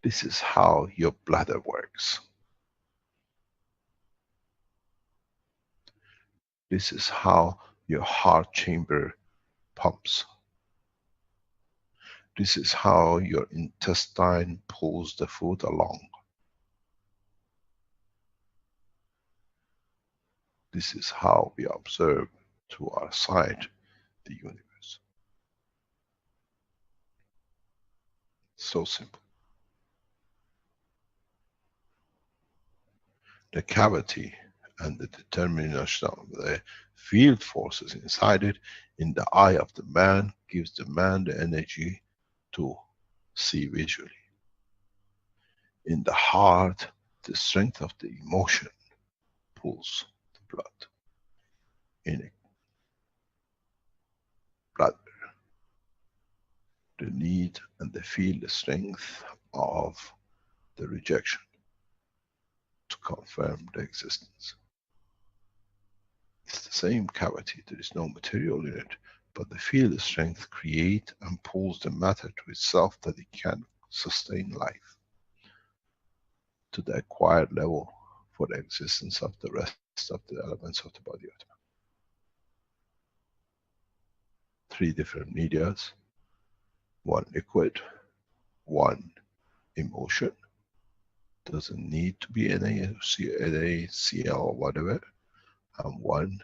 [SPEAKER 4] This is how your bladder works. This is how your heart chamber pumps. This is how your intestine pulls the food along. This is how we observe through our sight the universe. So simple. The cavity and the determination of the field forces inside it, in the eye of the man, gives the man the energy to see visually. In the heart, the strength of the emotion pulls the blood. In a bladder, the need and the field strength of the rejection to confirm the existence. It's the same cavity, there is no material in it, but the field strength creates and pulls the matter to itself that it can sustain life to the acquired level for the existence of the rest of the elements of the body of the man. 3 different medias, 1 liquid, 1 emotion, doesn't need to be NaCl or whatever, and 1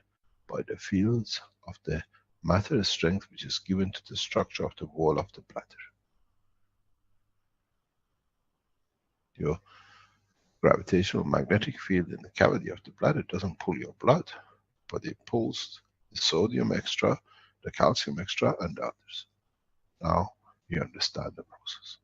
[SPEAKER 4] by the fields of the matter strength which is given to the structure of the wall of the bladder. Your gravitational magnetic field in the cavity of the bladder doesn't pull your blood, but it pulls the sodium extra, the calcium extra, and the others. Now you understand the process.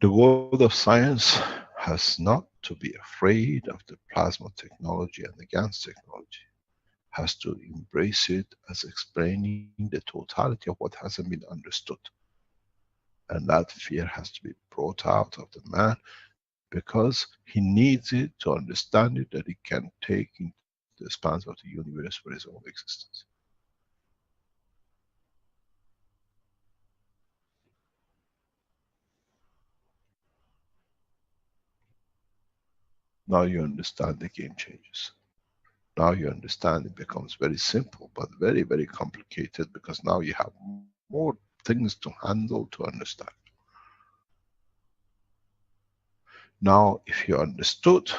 [SPEAKER 4] The world of science has not to be afraid of the plasma technology and the GANS technology. Has to embrace it as explaining the totality of what hasn't been understood. And that fear has to be brought out of the man, because he needs it to understand it, that he can take into the spans of the universe for his own existence. Now you understand, the game changes. Now you understand, it becomes very simple, but very, very complicated, because now you have more things to handle to understand. Now, if you understood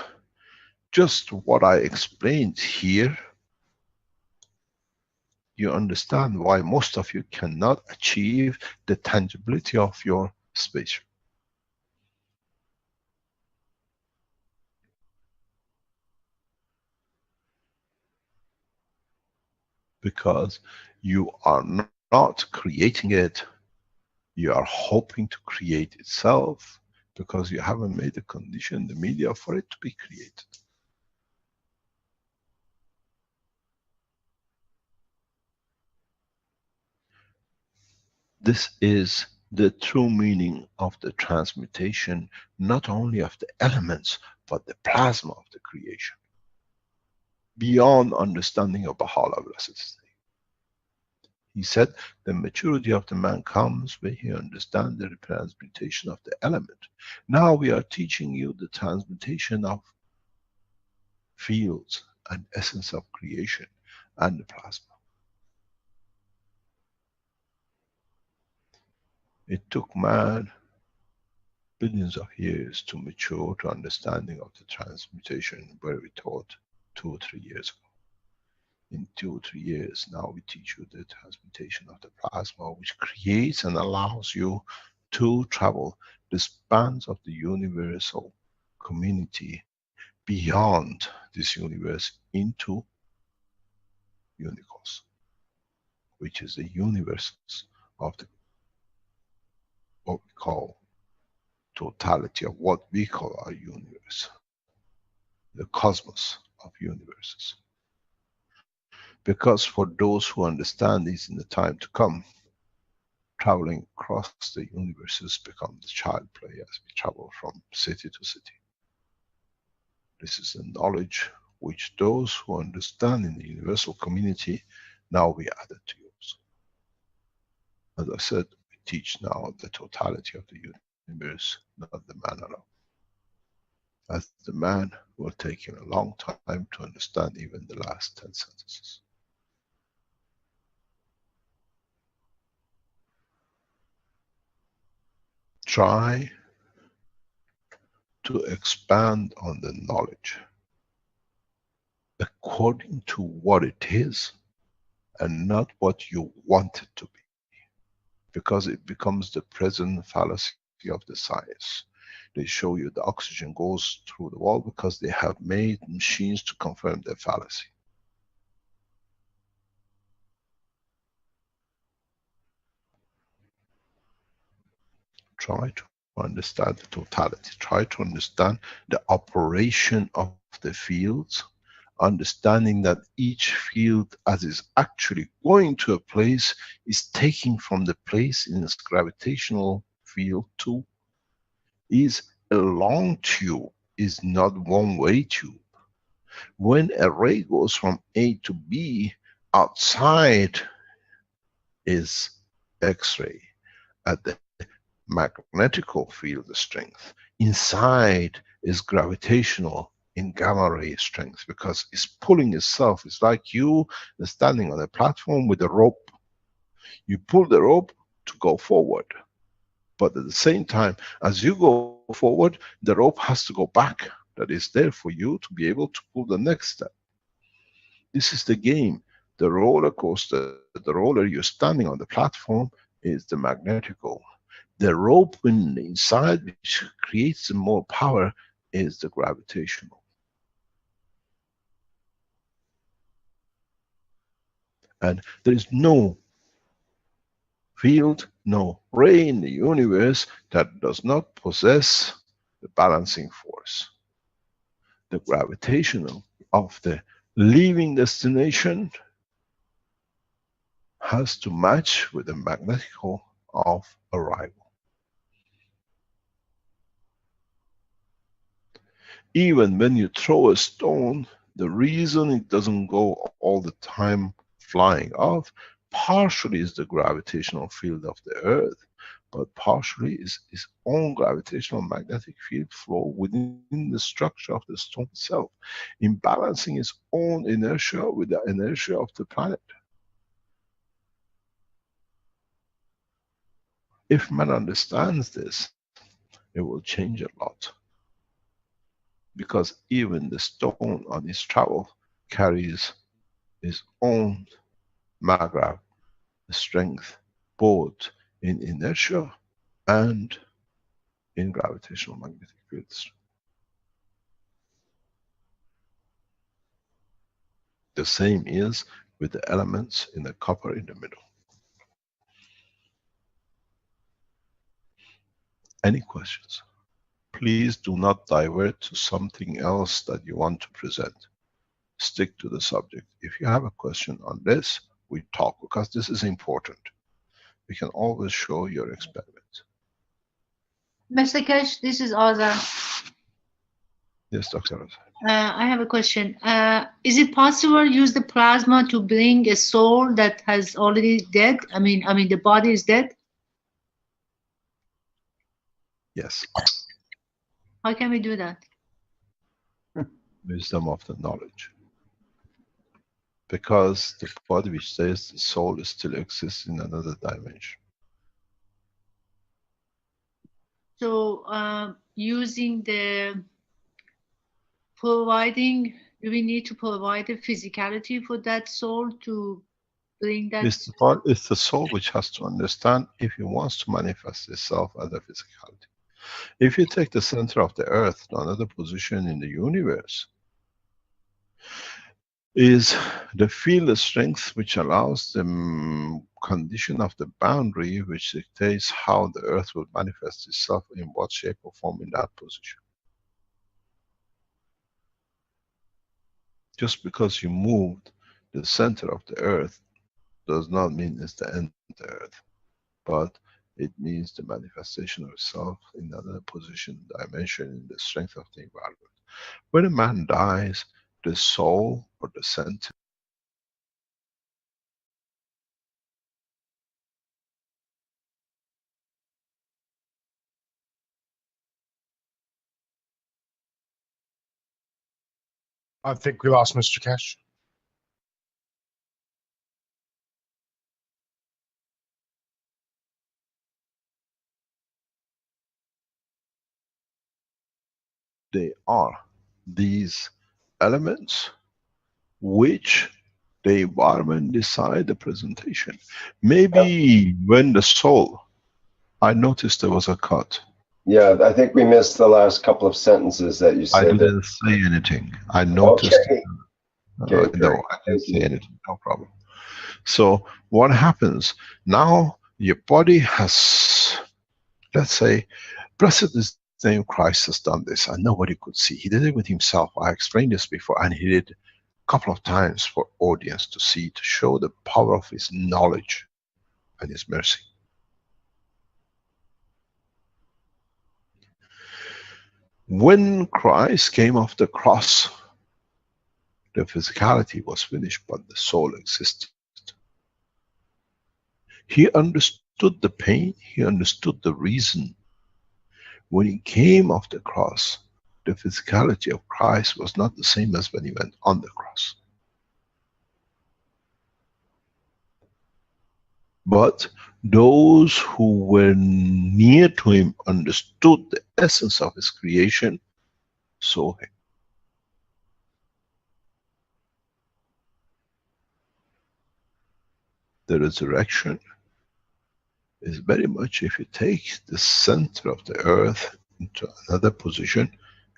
[SPEAKER 4] just what I explained here, you understand why most of you cannot achieve the tangibility of your spaceship. Because you are not creating it, you are hoping to create itself, because you haven't made the condition, the media, for it to be created. This is the true meaning of the transmutation, not only of the elements, but the plasma of the creation. Beyond understanding of Baha'u'llah Blessed. He said, the maturity of the man comes when he understands the transmutation of the element. Now we are teaching you the transmutation of fields and essence of creation and the plasma. It took man billions of years to mature to understanding of the transmutation, where we taught 2 or 3 years ago. In 2 or 3 years, now we teach you the transmutation of the plasma, which creates and allows you to travel the spans of the universal community beyond this universe into Unicos, which is the universe of the call totality of what we call our universe, the cosmos of universes. Because for those who understand this in the time to come, traveling across the universes becomes the child play as we travel from city to city. This is the knowledge which those who understand in the universal community now we added to yours. As I said, we teach now the totality of the universe, not the man alone. As the man will take him a long time to understand even the last 10 sentences. Try to expand on the knowledge according to what it is and not what you want it to be, because it becomes the present fallacy of the science. They show you the oxygen goes through the wall because they have made machines to confirm their fallacy. Try to understand the totality. Try to understand the operation of the fields, understanding that each field as is actually going to a place is taking from the place in its gravitational field to is a long tube, is not one-way tube. When a ray goes from A to B, outside is X-ray at the magnetical field strength. Inside is gravitational in gamma ray strength, because it's pulling itself. It's like you standing on a platform with a rope. You pull the rope to go forward. But at the same time, as you go forward, the rope has to go back. That is there for you to be able to pull the next step. This is the game. The roller coaster, the roller, you're standing on the platform, is the magnetical. The rope inside, which creates more power, is the gravitational. And there is no field, no ray in the universe that does not possess the balancing force. The gravitational of the leaving destination has to match with the magnetical of arrival. Even when you throw a stone, the reason it doesn't go all the time flying off, partially is the gravitational field of the Earth, but partially is its own gravitational magnetic field flow within the structure of the stone itself, in balancing its own inertia with the inertia of the planet. If man understands this, it will change a lot. Because even the stone on its travel carries its own magrav strength, both in inertia and in gravitational magnetic fields. The same is with the elements in the copper in the middle. Any questions? Please do not divert to something else that you want to present. Stick to the subject. If you have a question on this, we talk, because this is important. We can always show your experiment.
[SPEAKER 7] Mr. Kesh, this is Azar.
[SPEAKER 4] Yes, Dr. Azar.
[SPEAKER 7] I have a question. Is it possible to use the plasma to bring a soul that has already dead? I mean, the body is dead.
[SPEAKER 4] Yes.
[SPEAKER 7] How can we do that?
[SPEAKER 4] Wisdom of the knowledge. Because the body which says the soul still exists in another dimension.
[SPEAKER 7] So using the providing, do we need to provide a physicality for that soul to bring that?
[SPEAKER 4] It's the soul which has to understand if it wants to manifest itself as a physicality. If you take the center of the earth to another position in the universe, is the field strength, which allows the condition of the boundary, which dictates how the Earth will manifest itself, in what shape or form in that position. Just because you moved the center of the Earth does not mean it's the end of the Earth, but it means the manifestation of itself in another position, dimension, in the strength of the environment. When a man dies, the soul or the center
[SPEAKER 1] I think we lost Mr. Kesh.
[SPEAKER 4] they are these elements which the environment decide the presentation. Maybe when the soul, I noticed there was a cut.
[SPEAKER 3] Yeah, I think we missed the last couple of sentences that you
[SPEAKER 4] I
[SPEAKER 3] said.
[SPEAKER 4] didn't say anything. I noticed.
[SPEAKER 3] Okay. Okay,
[SPEAKER 4] No, I didn't say anything. No problem. So what happens now? Your body has, let's say, blessed is the name, Christ has done this, and nobody could see. He did it with himself. I explained this before, and he did a couple of times for audience to see, to show the power of his knowledge and his mercy. When Christ came off the cross, the physicality was finished, but the soul existed. He understood the pain, he understood the reason. When he came off the cross, the physicality of Christ was not the same as when he went on the cross. But those who were near to him understood the essence of his creation, saw him. The resurrection is very much, if you take the center of the Earth into another position,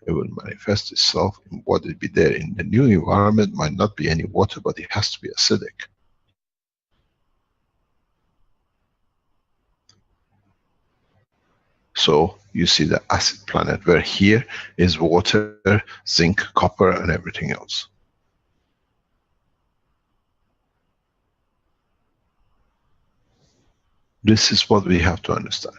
[SPEAKER 4] it will manifest itself in what will be there. In the new environment might not be any water, but it has to be acidic. So you see the acid planet, where here is water, zinc, copper, and everything else. This is what we have to understand.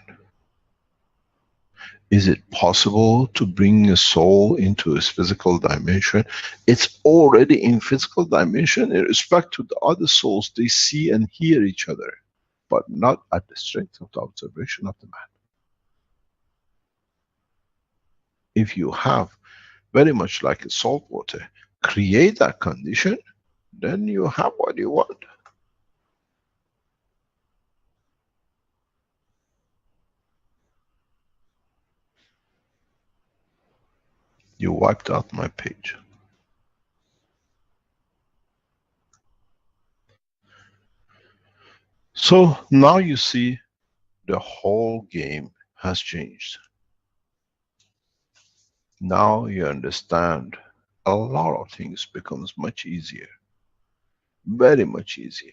[SPEAKER 4] Is it possible to bring a soul into its physical dimension? It's already in physical dimension in respect to the other souls. They see and hear each other, but not at the strength of the observation of the man. If you have, very much like a salt water, create that condition, then you have what you want. You wiped out my page. So now you see the whole game has changed. Now you understand a lot of things becomes much easier. Very much easier.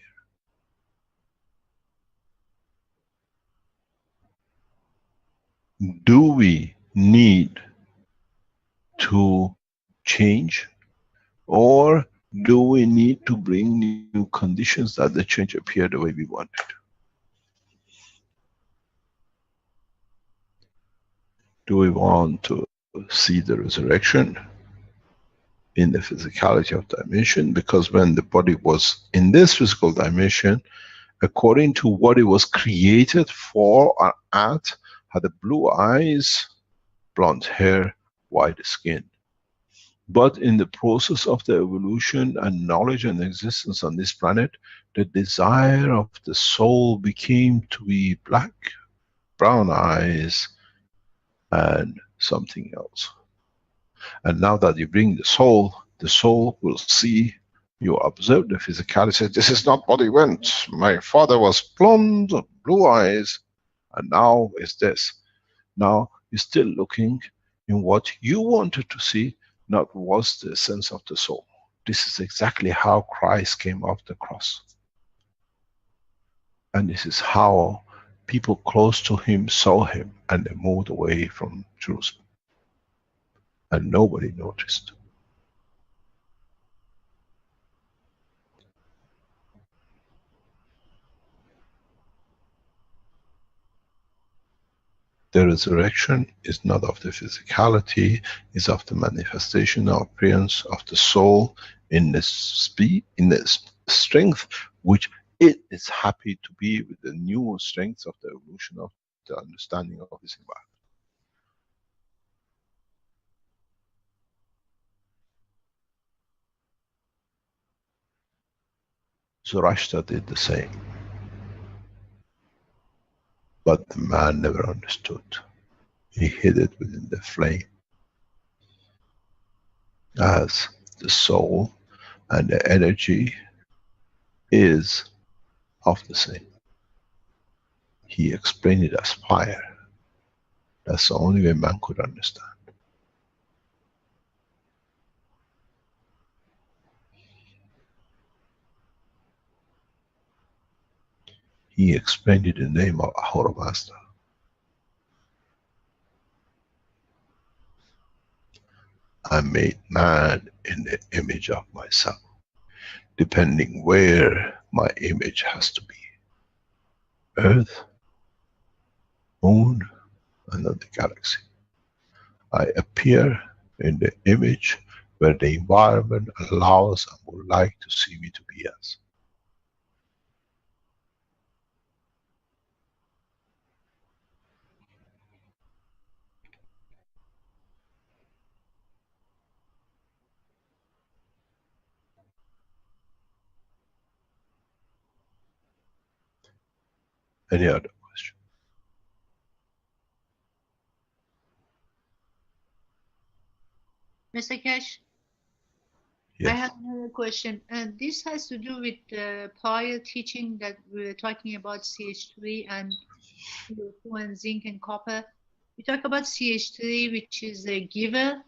[SPEAKER 4] Do we need to change, or do we need to bring new conditions that the change appear the way we want it? Do we want to see the resurrection in the physicality of dimension? Because when the body was in this physical dimension, according to what it was created for or at, had the blue eyes, blonde hair, white skin. But in the process of the evolution and knowledge and existence on this planet, the desire of the soul became to be black, brown eyes, and something else. And now that you bring the soul will see, you observe the physicality. This is not what he went. My father was blonde, blue eyes, and now is this. Now you're still looking in what you wanted to see, not what's the sense of the soul.
[SPEAKER 9] this is exactly how Christ came off the cross. And this is how people close to him saw him and they moved away from Jerusalem. And nobody noticed. The resurrection is not of the physicality, is of the manifestation or appearance of the soul in the speed, in the strength, which it is happy to be with the new strengths of the evolution of the understanding of this environment. Zoroaster did the same. But the man never understood. He hid it within the flame. As the soul and the energy is of the same. He explained it as fire. That's the only way man could understand. He explained it in the name of Ahura Mazda. I made man in the image of myself, depending where my image has to be. Earth, moon, another galaxy. I appear in the image where the environment allows and would like to see me to be as. Any other question?
[SPEAKER 7] Mr. Cash?
[SPEAKER 9] Yes.
[SPEAKER 7] I have another question. This has to do with the prior teaching that we were talking about CH3 and CO2 and zinc and copper. We talk about CH3, which is a giver,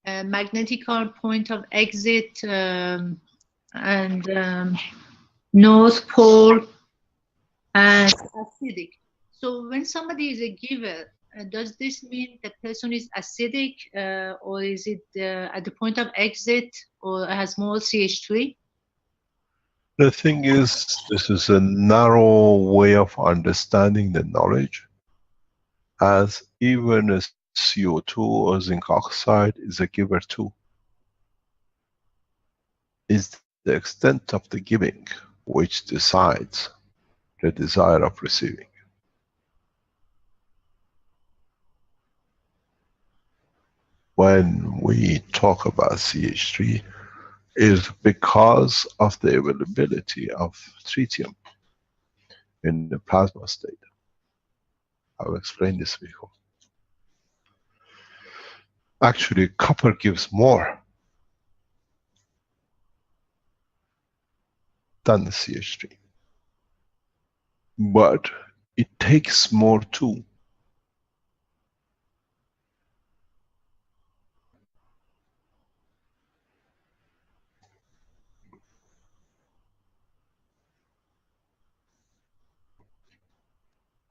[SPEAKER 7] a magnetic point of exit, and north pole, and acidic. So when somebody is a giver, does this mean the person is acidic, or is it at the point of exit, or has more CH3?
[SPEAKER 9] The thing is, this is a narrow way of understanding the knowledge, as even a CO2 or zinc oxide is a giver too. It's the extent of the giving which decides the desire of receiving. When we talk about CH3, is because of the availability of tritium in the plasma state. I've explained this before. Actually, copper gives more than the CH3. But it takes more too.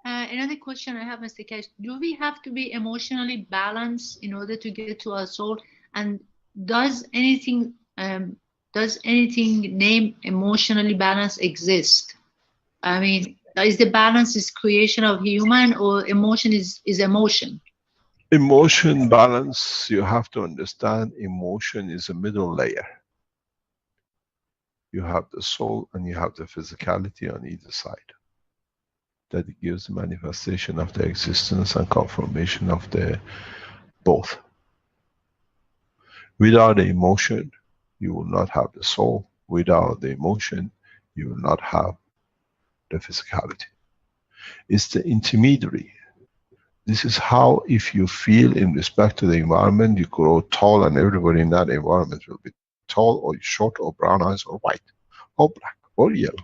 [SPEAKER 7] Another question I have, Mr. Cash, do we have to be emotionally balanced in order to get to our soul? And does anything named emotionally balanced exist? I mean, is the balance is creation of human, or emotion is emotion?
[SPEAKER 9] Emotion balance, you have to understand, emotion is a middle layer. You have the soul and you have the physicality on either side. That gives the manifestation of the existence and confirmation of the both. Without the emotion, you will not have the soul. Without the emotion, you will not have the physicality. It's the intermediary. This is how, if you feel in respect to the environment, you grow tall, and everybody in that environment will be tall or short or brown eyes or white or black or yellow,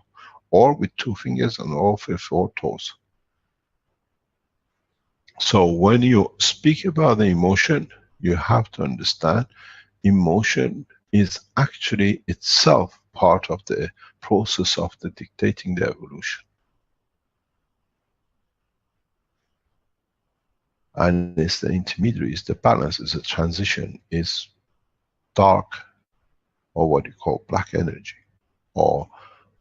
[SPEAKER 9] or with 2 fingers and all 4 toes. So when you speak about the emotion, you have to understand emotion is actually itself part of the process of the dictating the evolution. And it's the intermediary, it's the balance, it's a transition, is dark, or what you call black energy, or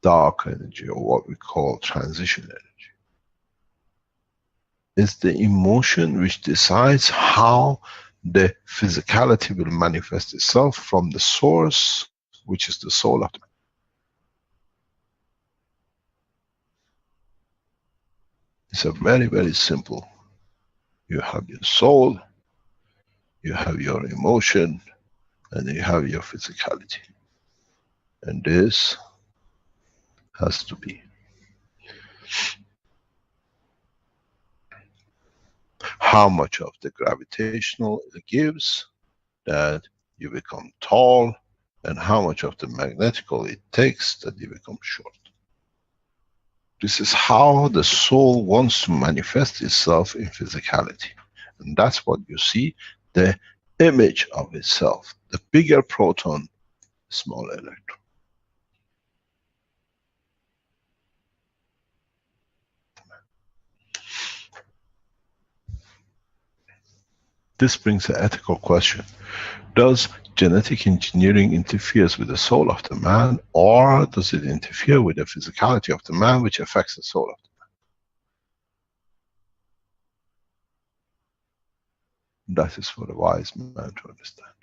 [SPEAKER 9] dark energy, or what we call transition energy. It's the emotion which decides how the physicality will manifest itself from the source, which is the soul of the man. It's a very, very simple. You have your soul, you have your emotion, and you have your physicality. And this has to be. How much of the gravitational it gives that you become tall, and how much of the magnetical it takes that you become short. This is how the soul wants to manifest itself in physicality. And that's what you see, the image of itself. The bigger proton, small electron. This brings an ethical question. Does genetic engineering interferes with the soul of the man, or does it interfere with the physicality of the man, which affects the soul of the man? That is for the wise man to understand.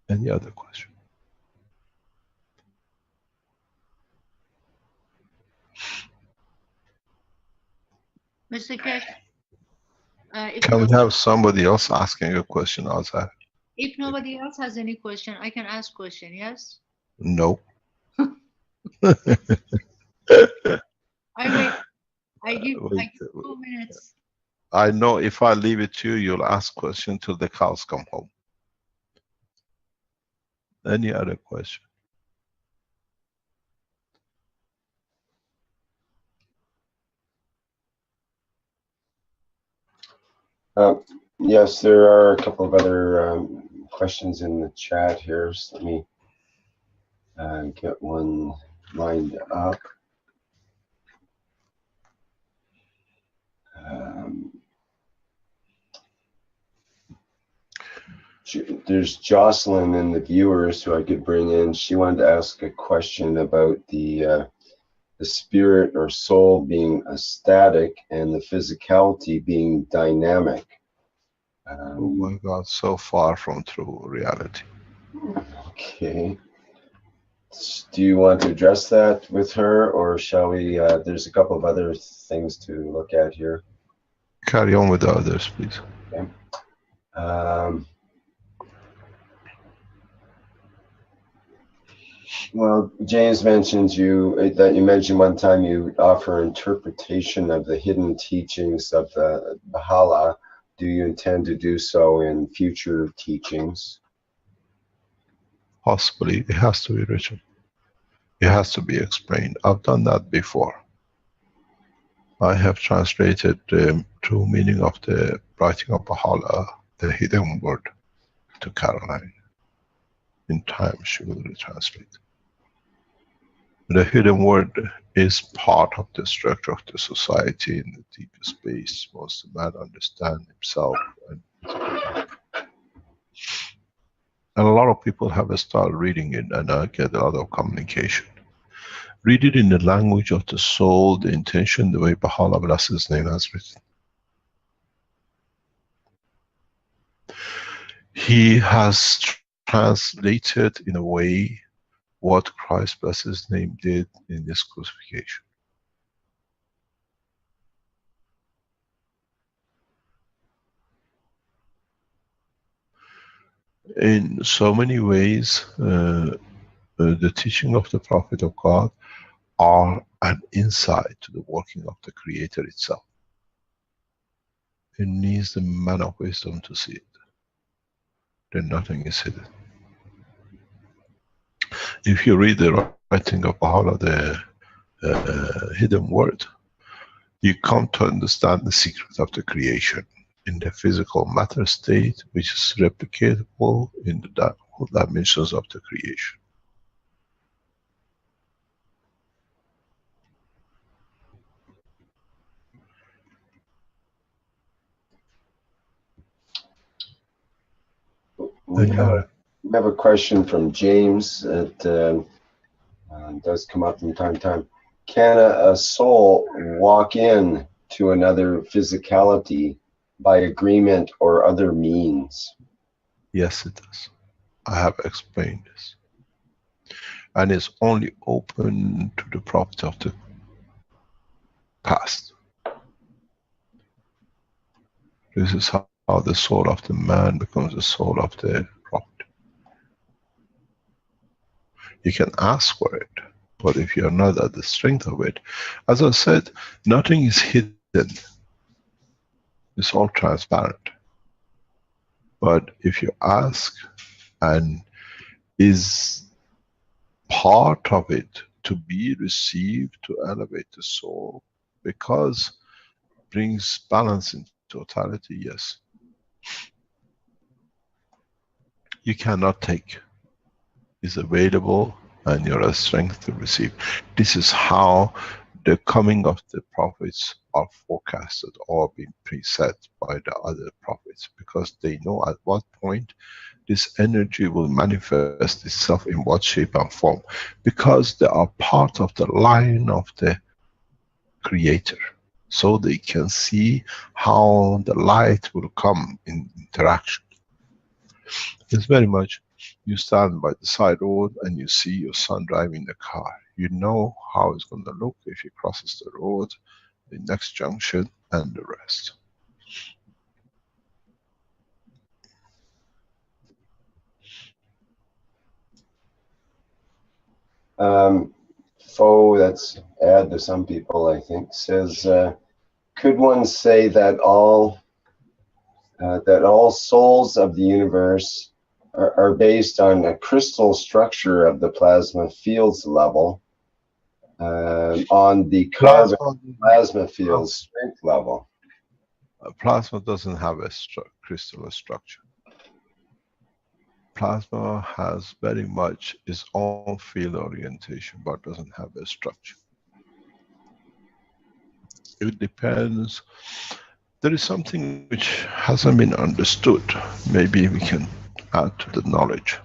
[SPEAKER 9] Any other question?
[SPEAKER 7] Mr. Keshe,
[SPEAKER 9] Can we have somebody else asking a question outside?
[SPEAKER 7] if nobody else has any question, I can ask question, yes?
[SPEAKER 9] No.
[SPEAKER 7] I wait. I give 2 minutes.
[SPEAKER 9] I know if I leave it to you, you'll ask questions till the cows come home. Any other question?
[SPEAKER 3] Yes, there are a couple of other questions in the chat here. So let me get one lined up. There's Jocelyn in the viewers who I could bring in. She wanted to ask a question about the spirit or soul being a static and the physicality being dynamic.
[SPEAKER 9] Oh my God, so far from true reality.
[SPEAKER 3] Okay. Do you want to address that with her, or shall we? There's a couple of other things to look at here.
[SPEAKER 9] Carry on with the others, please.
[SPEAKER 3] Okay. Well, James mentioned that you mentioned one time you offer interpretation of the hidden teachings of the Baha'u'llah. Do you intend to do so in future teachings?
[SPEAKER 9] Possibly. It has to be written. It has to be explained. I've done that before. I have translated the true meaning of the writing of Baha'u'llah, the hidden word, to Caroline. In time she will retranslate. The hidden word is part of the structure of the society in the deep space. Once the man understands himself, and a lot of people have started reading it, and I get a lot of communication. Read it in the language of the soul, the intention, the way Baha'u'llah bless his name has written. He has translated in a way what Christ bless his name did in this crucifixion. In so many ways, the teaching of the Prophet of God are an insight to the working of the Creator itself. It needs the man of wisdom to see it. Then nothing is hidden. If you read the writing of Baha'u'llah, the hidden word. You come to understand the secret of the creation in the physical matter state, which is replicatable in the dimensions of the creation.
[SPEAKER 3] We have a question from James that does come up from time to time. Can a soul walk in to another physicality by agreement or other means?
[SPEAKER 9] Yes, it does. I have explained this. And it's only open to the property of the past. This is how the soul of the man becomes the soul of the prophet. You can ask for it, but if you're not at the strength of it, as I said, nothing is hidden. It's all transparent. But if you ask, and is part of it to be received to elevate the soul, because brings balance in totality, yes. You cannot take. Is available and you have strength to receive. This is how the coming of the prophets are forecasted or being preset by the other prophets, because they know at what point this energy will manifest itself in what shape and form, because they are part of the line of the creator, so they can see how the light will come in interaction. It's very much, you stand by the side road and you see your son driving the car. You know how it's going to look if he crosses the road, the next junction, and the rest.
[SPEAKER 3] Fo, that's add to some people, I think, says, could one say that all souls of the universe are based on a crystal structure of the plasma fields level, on the carbon plasma field strength level?
[SPEAKER 9] Plasma doesn't have a crystal structure. Plasma has very much its own field orientation, but doesn't have a structure. It depends. There is something which hasn't been understood. Maybe we can add to the knowledge.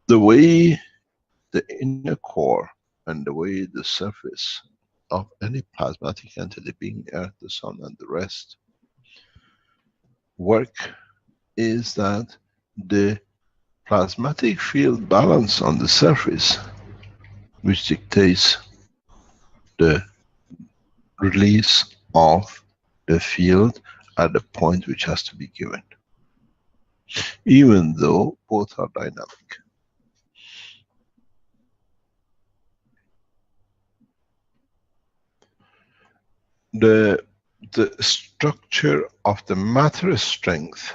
[SPEAKER 9] The way the inner core and the way the surface of any plasmatic entity, being Earth, the Sun, and the rest, work is that the plasmatic field balance on the surface, which dictates the release of the field at the point which has to be given, even though both are dynamic. The structure of the matter strength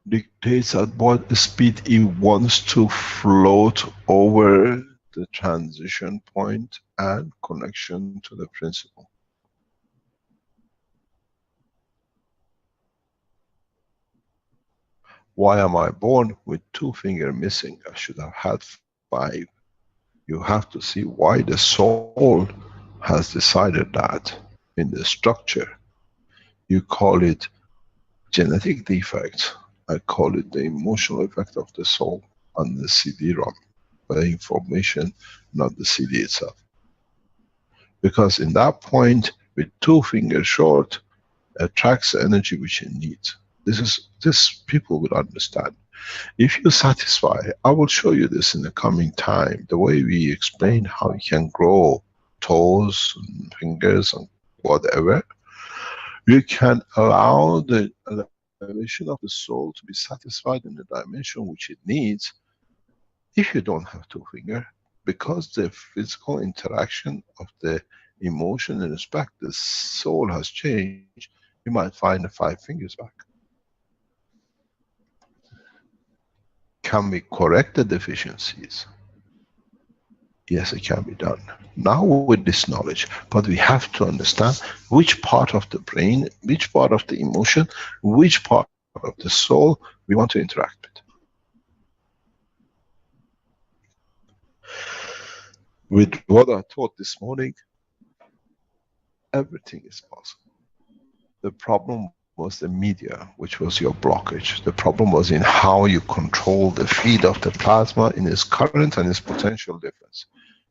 [SPEAKER 9] dictates at what speed it wants to float over the transition point and connection to the principle. Why am I born with 2 fingers missing? I should have had 5. You have to see why the soul has decided that in the structure. You call it genetic defects. I call it the emotional effect of the soul on the CD-ROM, the information, not the CD itself. Because in that point, with 2 fingers short, attracts the energy which it needs. This people will understand. If you satisfy, I will show you this in the coming time, the way we explain how you can grow toes and fingers and whatever. You can allow the elevation of the soul to be satisfied in the dimension which it needs, if you don't have 2 fingers, because the physical interaction of the emotion and respect, the soul has changed, you might find the 5 fingers back. Can we correct the deficiencies? Yes, it can be done. Now with this knowledge, but we have to understand which part of the brain, which part of the emotion, which part of the soul we want to interact with. With what I taught this morning, everything is possible. The problem was the media, which was your blockage. The problem was in how you control the feed of the plasma in its current and its potential difference.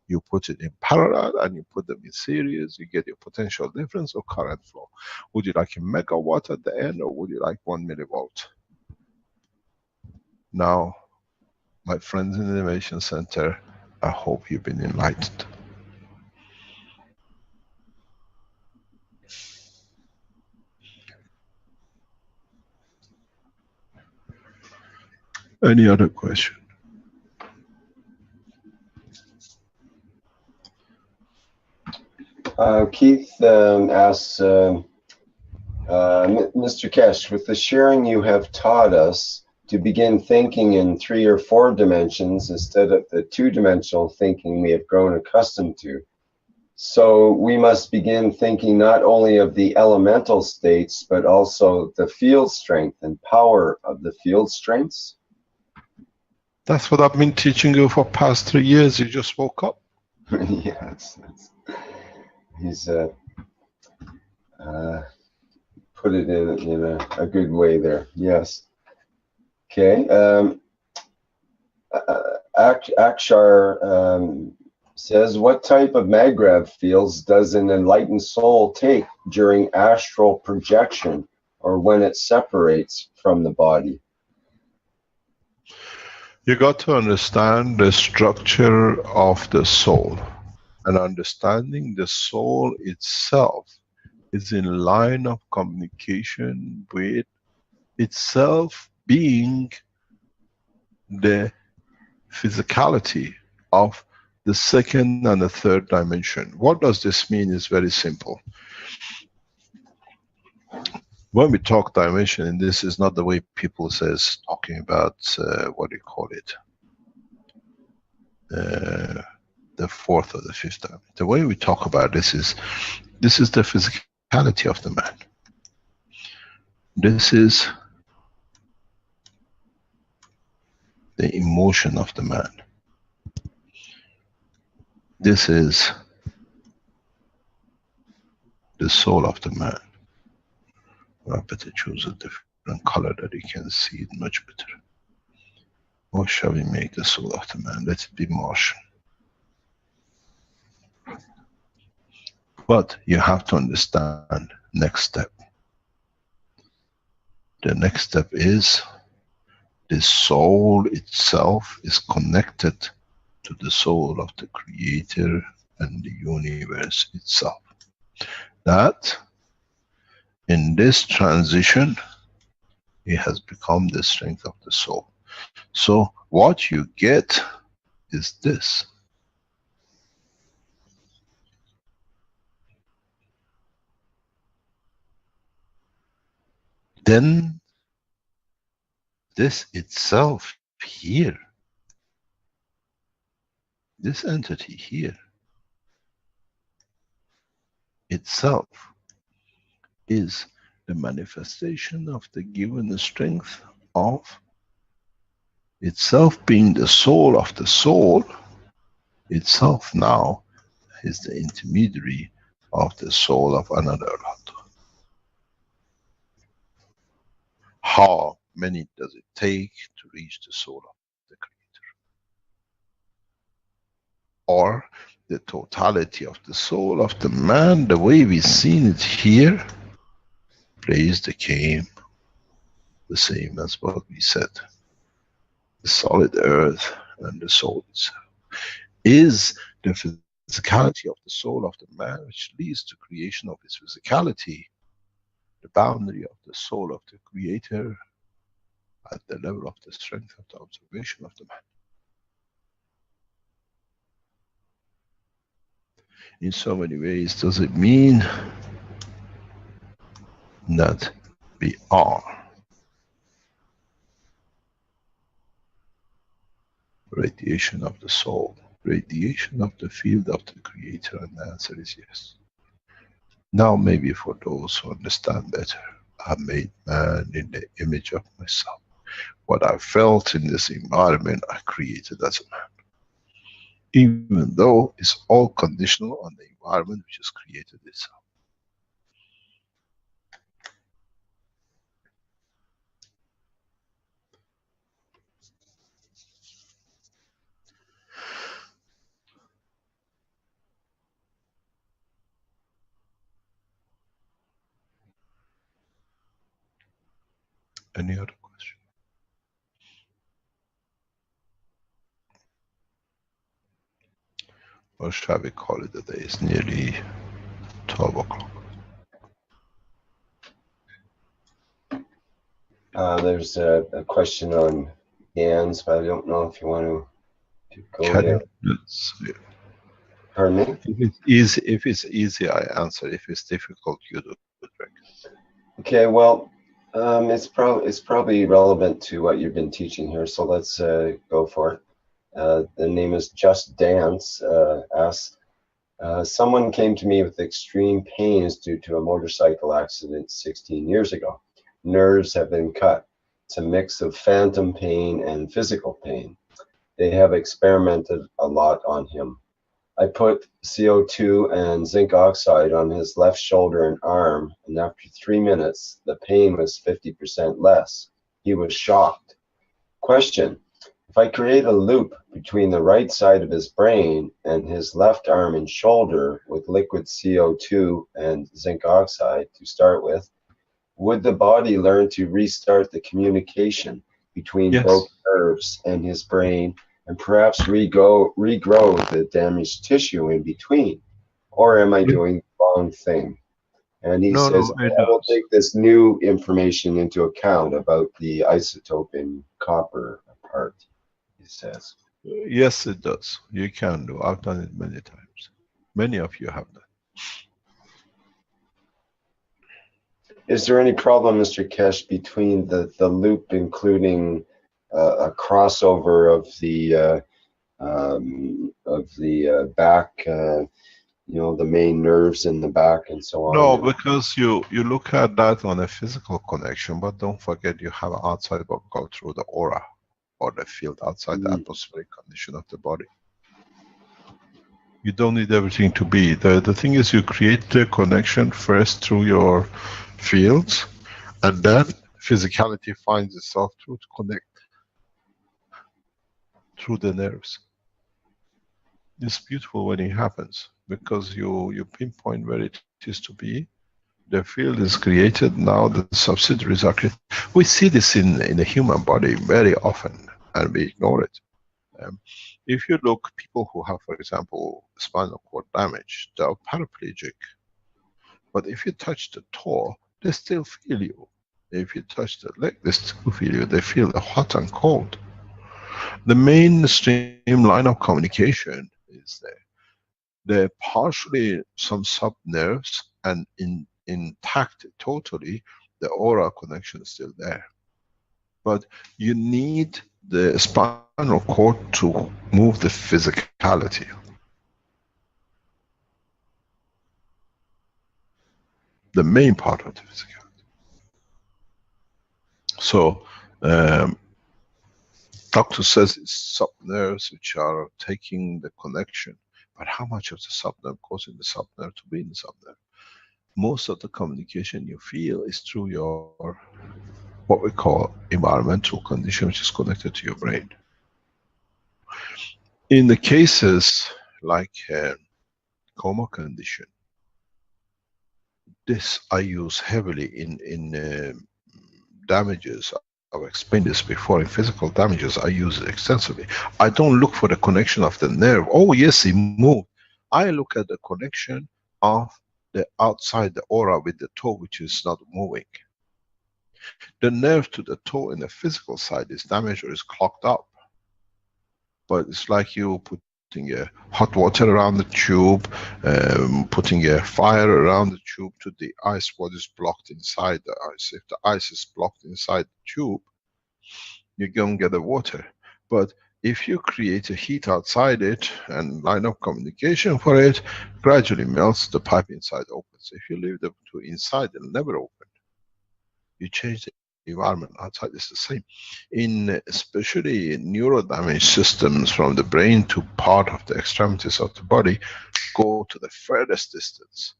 [SPEAKER 9] You put it in parallel and you put them in series, you get your potential difference or current flow. Would you like a megawatt at the end, or would you like 1 millivolt? Now, my friends in the Innovation Center, I hope you've been enlightened. Any other question?
[SPEAKER 3] Keith asks, Mr. Kesh, with the sharing you have taught us to begin thinking in 3 or 4 dimensions instead of the 2-dimensional thinking we have grown accustomed to. So we must begin thinking not only of the elemental states, but also the field strength and power of the field strengths.
[SPEAKER 9] That's what I've been teaching you for past 3 years. You just woke up.
[SPEAKER 3] Yes, he's put it in a good way there. Yes. Okay. Akshar says, what type of maggrav fields does an enlightened soul take during astral projection or when it separates from the body?
[SPEAKER 9] You got to understand the structure of the soul, and understanding the soul itself is in line of communication with itself being the physicality of the 2nd and the 3rd dimension. What does this mean? Is very simple. When we talk dimension, and this is not the way people says talking about what do you call it, the 4th or the 5th dimension. The way we talk about this is the physicality of the man. This is the emotion of the man. This is the soul of the man. I better choose a different color that you can see it much better. What shall we make the soul of the man? Let it be Martian. But you have to understand next step. The next step is the soul itself is connected to the soul of the Creator and the universe itself. That in this transition, it has become the strength of the soul. So what you get is this. Then this itself here, this entity here, itself is the manifestation of the given strength of itself being the soul of the soul. Itself now is the intermediary of the soul of another lot. How many does it take to reach the soul of the Creator? Or the totality of the soul of the man, the way we've seen it here, plays the game the same as what we said. The solid earth and the soul itself is the physicality of the soul of the man, which leads to creation of his physicality, the boundary of the soul of the Creator at the level of the strength of the observation of the man. In so many ways does it mean that we are radiation of the soul, radiation of the field of the Creator? And the answer is yes. Now maybe for those who understand better, I made man in the image of myself. What I felt in this environment, I created as a man. Even though it's all conditional on the environment which has created itself. Any other question? Or shall we call it a day? It's nearly 12 o'clock.
[SPEAKER 3] There's a question on GANS, but I don't know if you want to go there. Pardon me?
[SPEAKER 9] If it's easy, I answer. If it's difficult, you do it.
[SPEAKER 3] Okay, well, it's probably relevant to what you've been teaching here, so let's go for it. The name is Just Dance. Asks, someone came to me with extreme pains due to a motorcycle accident 16 years ago. Nerves have been cut. It's a mix of phantom pain and physical pain. They have experimented a lot on him. I put CO2 and zinc oxide on his left shoulder and arm, and after 3 minutes, the pain was 50% less. He was shocked. Question: if I create a loop between the right side of his brain and his left arm and shoulder with liquid CO2 and zinc oxide to start with, would the body learn to restart the communication between both nerves and his brain and perhaps regrow the damaged tissue in between? Or am I doing the wrong thing? And he says, I will take this new information into account about the isotope in copper part, he says.
[SPEAKER 9] Yes, it does. You can do. I've done it many times. Many of you have done.
[SPEAKER 3] Is there any problem, Mr. Kesh, between the loop including a crossover of the back, you know, the main nerves in the back and so on?
[SPEAKER 9] No, because you look at that on a physical connection, but don't forget you have outside what we go through the aura or the field outside the atmospheric condition of the body. You don't need everything to be. The thing is, you create the connection first through your fields, and then physicality finds itself to connect through the nerves. It's beautiful when it happens, because you pinpoint where it is to be. The field is created, now the subsidiaries are created. We see this in the human body very often, and we ignore it. If you look, people who have, for example, spinal cord damage, they are paraplegic. But if you touch the toe, they still feel you. If you touch the leg, they still feel you. They feel the hot and cold. The mainstream line of communication is there. They're partially some sub-nerves, and intact totally, the aura connection is still there. But you need the spinal cord to move the physicality. The main part of the physicality. So, doctor says it's sub-nerves which are taking the connection. But how much of the sub-nerve goes in the sub-nerve to be in the sub-nerve? Most of the communication you feel is through your, what we call environmental condition, which is connected to your brain. In the cases like coma condition, this I use heavily in damages. I've explained this before. In physical damages, I use it extensively. I don't look for the connection of the nerve. Oh yes, it moved. I look at the connection of the outside the aura with the toe, which is not moving. The nerve to the toe in the physical side is damaged or is clogged up. But it's like you putting a hot water around the tube, putting a fire around the tube to the ice, what is blocked inside the ice. If the ice is blocked inside the tube, you're going to get the water. But If you create a heat outside it and line of communication for it, gradually melts, the pipe inside opens. If you leave the two inside, it'll never open. You change the environment outside, it's the same. In especially neuro damage systems from the brain to part of the extremities of the body, go to the furthest distance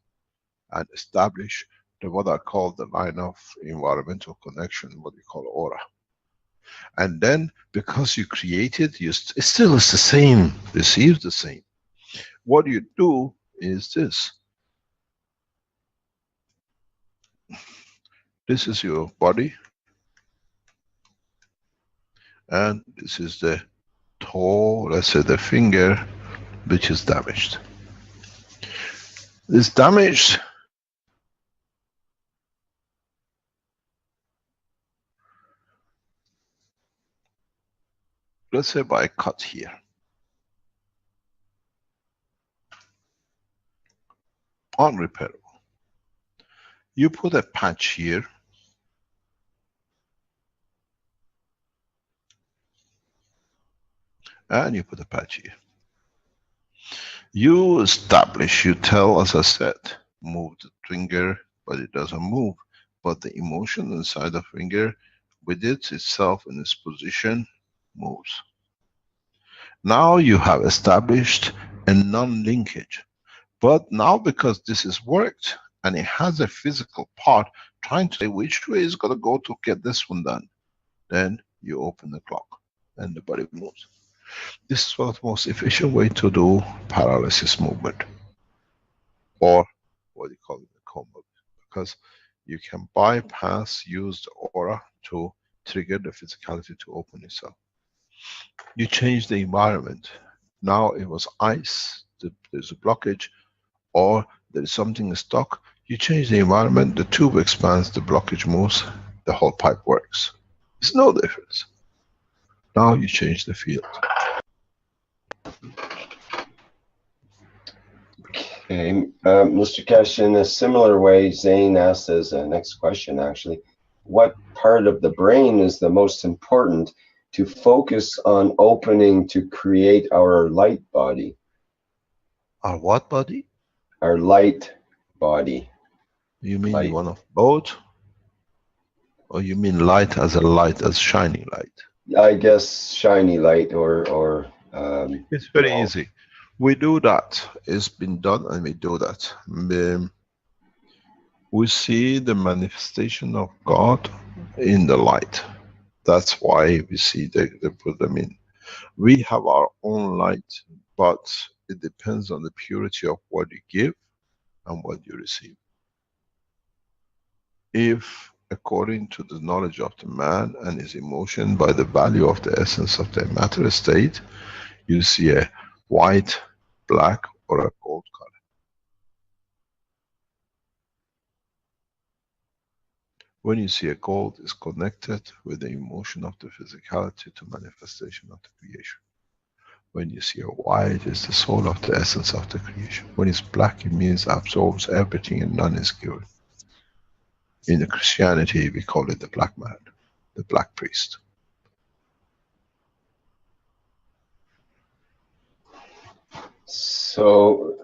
[SPEAKER 9] and establish what I call the line of environmental connection, what we call aura. And then, because you create it, it still is the same, receives the same. What you do is this. This is your body, and this is the toe, let's say the finger, which is damaged. This damaged, let's say by a cut here. Unrepairable. You put a patch here, and you put a patch here. You establish, you tell, as I said, move the finger, but it doesn't move. But the emotion inside the finger, with it itself in its position, moves. Now you have established a non-linkage. But now, because this is worked, and it has a physical part, trying to say which way is going to go to get this one done, then you open the clock, and the body moves. This is one of the most efficient way to do paralysis movement, or what you call it, the coma, because you can bypass, use the aura to trigger the physicality to open itself. You change the environment. Now it was ice, there's a blockage, or there is something stuck. You change the environment, the tube expands, the blockage moves, the whole pipe works. It's no difference. Now you change the field.
[SPEAKER 3] Okay, Mr. Kesh, in a similar way, Zane asked as a next question actually, what part of the brain is the most important to focus on opening to create our light body?
[SPEAKER 9] Our what body?
[SPEAKER 3] Our light body.
[SPEAKER 9] You mean
[SPEAKER 3] light.
[SPEAKER 9] one of both? Or you mean light as shining light?
[SPEAKER 3] I guess shiny light or
[SPEAKER 9] it's very easy. We do that. It's been done and we do that. We see the manifestation of God in the light. That's why we see they put them in. We have our own light, but it depends on the purity of what you give and what you receive. If according to the knowledge of the man and his emotion, by the value of the essence of the matter state, you see a white, black, or a gold color. When you see a gold, is connected with the emotion of the physicality to manifestation of the creation. When you see a white, it's the soul of the essence of the creation. When it's black, it means absorbs everything and none is given. In the Christianity, we call it the black man, the black priest.
[SPEAKER 3] So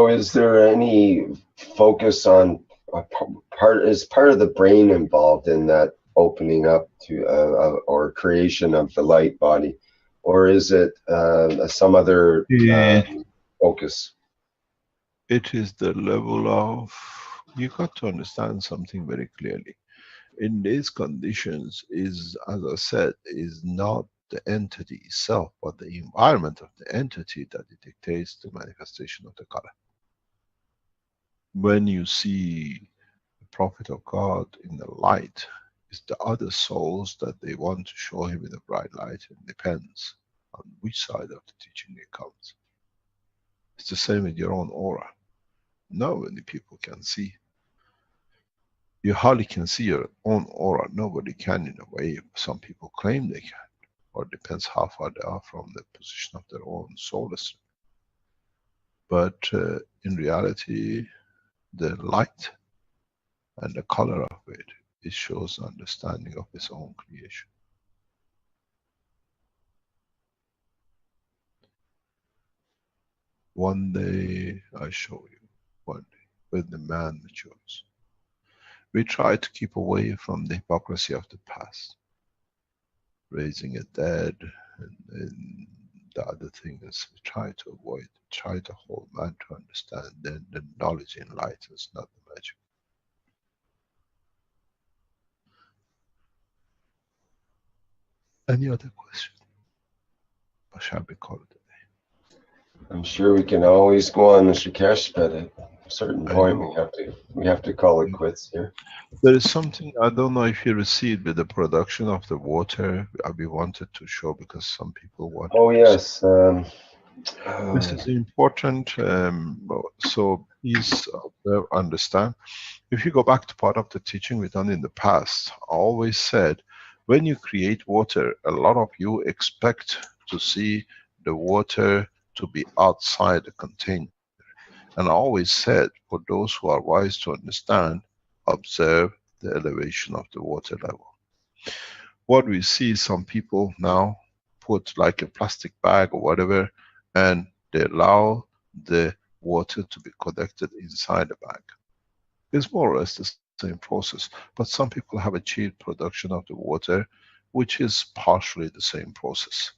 [SPEAKER 3] is there any focus on is part of the brain involved in that opening up to or creation of the light body, or is it some other focus?
[SPEAKER 9] It is the level of, you got to understand something very clearly. In these conditions is, as I said, is not the entity itself, but the environment of the entity that it dictates the manifestation of the color. When you see the prophet of God in the light, it's the other souls that they want to show him in the bright light. It depends on which side of the teaching it comes. It's the same with your own aura. Not many people can see. You hardly can see your own aura. Nobody can, in a way. Some people claim they can, or it depends how far they are from the position of their own soul stream. But in reality, the light and the color of it, it shows understanding of its own creation. One day I show you, one day, when the man matures. We try to keep away from the hypocrisy of the past. Raising a dead, and the other thing is we try to avoid, try to hold man to understand, then the knowledge enlightens, not the magic. Any other question? Or shall we call it a day?
[SPEAKER 3] I'm sure we can always go on, Mr. Kesh, but at a certain point we have to call it quits here.
[SPEAKER 9] There is something, I don't know if you received with the production of the water, we wanted to show because some people want.
[SPEAKER 3] Oh yes.
[SPEAKER 9] This is important, so please understand. If you go back to part of the teaching we've done in the past, I always said, when you create water, a lot of you expect to see the water to be outside the container. And I always said, for those who are wise to understand, observe the elevation of the water level. What we see, some people now put like a plastic bag or whatever, and they allow the water to be collected inside the bag. It's more or less the same process, but some people have achieved production of the water, which is partially the same process.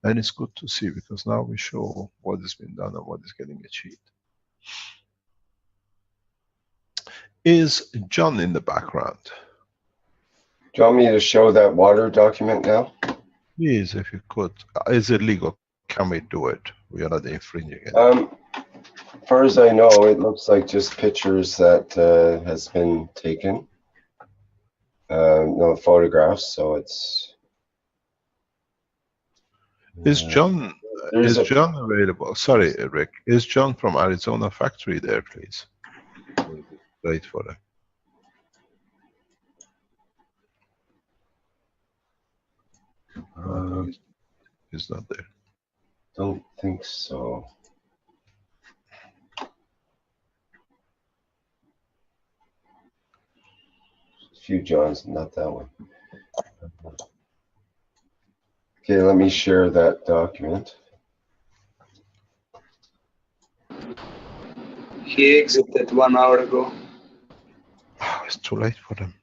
[SPEAKER 9] And it's good to see, because now we show what has been done and what is getting achieved. Is John in the background?
[SPEAKER 3] Do you want me to show that water document now?
[SPEAKER 9] Please, if you could. Is it legal? Can we do it? We are not infringing it.
[SPEAKER 3] As far as I know, it looks like just pictures that has been taken. No photographs, so it's.
[SPEAKER 9] Is John available? Sorry, Rick. Is John from Arizona factory there, please? Wait for it. He's not there.
[SPEAKER 3] Don't think so. A few Johns, not that one. Okay, let me share that document.
[SPEAKER 6] He exited 1 hour ago.
[SPEAKER 9] Oh, it's too late for them.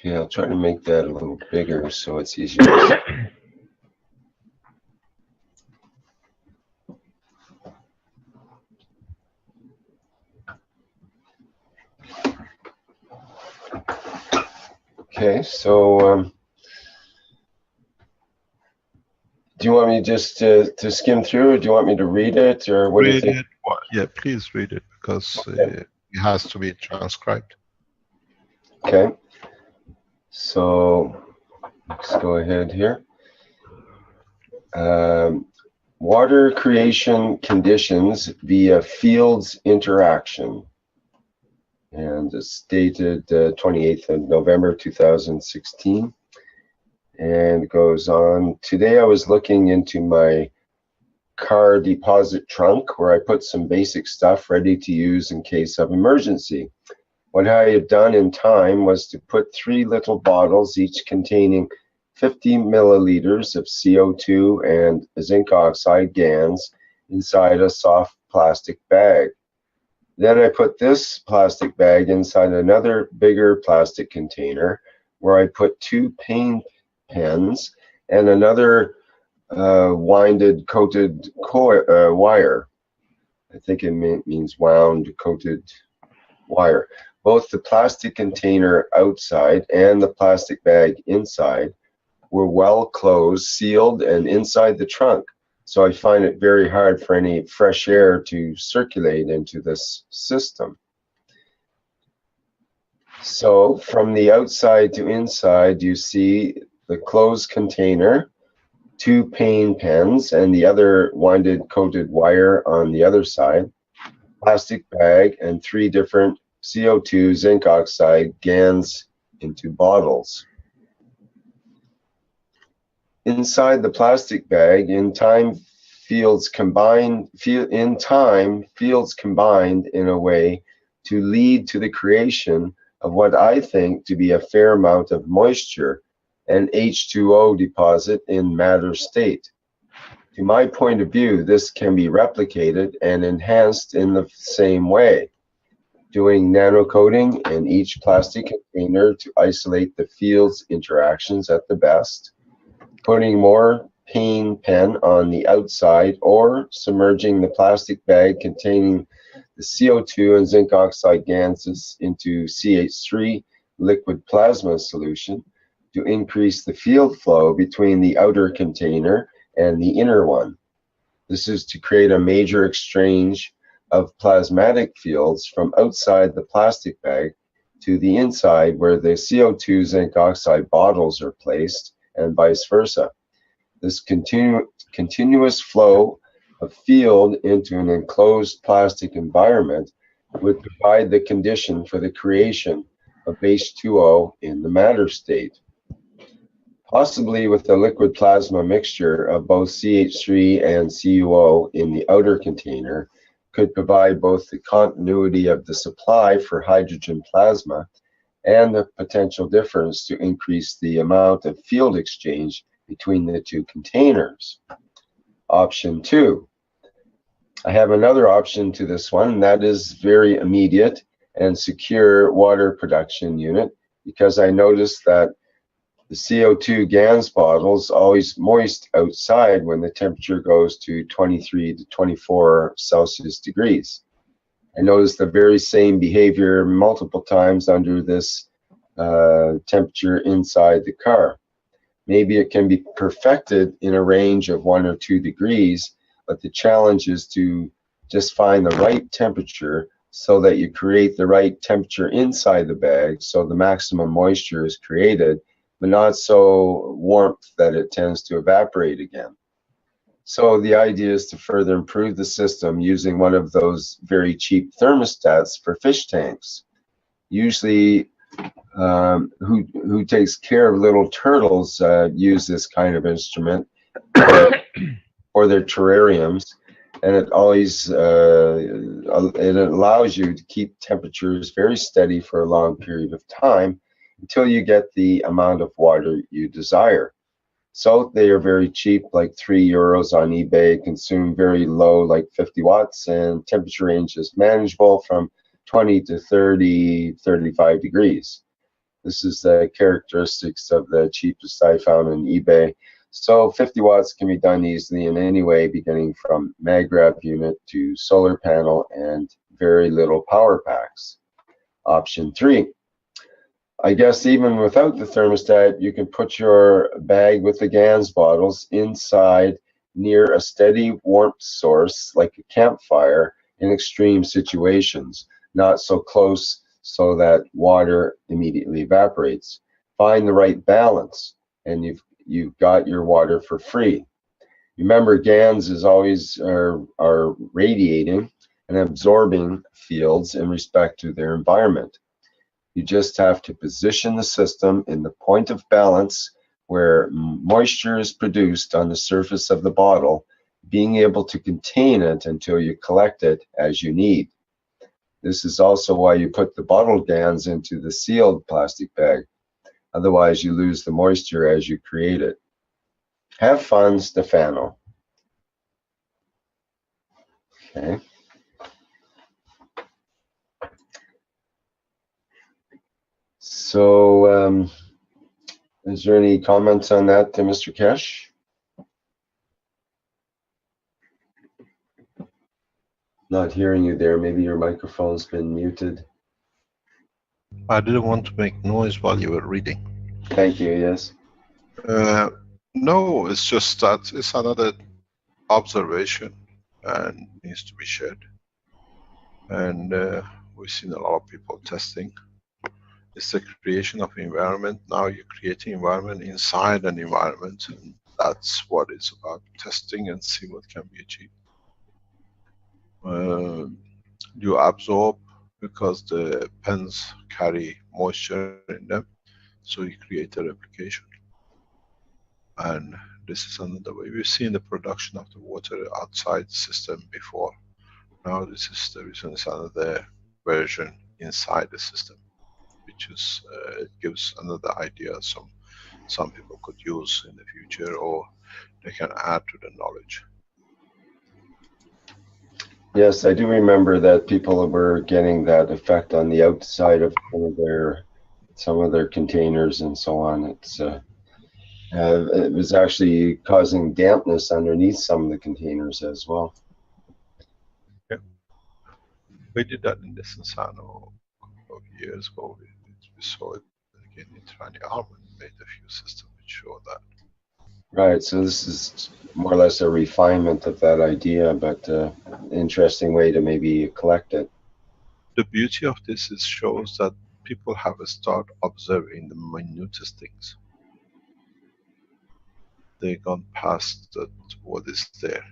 [SPEAKER 3] Okay, I'll try to make that a little bigger so it's easier to see. Okay, so do you want me just to skim through, or do you want me to read it, or what do you think?
[SPEAKER 9] Yeah, please read it, because it has to be transcribed.
[SPEAKER 3] Okay, so let's go ahead here. Water creation conditions via fields interaction. And it's dated 28th of November 2016. And it goes on. Today I was looking into my car deposit trunk where I put some basic stuff ready to use in case of emergency. What I had done in time was to put 3 little bottles, each containing 50 milliliters of CO2 and zinc oxide GANS, inside a soft plastic bag. Then I put this plastic bag inside another bigger plastic container where I put 2 paint pens and another winded coated wire. I think it means wound coated wire. Both the plastic container outside and the plastic bag inside were well closed, sealed, and inside the trunk. So I find it very hard for any fresh air to circulate into this system. So from the outside to inside, you see the closed container, 2 paint pens, and the other winded coated wire on the other side, plastic bag, and 3 different CO2 zinc oxide GANs into bottles. Inside the plastic bag, in time fields combined in time, fields combined in a way to lead to the creation of what I think to be a fair amount of moisture and H2O deposit in matter state. To my point of view, this can be replicated and enhanced in the same way, doing nanocoating in each plastic container to isolate the field's interactions at the best, putting more pen on the outside, or submerging the plastic bag containing the CO2 and zinc oxide gases into CH3 liquid plasma solution to increase the field flow between the outer container and the inner one. This is to create a major exchange of plasmatic fields from outside the plastic bag to the inside where the CO2 zinc oxide bottles are placed, and vice versa. This continuous flow of field into an enclosed plastic environment would provide the condition for the creation of H2O in the matter state. Possibly with a liquid plasma mixture of both CH3 and CuO in the outer container could provide both the continuity of the supply for hydrogen plasma and the potential difference to increase the amount of field exchange between the two containers. Option 2. I have another option to this one, and that is very immediate and secure water production unit, because I noticed that the CO2 GANS bottles always moist outside when the temperature goes to 23 to 24 Celsius degrees. I noticed the very same behavior multiple times under this temperature inside the car. Maybe it can be perfected in a range of 1 or 2 degrees, but the challenge is to just find the right temperature so that you create the right temperature inside the bag so the maximum moisture is created, but not so warmth that it tends to evaporate again. So the idea is to further improve the system using one of those very cheap thermostats for fish tanks. Usually who takes care of little turtles use this kind of instrument for their terrariums, and it always it allows you to keep temperatures very steady for a long period of time until you get the amount of water you desire. So they are very cheap, like €3 on eBay, consume very low, like 50 watts, and temperature range is manageable from 20 to 30, 35 degrees. This is the characteristics of the cheapest I found on eBay. So 50 watts can be done easily in any way, beginning from mag-wrap unit to solar panel and very little power packs. Option 3. I guess even without the thermostat, you can put your bag with the GANS bottles inside near a steady warmth source like a campfire in extreme situations, not so close so that water immediately evaporates. Find the right balance and you've got your water for free. Remember, GANS is always are radiating and absorbing fields in respect to their environment. You just have to position the system in the point of balance where moisture is produced on the surface of the bottle, being able to contain it until you collect it as you need. This is also why you put the bottle GANS into the sealed plastic bag. Otherwise, you lose the moisture as you create it. Have fun, Stefano. Okay. So, is there any comments on that, Mr. Kesh? Not hearing you there. Maybe your microphone's been muted.
[SPEAKER 4] I didn't want to make noise while you were reading.
[SPEAKER 3] Thank you, yes.
[SPEAKER 4] No, it's just that it's another observation and needs to be shared. And we've seen a lot of people testing. It's the creation of environment. Now you're creating environment inside an environment, and that's what it's about, testing and see what can be achieved. You absorb because the pens carry moisture in them, so you create a replication. And This is another way. We've seen the production of the water outside the system before. Now this is the reason it's another version inside the system, which is gives another idea some people could use in the future, or they can add to the knowledge.
[SPEAKER 3] Yes, I do remember that people were getting that effect on the outside of some of their containers and so on. It was actually causing dampness underneath some of the containers as well.
[SPEAKER 4] Yeah. We did that in the Sensano a couple of years ago. We saw it again in Trani Alman, made a few systems which show that.
[SPEAKER 3] Right, so this is more or less a refinement of that idea, but interesting way to maybe collect it.
[SPEAKER 4] The beauty of this is shows that people have a start observing the minutest things. They've gone past what is there.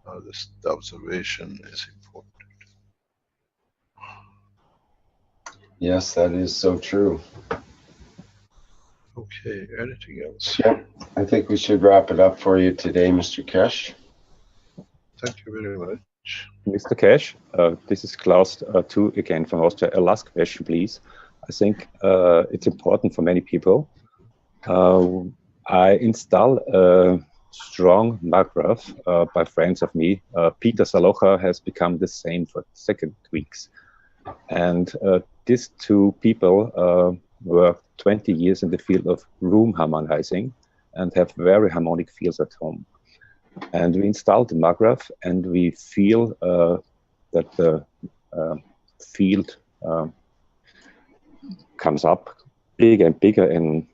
[SPEAKER 4] The observation is important.
[SPEAKER 3] Yes, that is so true.
[SPEAKER 4] Okay, anything else?
[SPEAKER 3] Yeah, I think we should wrap it up for you today, Mr. Kesh.
[SPEAKER 4] Thank you very much.
[SPEAKER 8] Mr. Kesh, this is Klaus too, again from Austria. A last question, please. I think it's important for many people. I install a strong maggraph by friends of me. Peter Salocha has become the same for 2 weeks. And these two people were 20 years in the field of room harmonizing and have very harmonic fields at home. And we installed the maggraph and we feel that the field comes up bigger and bigger in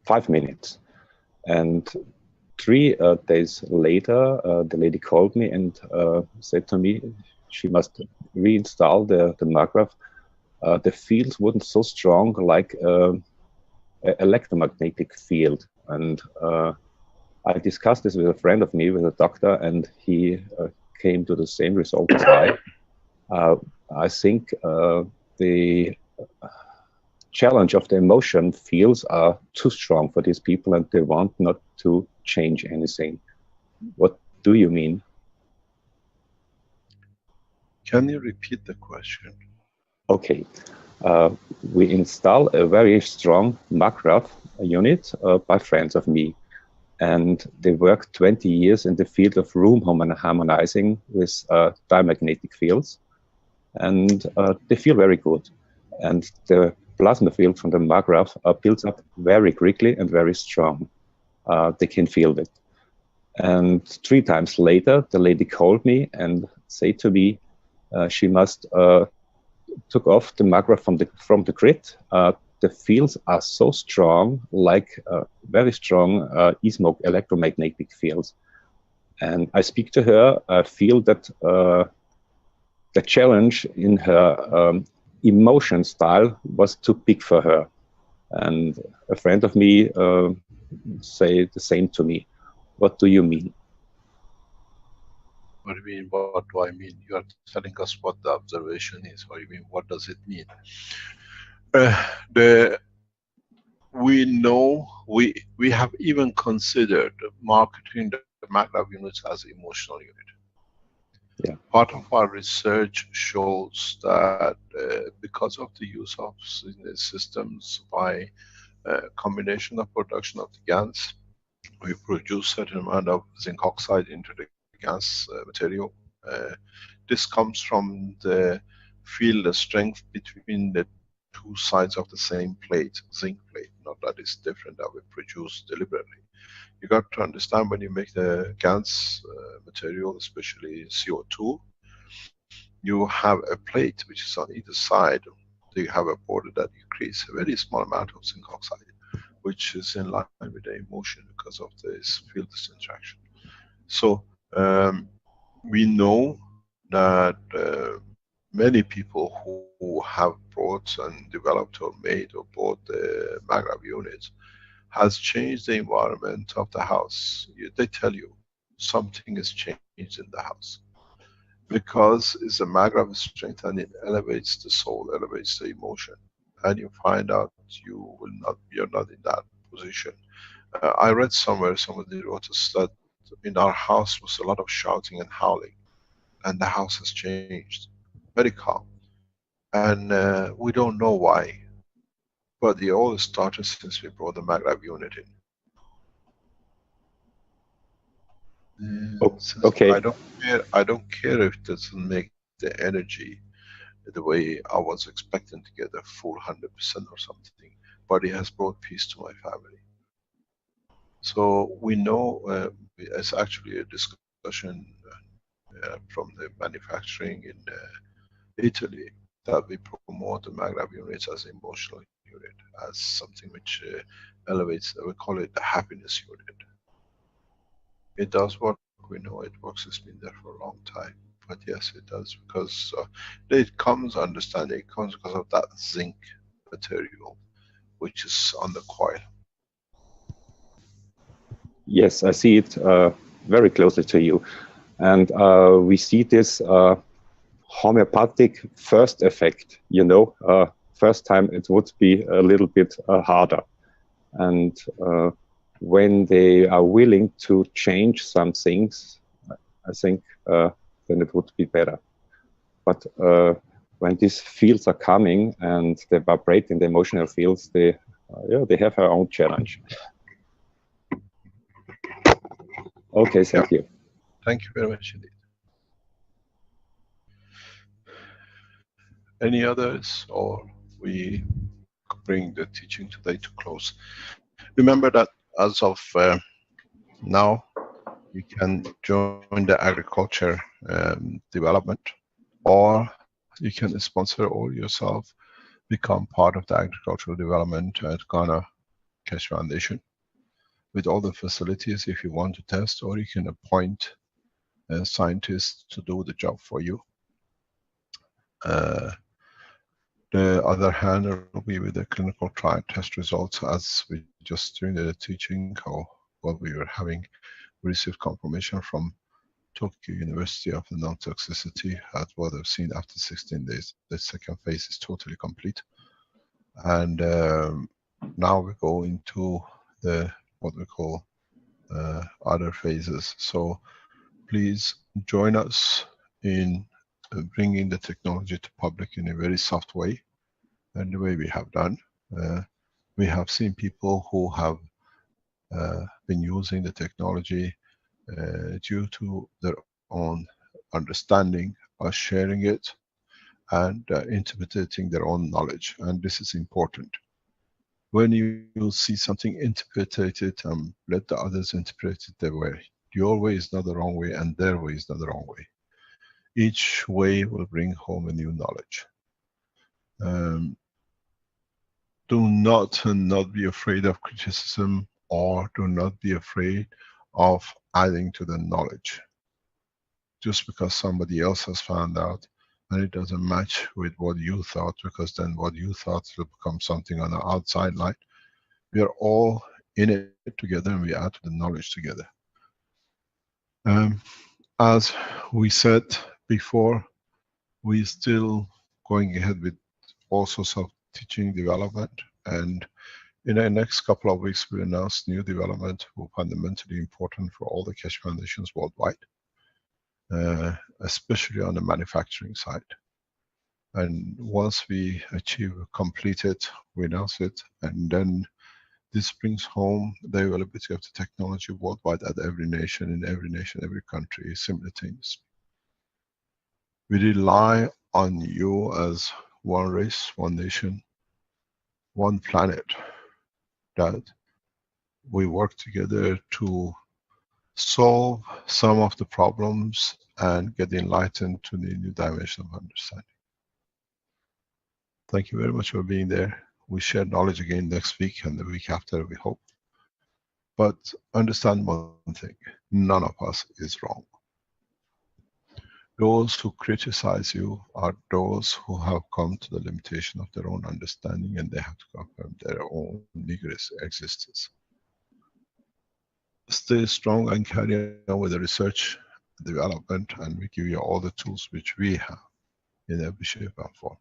[SPEAKER 8] 5 minutes. And 3 days later, the lady called me and said to me she must reinstall the maggraph. The fields weren't so strong like an electromagnetic field. And I discussed this with a friend of me, with a doctor, and he came to the same result as I think the challenge of the emotion fields are too strong for these people and they want not to change anything. What do you mean?
[SPEAKER 4] Can you repeat the question?
[SPEAKER 8] Okay. We install a very strong maggraph unit by friends of me. And they work 20 years in the field of room harmonizing with diamagnetic fields. And they feel very good. And the plasma field from the maggraph builds up very quickly and very strong. They can feel it. And 3 times later, the lady called me and said to me, she must took off the maggraph from the grid. The fields are so strong, like very strong E-smoke electromagnetic fields. And I speak to her, I feel that the challenge in her emotion style was too big for her. And a friend of me say the same to me. What do you mean?
[SPEAKER 4] What do you mean? What do I mean? You are telling us what the observation is. What do you mean? What does it mean? We know, we have even considered marketing the maglev units as emotional unit.
[SPEAKER 8] Yeah.
[SPEAKER 4] Part of our research shows that because of the use of systems by combination of production of the GANS, we produce certain amount of zinc oxide into the GANS material. This comes from the field strength between the 2 sides of the same plate, zinc plate, not that it's different, that we produce deliberately. You got to understand, when you make the GANS material, especially CO2, you have a plate which is on either side. You have a border that you create a very small amount of zinc oxide, which is in line with the emotion because of this field interaction. So we know that many people who have brought and developed or made or bought the maglev units has changed the environment of the house. They tell you something has changed in the house because it's a maglev strength and it elevates the soul, elevates the emotion, and you find out you're not in that position, I read somewhere, somebody wrote us that in our house was a lot of shouting and howling, and the house has changed, very calm. And we don't know why, but it all started since we brought the maglev unit in. Says,
[SPEAKER 8] Okay.
[SPEAKER 4] I don't care if it doesn't make the energy the way I was expecting to get a full 100% or something, but it has brought peace to my family. So we know it's actually a discussion from the manufacturing in Italy, that we promote the maglev units as emotional unit, as something which elevates, we call it the happiness unit. It does work, we know it works, it's been there for a long time. But yes, it does, because it comes, understanding, it comes because of that zinc material which is on the coil.
[SPEAKER 8] Yes, I see it very closely to you. And we see this homeopathic first effect, you know. First time it would be a little bit harder. And when they are willing to change some things, I think then it would be better. But when these fields are coming and they vibrate in the emotional fields, they have their own challenge. Okay, thank you.
[SPEAKER 4] Thank you very much indeed. Any others, or we bring the teaching today to close? Remember that as of now, you can join the agriculture development, or you can sponsor all yourself, become part of the agricultural development at Ghana Keshe Foundation, with all the facilities if you want to test, or you can appoint a scientist to do the job for you. The other hand will be with the clinical trial test results, as we just during the teaching or what we were having, we received confirmation from Tokyo University of the non-toxicity at what they've seen after 16 days. The second phase is totally complete. And now we go into the what we call other phases. So please join us in bringing the technology to public in a very soft way, and the way we have done. We have seen people who have been using the technology due to their own understanding, are sharing it and interpreting their own knowledge, and this is important. When you see something, interpret it and let the others interpret it their way. Your way is not the wrong way, and their way is not the wrong way. Each way will bring home a new knowledge. Do not be afraid of criticism, or do not be afraid of adding to the knowledge. Just because somebody else has found out and it doesn't match with what you thought, because then what you thought will become something on the outside line. We are all in it together, and we add to the knowledge together. As we said before, we still going ahead with all sorts of teaching development, and in the next couple of weeks we announce new development will fundamentally important for all the Keshe Foundations worldwide, especially on the manufacturing side. And once we achieve, complete it, we announce it, and then this brings home the availability of the technology worldwide at every nation, in every nation, every country, simultaneously. We rely on you as one race, one nation, one planet, that we work together to solve some of the problems and get enlightened to the new dimension of understanding. Thank you very much for being there. We share knowledge again next week and the week after, we hope. But understand one thing, none of us is wrong. Those who criticize you are those who have come to the limitation of their own understanding, and they have to confirm their own vigorous existence. Stay strong and carry on with the research and development, and we give you all the tools which we have in every shape and form.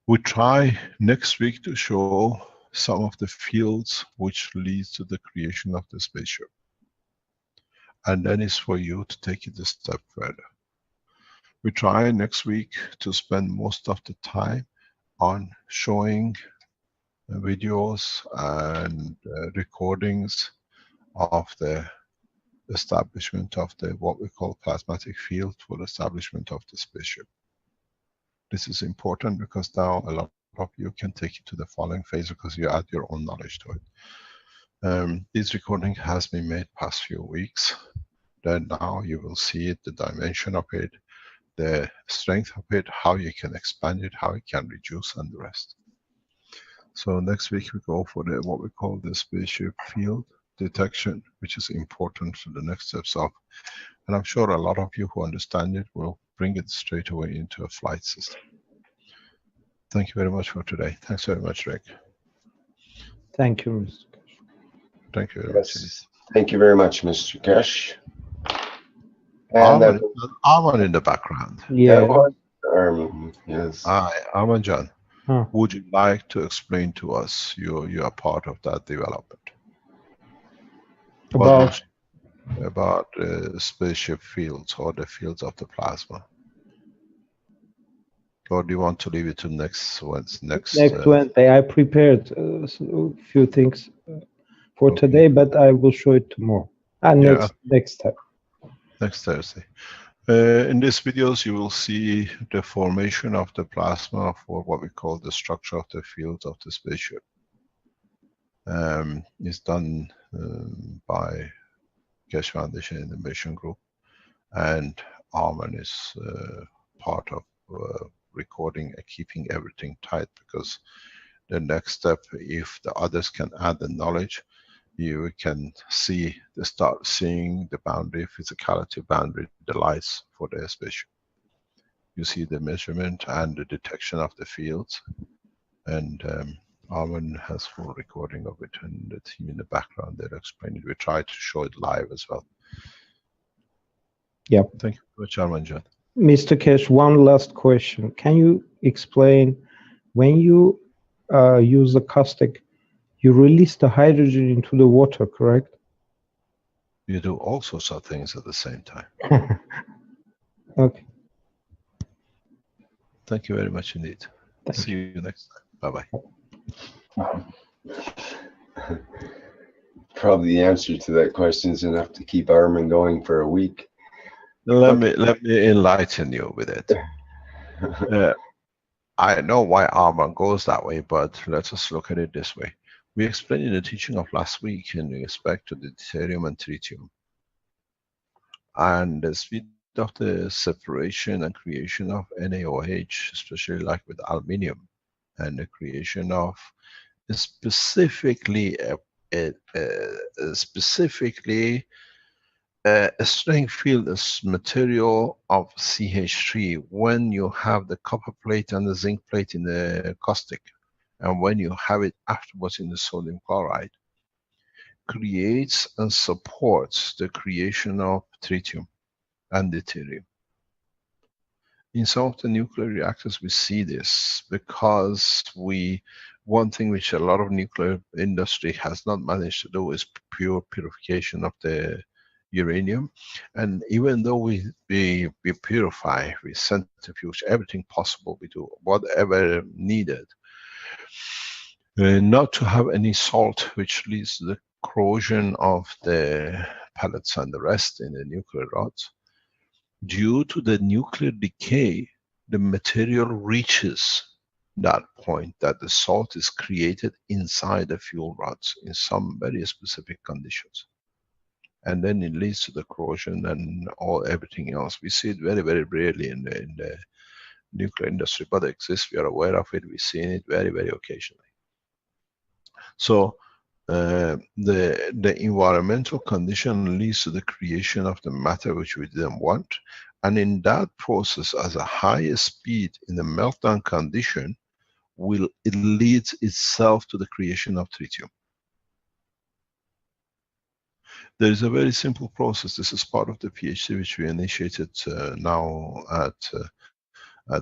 [SPEAKER 4] We try next week to show
[SPEAKER 9] some of the fields which leads to the creation of the spaceship. And then it's for you to take it a step further. We try next week to spend most of the time on showing videos and recordings of the establishment of the what we call plasmatic field for establishment of the spaceship. This is important because now a lot of you can take it to the following phase because you add your own knowledge to it. This recording has been made past few weeks. Then now you will see it, the dimension of it, the strength of it, how you can expand it, how you can reduce, and the rest. So next week we go for the what we call the spaceship field detection, which is important to the next steps of, and I'm sure a lot of you who understand it will bring it straight away into a flight system. Thank you very much for today. Thanks very much, Rick.
[SPEAKER 10] Thank you, Mr. Cash.
[SPEAKER 9] Thank you very much.
[SPEAKER 3] Yes. Thank you very much, Mr. Cash. And
[SPEAKER 9] Arman in the background.
[SPEAKER 10] Yeah.
[SPEAKER 3] Yes.
[SPEAKER 9] Hi, Arman John.
[SPEAKER 10] Huh.
[SPEAKER 9] Would you like to explain to us, you are part of that development? About spaceship fields or the fields of the plasma? Or do you want to leave it to next
[SPEAKER 10] Wednesday? I prepared a few things for today, but I will show it tomorrow. Next time.
[SPEAKER 9] Next Thursday. In these videos, you will see the formation of the plasma for what we call the structure of the fields of the spaceship. It's done by Keshe Foundation Innovation Group, and Arman is part of recording and keeping everything tight, because the next step, if the others can add the knowledge, you can start seeing the boundary, physicality boundary, the lights for the spaceship. You see the measurement and the detection of the fields, and Arman has full recording of it, and the team in the background, they're explaining. We try to show it live as well.
[SPEAKER 10] Yeah.
[SPEAKER 9] Thank you very much, Arman John.
[SPEAKER 10] Mr. Cash, one last question. Can you explain, when you use the caustic, you release the hydrogen into the water, correct?
[SPEAKER 9] You do all sorts of things at the same time.
[SPEAKER 10] Okay.
[SPEAKER 9] Thank you very much indeed. See you next time. Bye-bye.
[SPEAKER 3] Probably the answer to that question is enough to keep Arman going for a week.
[SPEAKER 9] Let me enlighten you with it. I know why Arman goes that way, but let us look at it this way. We explained in the teaching of last week in respect to the deuterium and tritium, and the speed of the separation and creation of NaOH, especially like with aluminium, and the creation of specifically a strength field material of CH3 when you have the copper plate and the zinc plate in the caustic, and when you have it afterwards in the sodium chloride, creates and supports the creation of tritium and deuterium. In some of the nuclear reactors we see this, because one thing which a lot of nuclear industry has not managed to do is pure purification of the uranium. And even though we purify, we centrifuge, everything possible, we do whatever needed, not to have any salt which leads to the corrosion of the pellets and the rest in the nuclear rods. Due to the nuclear decay, the material reaches that point that the salt is created inside the fuel rods in some very specific conditions. And then it leads to the corrosion and everything else. We see it very, very rarely in the nuclear industry, but it exists. We are aware of it. We've seen it very, very occasionally. So the environmental condition leads to the creation of the matter which we didn't want. And in that process, as a higher speed in the meltdown condition, it leads itself to the creation of tritium. There is a very simple process. This is part of the PhD which we initiated now at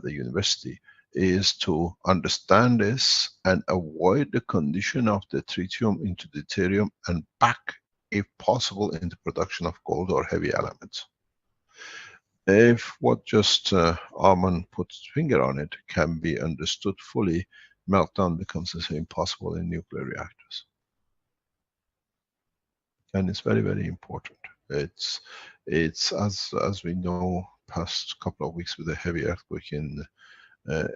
[SPEAKER 9] the university. is to understand this and avoid the condition of the tritium into deuterium and back, if possible, into production of gold or heavy elements. If what just Arman puts finger on it can be understood fully, meltdown becomes the same possible in nuclear reactors. And it's very, very important. It's as we know, past couple of weeks with the heavy earthquake in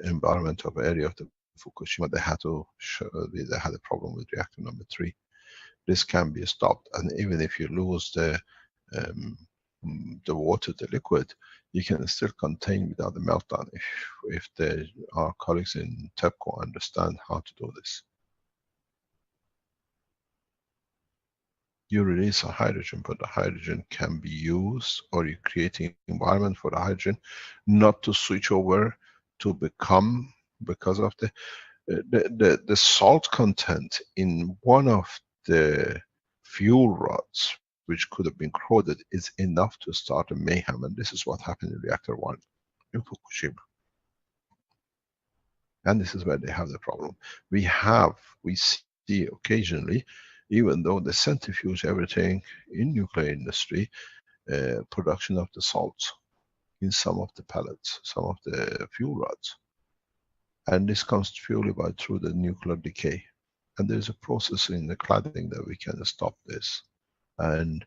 [SPEAKER 9] environment of area of the Fukushima, they had a problem with reactor number 3. This can be stopped, and even if you lose the water, the liquid, you can still contain without the meltdown if our colleagues in TEPCO understand how to do this. You release a hydrogen, but the hydrogen can be used, or you're creating environment for the hydrogen not to switch over to become, because of the salt content in one of the fuel rods which could have been corroded is enough to start a mayhem, and this is what happened in reactor 1 in Fukushima. And this is where they have the problem. We see occasionally, even though they centrifuge everything in nuclear industry, production of the salts in some of the pellets, some of the fuel rods. And this comes purely through the nuclear decay. And there's a process in the cladding that we can stop this. And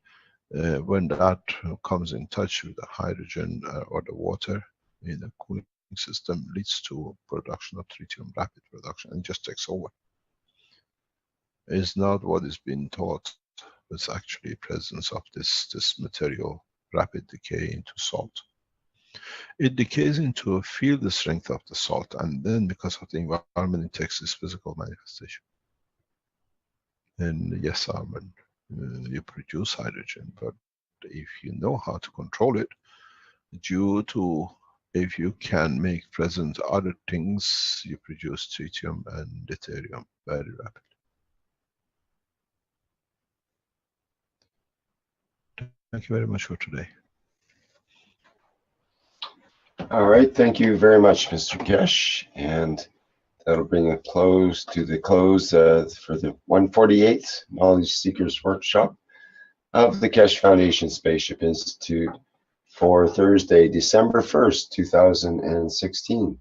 [SPEAKER 9] when that comes in touch with the hydrogen or the water in the cooling system, leads to production of tritium, rapid production, and just takes over. It's not what is being taught. It's actually presence of this material, rapid decay into salt. It decays into a field strength of the salt, and then because of the environment, it takes this physical manifestation. And yes, Arman, you produce hydrogen, but if you know how to control it, if you can make present other things, you produce tritium and deuterium very rapidly. Thank you very much for today.
[SPEAKER 3] All right, thank you very much, Mr. Kesh, and that'll bring a close to the close for the 148th Knowledge Seekers Workshop of the Kesh Foundation Spaceship Institute for Thursday, December 1st, 2016.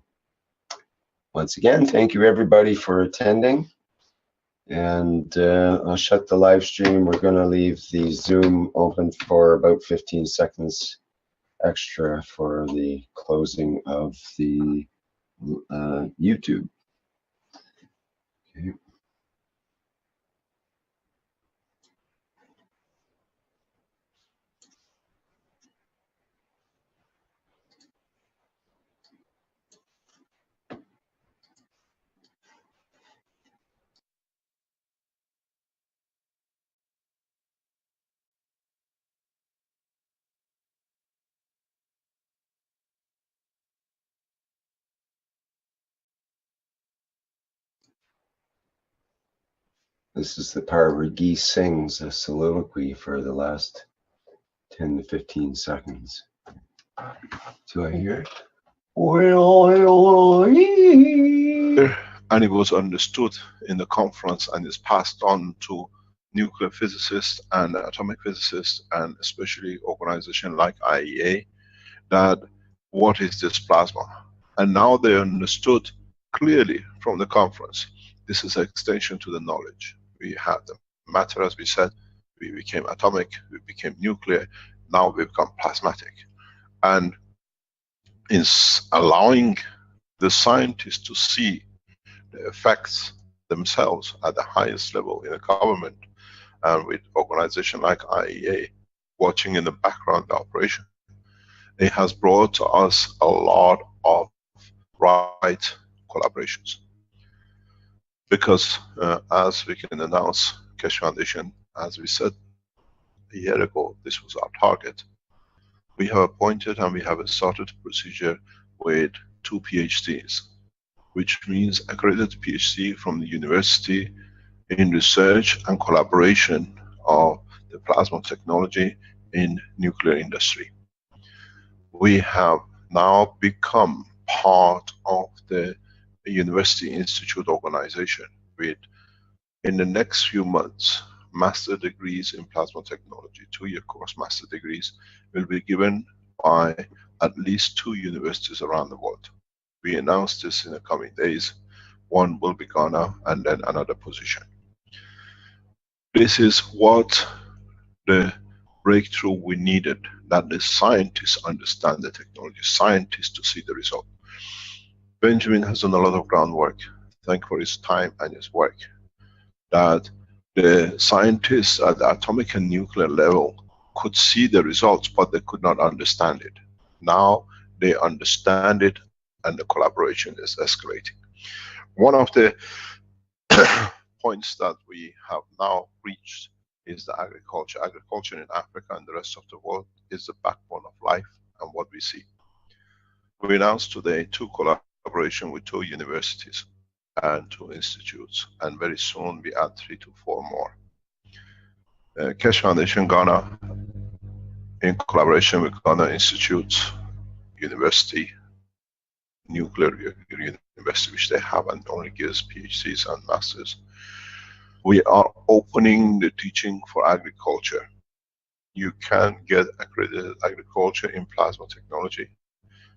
[SPEAKER 3] Once again, thank you everybody for attending, and I'll shut the live stream. We're going to leave the Zoom open for about 15 seconds extra for the closing of the YouTube. Okay. This is the part where Guy sings a soliloquy for the last 10 to 15 seconds. Do I hear it?
[SPEAKER 4] And it was understood in the conference and is passed on to nuclear physicists and atomic physicists, and especially organizations like IAEA, that what is this plasma? And now they understood clearly from the conference, this is an extension to the knowledge. We have the matter, as we said, we became atomic, we became nuclear, now we become plasmatic. And it's allowing the scientists to see the effects themselves at the highest level in the government, and with organizations like IAEA watching in the background the operation. It has brought to us a lot of right collaborations. Because as we can announce, Keshe Foundation, as we said a year ago, this was our target. We have appointed and we have started a procedure with 2 PhDs, which means accredited PhD from the university in research and collaboration of the plasma technology in nuclear industry. We have now become part of the university institute organization with, in the next few months, master degrees in plasma technology, 2-year course master degrees will be given by at least 2 universities around the world. We announced this in the coming days. One will be Ghana and then another position. This is what the breakthrough we needed, that the scientists understand the technology, scientists to see the result. Benjamin has done a lot of groundwork. Thank you for his time and his work. That the scientists at the atomic and nuclear level could see the results, but they could not understand it. Now they understand it, and the collaboration is escalating. One of the points that we have now reached is the agriculture. Agriculture in Africa and the rest of the world is the backbone of life and what we see. We announced today 2 collaboration with 2 universities and 2 institutes, and very soon we add 3 to 4 more. Keshe Foundation Ghana, in collaboration with Ghana Institute, University, Nuclear University, which they have and only gives PhDs and Masters. We are opening the teaching for agriculture. You can get accredited agriculture in plasma technology.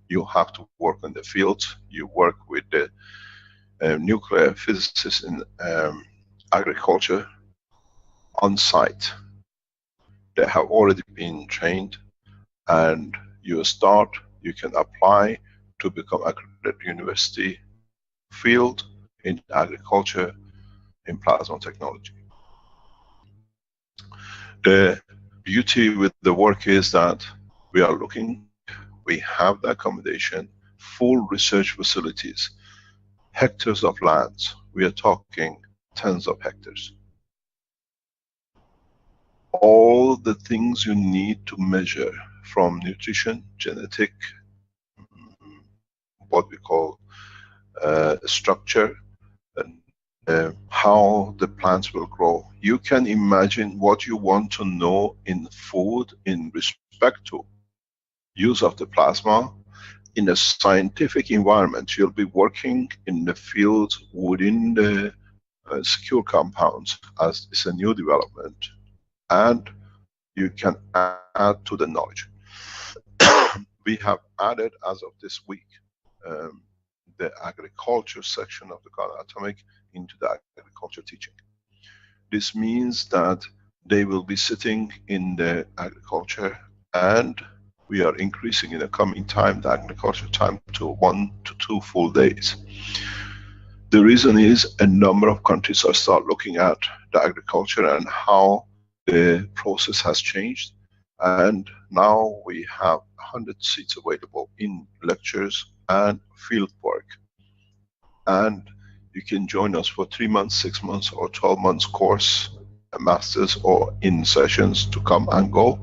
[SPEAKER 4] You have to work in the field. You work with the nuclear physicists in agriculture on site. They have already been trained, and you start, you can apply to become accredited university field in agriculture in plasma technology. The beauty with the work is that we are looking, we have the accommodation, full research facilities, hectares of lands. We are talking tens of hectares. All the things you need to measure, from nutrition, genetic, what we call structure, and how the plants will grow. You can imagine what you want to know in food in respect to use of the plasma in a scientific environment. You'll be working in the field within the secure compounds, as it's a new development, and you can add to the knowledge. We have added, as of this week, the agriculture section of the Ghana Atomic into the agriculture teaching. This means that they will be sitting in the agriculture, and we are increasing in the coming time the agriculture time to 1 to 2 full days. The reason is a number of countries are start looking at the agriculture and how the process has changed, and now we have 100 seats available in lectures and field work. And you can join us for 3 months, 6 months or 12 months course, a master's, or in sessions to come and go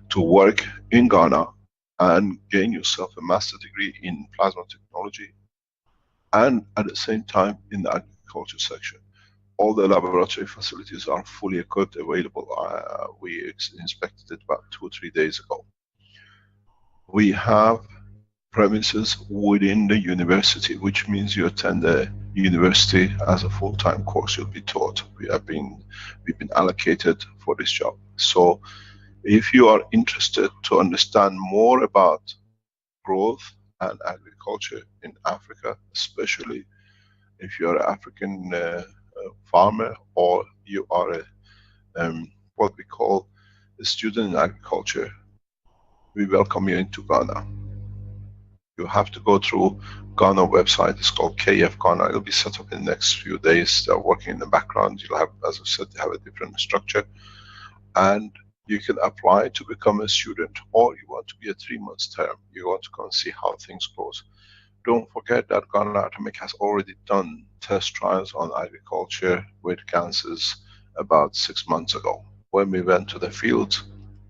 [SPEAKER 4] to work in Ghana and gain yourself a master degree in plasma technology, and at the same time in the agriculture section. All the laboratory facilities are fully equipped, available. We inspected it about 2 or 3 days ago. We have premises within the university, which means you attend the university as a full-time course. You'll be taught. We've been allocated for this job. So if you are interested to understand more about growth and agriculture in Africa, especially if you are an African farmer, or you are what we call a student in agriculture, we welcome you into Ghana. You have to go through Ghana website. It's called KF Ghana. It'll be set up in the next few days. They're working in the background. You'll have, as I said, they have a different structure, and you can apply to become a student, or you want to be a 3 months term. You want to come and see how things goes. Don't forget that Ghana Atomic has already done test trials on agriculture with GANSes about 6 months ago. When we went to the field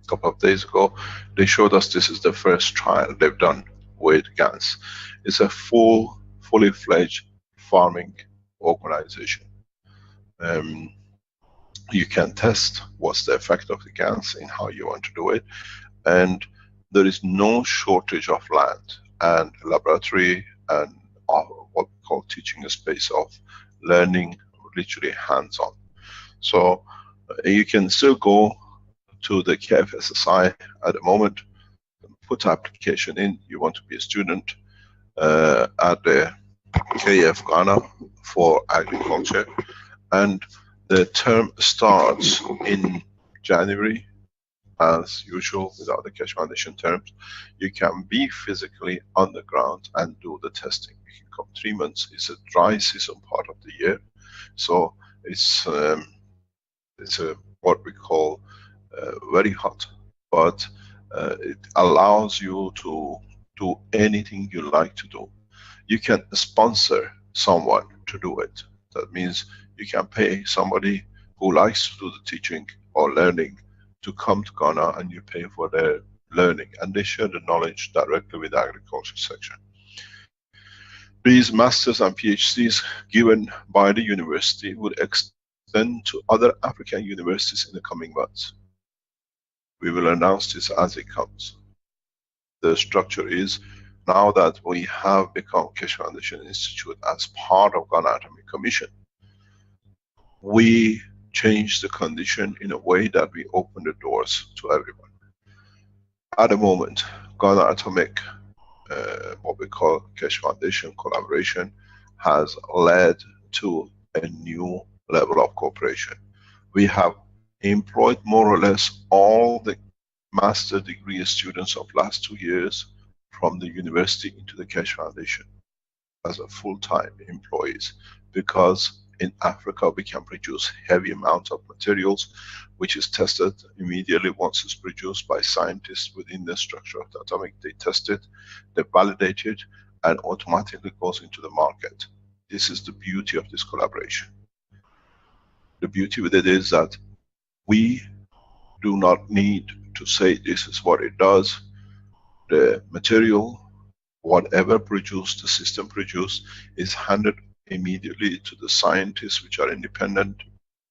[SPEAKER 4] a couple of days ago, they showed us this is the first trial they've done with GANS. It's a fully fledged farming organization. You can test what's the effect of the GANS in how you want to do it, and there is no shortage of land. and laboratory, and what we call teaching a space of learning, literally hands-on. So you can still go to the KF at the moment, put application in, you want to be a student at the KF Ghana for agriculture, and the term starts in January as usual without the Keshe Foundation terms. You can be physically on the ground and do the testing. You can come 3 months. It's a dry season part of the year, so it's what we call very hot, but it allows you to do anything you like to do. You can sponsor someone to do it. That means you can pay somebody who likes to do the teaching or learning to come to Ghana, and you pay for their learning, and they share the knowledge directly with the agriculture section. These masters and PhDs given by the university would extend to other African universities in the coming months. We will announce this as it comes. The structure is, now that we have become Keshe Foundation Institute as part of Ghana Atomic Commission, we change the condition in a way that we open the doors to everyone. At the moment, Ghana Atomic, what we call Keshe Foundation collaboration, has led to a new level of cooperation. We have employed more or less all the master degree students of last 2 years from the university into the Keshe Foundation as a full-time employees, because in Africa we can produce heavy amounts of materials which is tested immediately once it's produced by scientists within the structure of the atomic. They test it, they validate it, and automatically goes into the market. This is the beauty of this collaboration. The beauty with it is that we do not need to say this is what it does. The material, whatever produced, the system produced, is handed immediately to the scientists which are independent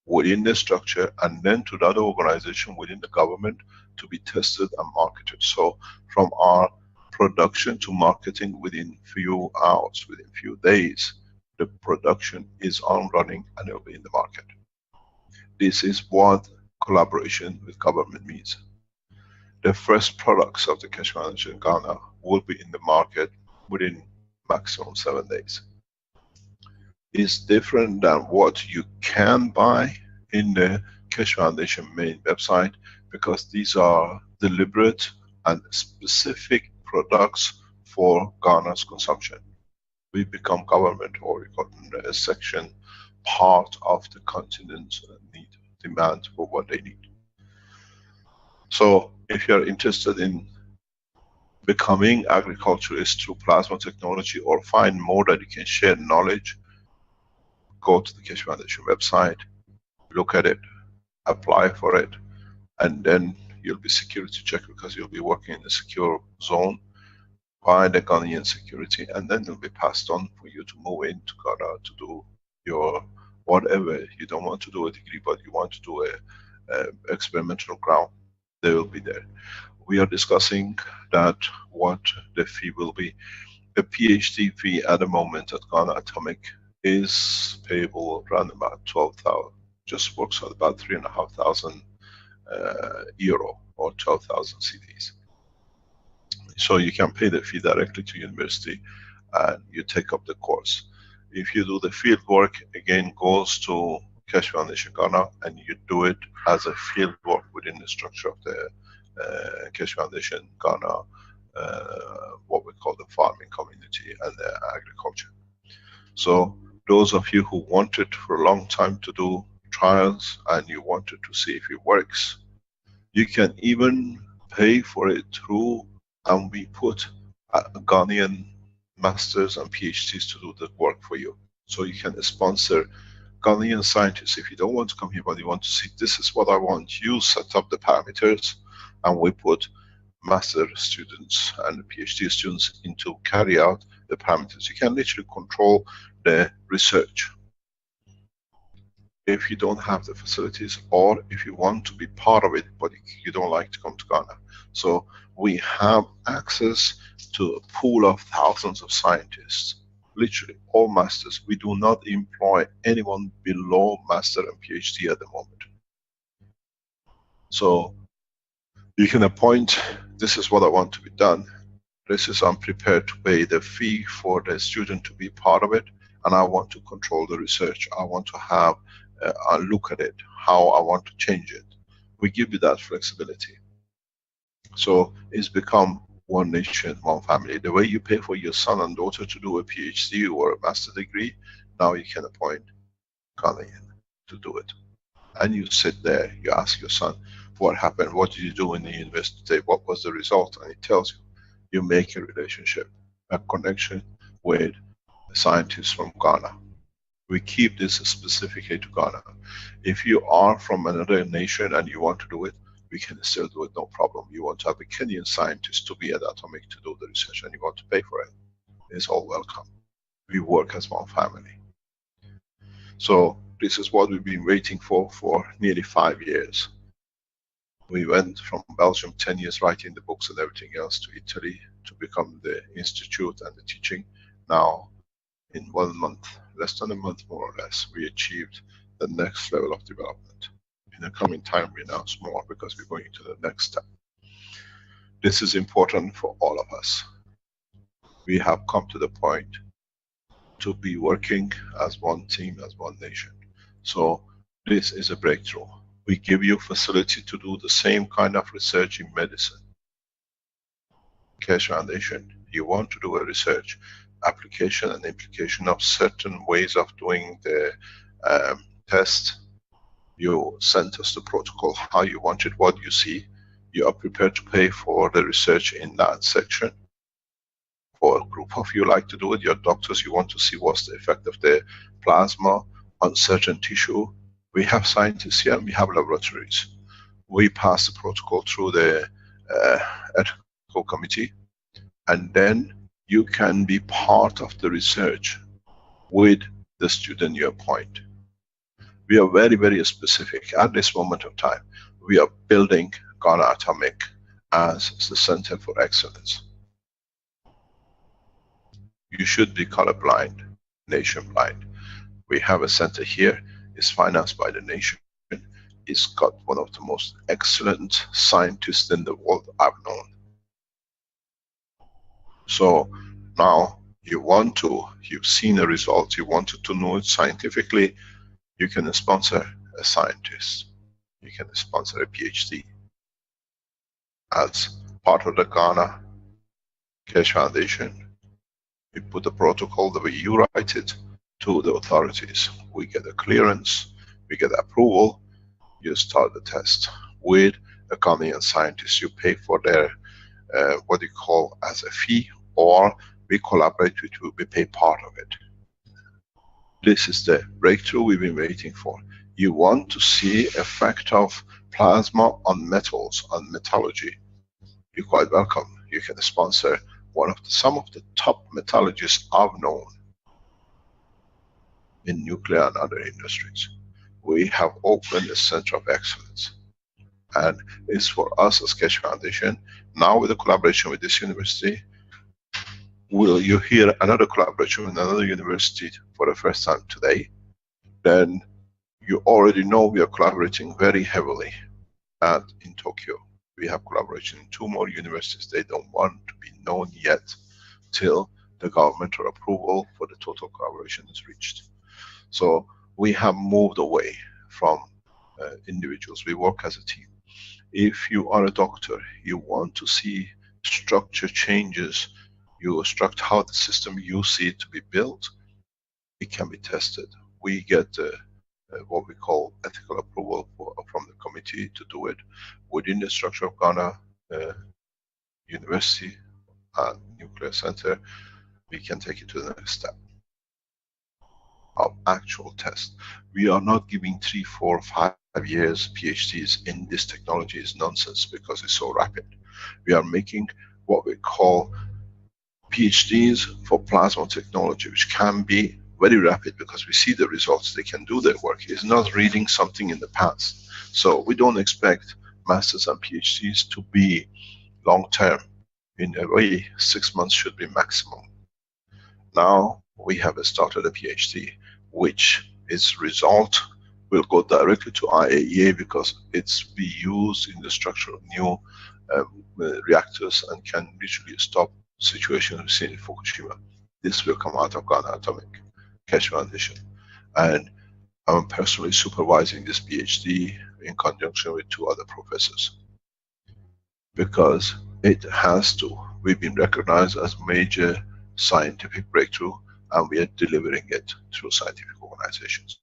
[SPEAKER 4] within the structure, and then to the other organization within the government to be tested and marketed. So from our production to marketing within few hours, within few days, the production is on running and it will be in the market. This is what collaboration with government means. The first products of the Keshe Foundation in Ghana will be in the market within maximum 7 days. It's different than what you can buy in the Keshe Foundation main website, because these are deliberate and specific products for Ghana's consumption. We become government, or we got a section part of the continent's need, demand for what they need. So if you're interested in becoming agriculturist through plasma technology, or find more that you can share knowledge, go to the Keshe Foundation website, look at it, apply for it, and then you'll be security checked, because you'll be working in a secure zone by the Ghanaian security, and then it'll be passed on for you to move into Ghana to do your whatever. You don't want to do a degree, but you want to do a experimental ground, they will be there. We are discussing that what the fee will be. The PhD fee at the moment at Ghana Atomic is payable around about 12,000, just works out about 3,500 euro or 12,000 CDs. So you can pay the fee directly to university and you take up the course. If you do the field work, again goes to Keshe Foundation Ghana, and you do it as a field work within the structure of the Keshe Foundation Ghana, what we call the farming community and the agriculture. So those of you who wanted for a long time to do trials and you wanted to see if it works, you can even pay for it through, and we put Ghanaian masters and PhDs to do the work for you. So you can sponsor Ghanaian scientists. If you don't want to come here but you want to see, this is what I want, you set up the parameters, and we put master students and PhD students in to carry out the parameters. You can literally control the research. if you don't have the facilities, or if you want to be part of it but you don't like to come to Ghana. So we have access to a pool of thousands of scientists, literally all masters. We do not employ anyone below master and PhD at the moment. So you can appoint, this is what I want to be done, this is I'm prepared to pay the fee for the student to be part of it, and I want to control the research. I want to have a look at it, how I want to change it. We give you that flexibility. So it's become one nation, one family. The way you pay for your son and daughter to do a PhD or a master degree, now you can appoint Ghanaian to do it. And you sit there, you ask your son, what happened? What did you do in the university? What was the result? And it tells you. You make a relationship, a connection with scientists from Ghana. We keep this specifically to Ghana. If you are from another nation and you want to do it, we can still do it, no problem. You want to have a Kenyan scientist to be at Atomic to do the research and you want to pay for it, it's all welcome. We work as one family. So this is what we've been waiting for nearly 5 years. We went from Belgium 10 years writing the books and everything else to Italy to become the institute and the teaching. Now in 1 month, less than a month more or less, we achieved the next level of development. In the coming time we announce more because we're going to the next step. This is important for all of us. We have come to the point to be working as one team, as one nation. So this is a breakthrough. We give you facility to do the same kind of research in medicine. Keshe Foundation, you want to do a research, application and implication of certain ways of doing the test. You send us the protocol, how you want it, what you see. You are prepared to pay for the research in that section. For a group of you like to do it, your doctors, you want to see what's the effect of the plasma on certain tissue. We have scientists here and we have laboratories. We pass the protocol through the ethical committee, and then you can be part of the research with the student you appoint. We are very, very specific at this moment of time. We are building Ghana Atomic as the center for excellence. You should be colorblind, nation blind. We have a center here. Is financed by the nation. It's got one of the most excellent scientists in the world I've known. So now you've seen a result, you wanted to know it scientifically, you can sponsor a scientist. You can sponsor a PhD as part of the Ghana Keshe Foundation. We put the protocol the way you write it to the authorities. We get a clearance, we get approval, you start the test with a Ghanaian scientist. You pay for their, what you call as a fee, or we collaborate with you, we pay part of it. This is the breakthrough we've been waiting for. You want to see effect of plasma on metals, on metallurgy. You're quite welcome. You can sponsor some of the top metallurgists I've known in nuclear and other industries. We have opened a center of excellence, and it's for us as Keshe Foundation. Now with the collaboration with this university, will you hear another collaboration with another university for the first time today? Then you already know we are collaborating very heavily in Tokyo. We have collaboration in 2 more universities. They don't want to be known yet till the governmental approval for the total collaboration is reached. So we have moved away from individuals. We work as a team. If you are a doctor, you want to see structure changes, you instruct how the system you see it to be built, it can be tested. We get what we call ethical approval from the committee to do it within the structure of Ghana University and Nuclear Center. We can take it to the next step of actual test. We are not giving 3, 4, 5 years PhDs in this technology. Is nonsense because it's so rapid. We are making what we call PhDs for plasma technology, which can be very rapid because we see the results. They can do their work. It's not reading something in the past. So we don't expect masters and PhDs to be long term. In a way, 6 months should be maximum. Now we have started a PhD, which its result will go directly to IAEA because it's be used in the structure of new reactors and can literally stop situations we've seen in Fukushima. This will come out of Ghana Atomic Keshe Foundation. And I'm personally supervising this PhD in conjunction with 2 other professors. Because it has to. We've been recognized as major scientific breakthrough and we are delivering it through scientific organizations.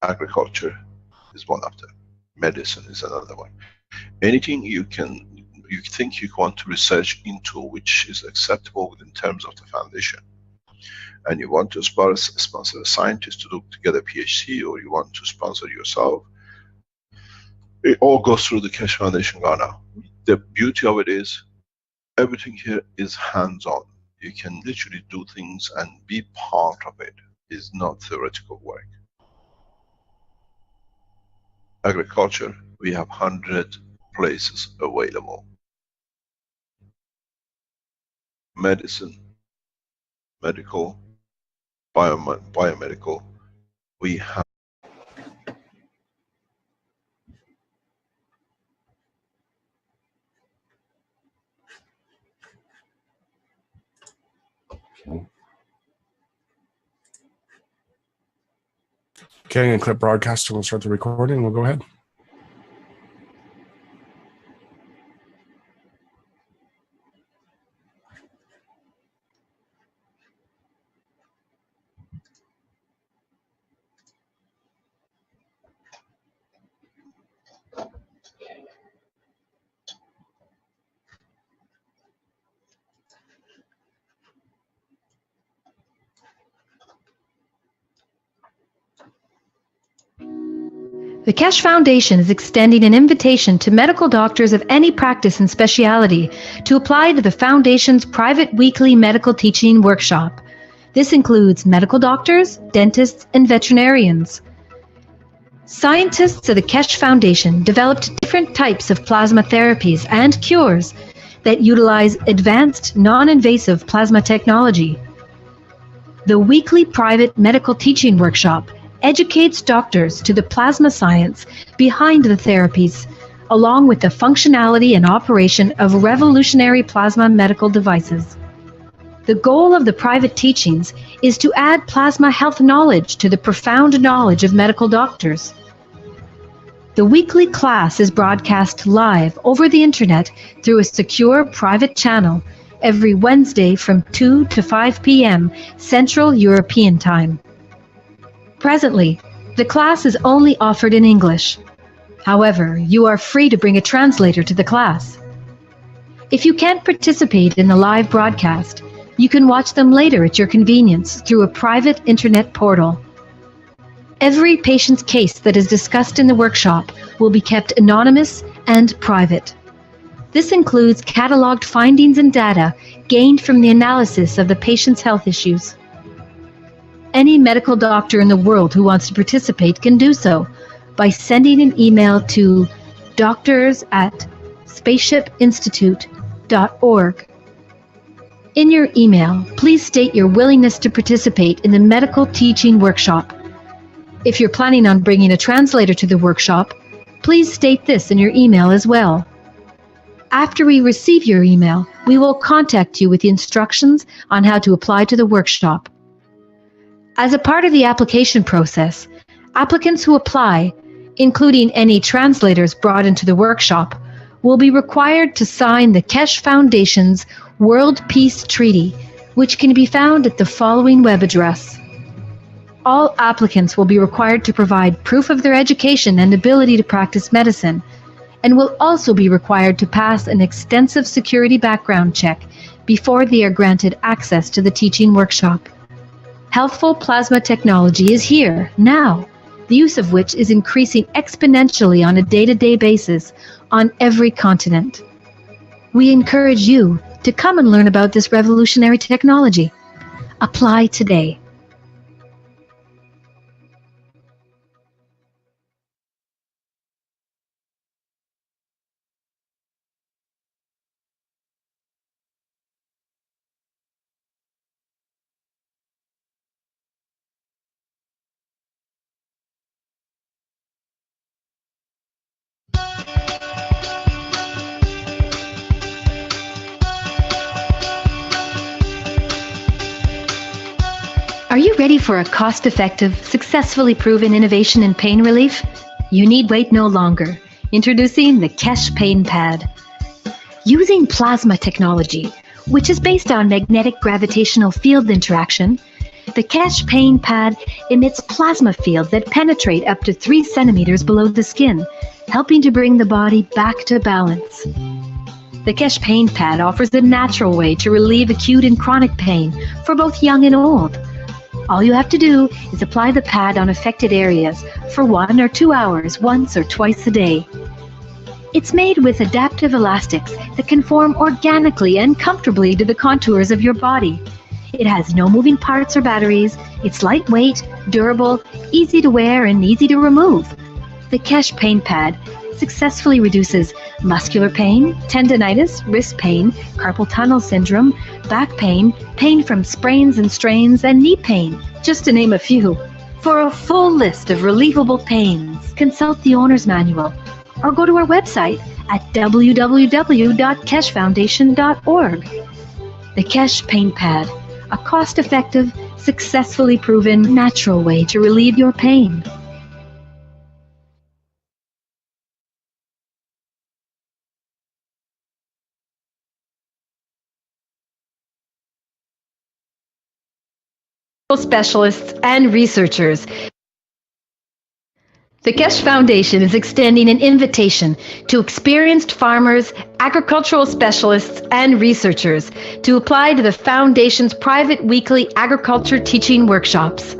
[SPEAKER 4] Agriculture is one of them. Medicine is another one. Anything you think you want to research into which is acceptable within terms of the foundation, and you want to sponsor a scientist to do together PhD, or you want to sponsor yourself, it all goes through the Keshe Foundation Ghana. The beauty of it is everything here is hands-on. You can literally do things and be part of it. It's not theoretical work. Agriculture, we have 100 places available. Medicine, medical, biomedical, we have.
[SPEAKER 1] Okay, and clip broadcast, and we'll start the recording. We'll go ahead.
[SPEAKER 2] The Keshe Foundation is extending an invitation to medical doctors of any practice and speciality to apply to the Foundation's private weekly medical teaching workshop. This includes medical doctors, dentists, and veterinarians. Scientists of the Keshe Foundation developed different types of plasma therapies and cures that utilize advanced, non-invasive plasma technology. The weekly private medical teaching workshop educates doctors to the plasma science behind the therapies, along with the functionality and operation of revolutionary plasma medical devices. The goal of the private teachings is to add plasma health knowledge to the profound knowledge of medical doctors. The weekly class is broadcast live over the internet through a secure private channel every Wednesday from 2 to 5 p.m. Central European Time. Presently, the class is only offered in English. However, you are free to bring a translator to the class. If you can't participate in the live broadcast, you can watch them later at your convenience through a private internet portal. Every patient's case that is discussed in the workshop will be kept anonymous and private. This includes cataloged findings and data gained from the analysis of the patient's health issues. Any medical doctor in the world who wants to participate can do so by sending an email to doctors@spaceshipinstitute.org. In your email, please state your willingness to participate in the medical teaching workshop. If you're planning on bringing a translator to the workshop, please state this in your email as well. After we receive your email, we will contact you with the instructions on how to apply to the workshop. As a part of the application process, applicants who apply, including any translators brought into the workshop, will be required to sign the Keshe Foundation's World Peace Treaty, which can be found at the following web address. All applicants will be required to provide proof of their education and ability to practice medicine, and will also be required to pass an extensive security background check before they are granted access to the teaching workshop. Healthful plasma technology is here, now, the use of which is increasing exponentially on a day-to-day basis on every continent. We encourage you to come and learn about this revolutionary technology. Apply today. for a cost-effective, successfully proven innovation in pain relief? You need wait no longer. Introducing the KESH Pain Pad. Using plasma technology, which is based on magnetic gravitational field interaction, the KESH Pain Pad emits plasma fields that penetrate up to 3 centimeters below the skin, helping to bring the body back to balance. The KESH Pain Pad offers a natural way to relieve acute and chronic pain for both young and old. All you have to do is apply the pad on affected areas for 1 or 2 hours once or twice a day. It's made with adaptive elastics that can form organically and comfortably to the contours of your body. It has no moving parts or batteries. It's lightweight, durable, easy to wear, and easy to remove. The KESH Pain Pad successfully reduces muscular pain, tendinitis, wrist pain, carpal tunnel syndrome, back pain, pain from sprains and strains, and knee pain, just to name a few. For a full list of relievable pains, consult the owner's manual or go to our website at www.keshfoundation.org. The KESH Pain Pad, a cost-effective, successfully proven, natural way to relieve your pain. Specialists and researchers. The KESH Foundation is extending an invitation to experienced farmers, agricultural specialists, and researchers to apply to the Foundation's private weekly agriculture teaching workshops.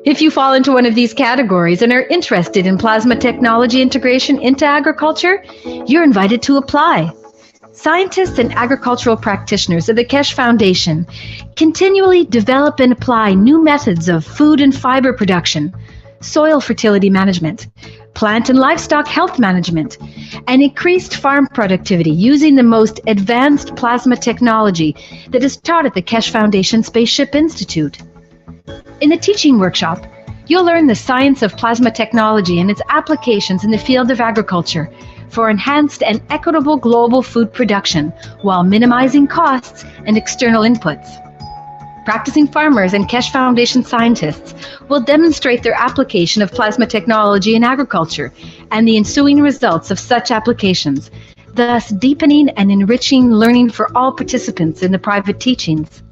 [SPEAKER 2] If you fall into one of these categories and are interested in plasma technology integration into agriculture, you're invited to apply. Scientists and agricultural practitioners of the KESH Foundation continually develop and apply new methods of food and fiber production, soil fertility management, plant and livestock health management, and increased farm productivity using the most advanced plasma technology that is taught at the KESH Foundation Spaceship Institute. In the teaching workshop, you'll learn the science of plasma technology and its applications in the field of agriculture for enhanced and equitable global food production while minimizing costs and external inputs. Practicing farmers and KESH Foundation scientists will demonstrate their application of plasma technology in agriculture and the ensuing results of such applications, thus deepening and enriching learning for all participants in the private teachings.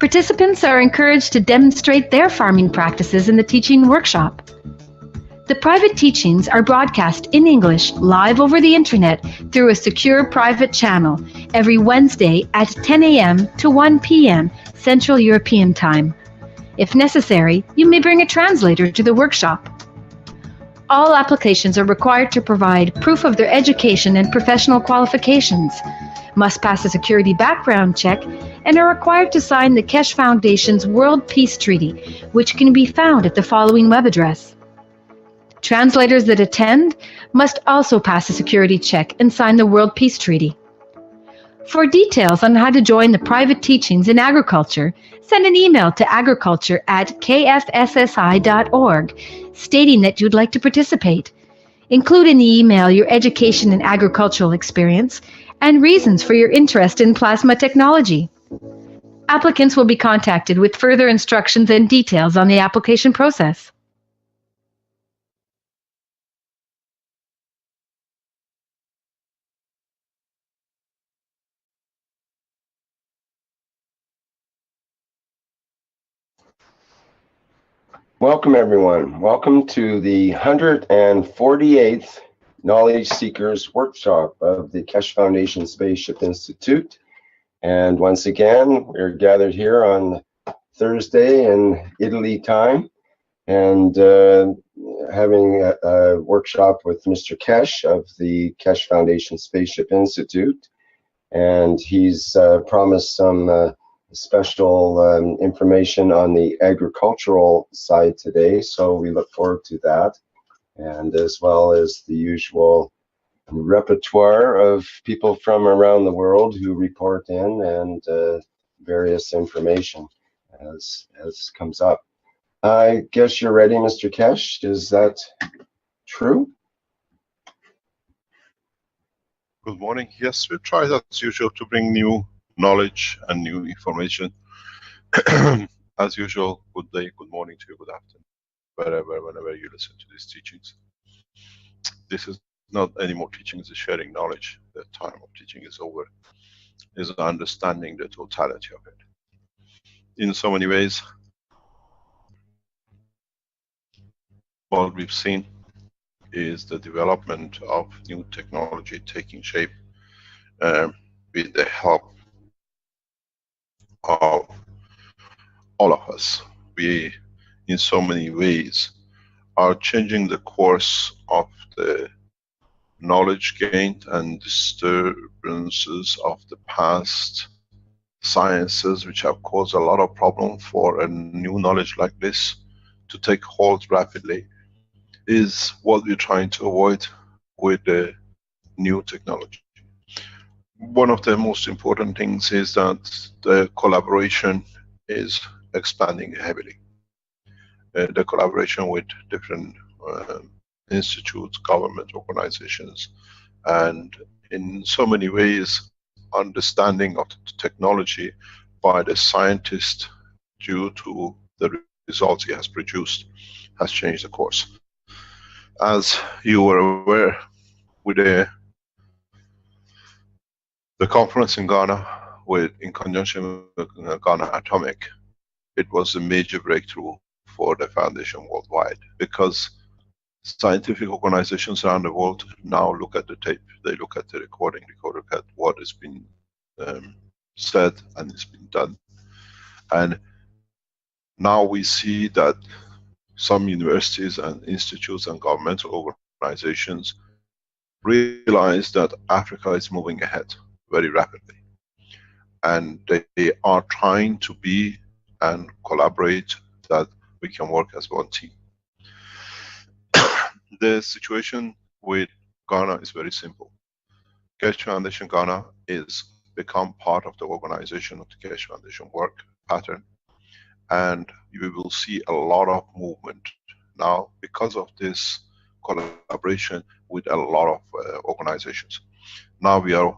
[SPEAKER 2] Participants are encouraged to demonstrate their farming practices in the teaching workshop. The private teachings are broadcast in English live over the internet through a secure private channel every Wednesday at 10 a.m. to 1 p.m. Central European Time. If necessary, you may bring a translator to the workshop. All applications are required to provide proof of their education and professional qualifications, must pass a security background check, and are required to sign the KESH Foundation's World Peace Treaty, which can be found at the following web address. Translators that attend must also pass a security check and sign the World Peace Treaty. For details on how to join the private teachings in agriculture, send an email to agriculture@kfssi.org stating that you'd like to participate. Include in the email your education and agricultural experience and reasons for your interest in plasma technology. Applicants will be contacted with further instructions and details on the application process.
[SPEAKER 3] Welcome, everyone. Welcome to the 148th Knowledge Seekers Workshop of the KESH Foundation Spaceship Institute. And once again, we're gathered here on Thursday in Italy time and having a workshop with Mr. Kesh of the KESH Foundation Spaceship Institute. And he's promised some special information on the agricultural side today, so we look forward to that, and as well as the usual repertoire of people from around the world who report in and various information as comes up. I guess you're ready, Mr. Kesh. Is that true?
[SPEAKER 4] Good morning. Yes, we tried as usual to bring new knowledge and new information. As usual, good day, good morning to you, good afternoon, whenever you listen to these teachings. This is not any more teaching, it's sharing knowledge. The time of teaching is over. Is understanding the totality of it. In so many ways, what we've seen is the development of new technology taking shape with the help of all of us. We, in so many ways, are changing the course of the knowledge gained and disturbances of the past sciences, which have caused a lot of problem for a new knowledge like this to take hold rapidly, is what we're trying to avoid with the new technology. One of the most important things is that the collaboration is expanding heavily. The collaboration with different institutes, government organizations, and in so many ways, understanding of the technology by the scientist due to the results he has produced has changed the course. As you were aware, with the conference in Ghana, in conjunction with Ghana Atomic, it was a major breakthrough for the foundation worldwide, because scientific organizations around the world now look at the tape, they look at the recording, they look at what has been said and it's been done. And now we see that some universities and institutes and governmental organizations realize that Africa is moving ahead very rapidly. And they are trying to be and collaborate that we can work as one team. The situation with Ghana is very simple. Keshe Foundation Ghana is become part of the organization of the Keshe Foundation work pattern, and you will see a lot of movement now because of this collaboration with a lot of organizations. Now we are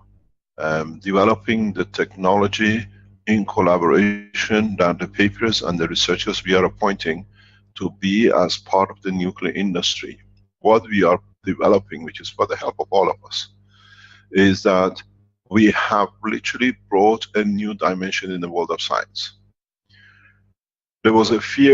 [SPEAKER 4] developing the technology in collaboration, that the papers and the researchers we are appointing to be as part of the nuclear industry. What we are developing, which is for the help of all of us, is that we have literally brought a new dimension in the world of science. There was a fear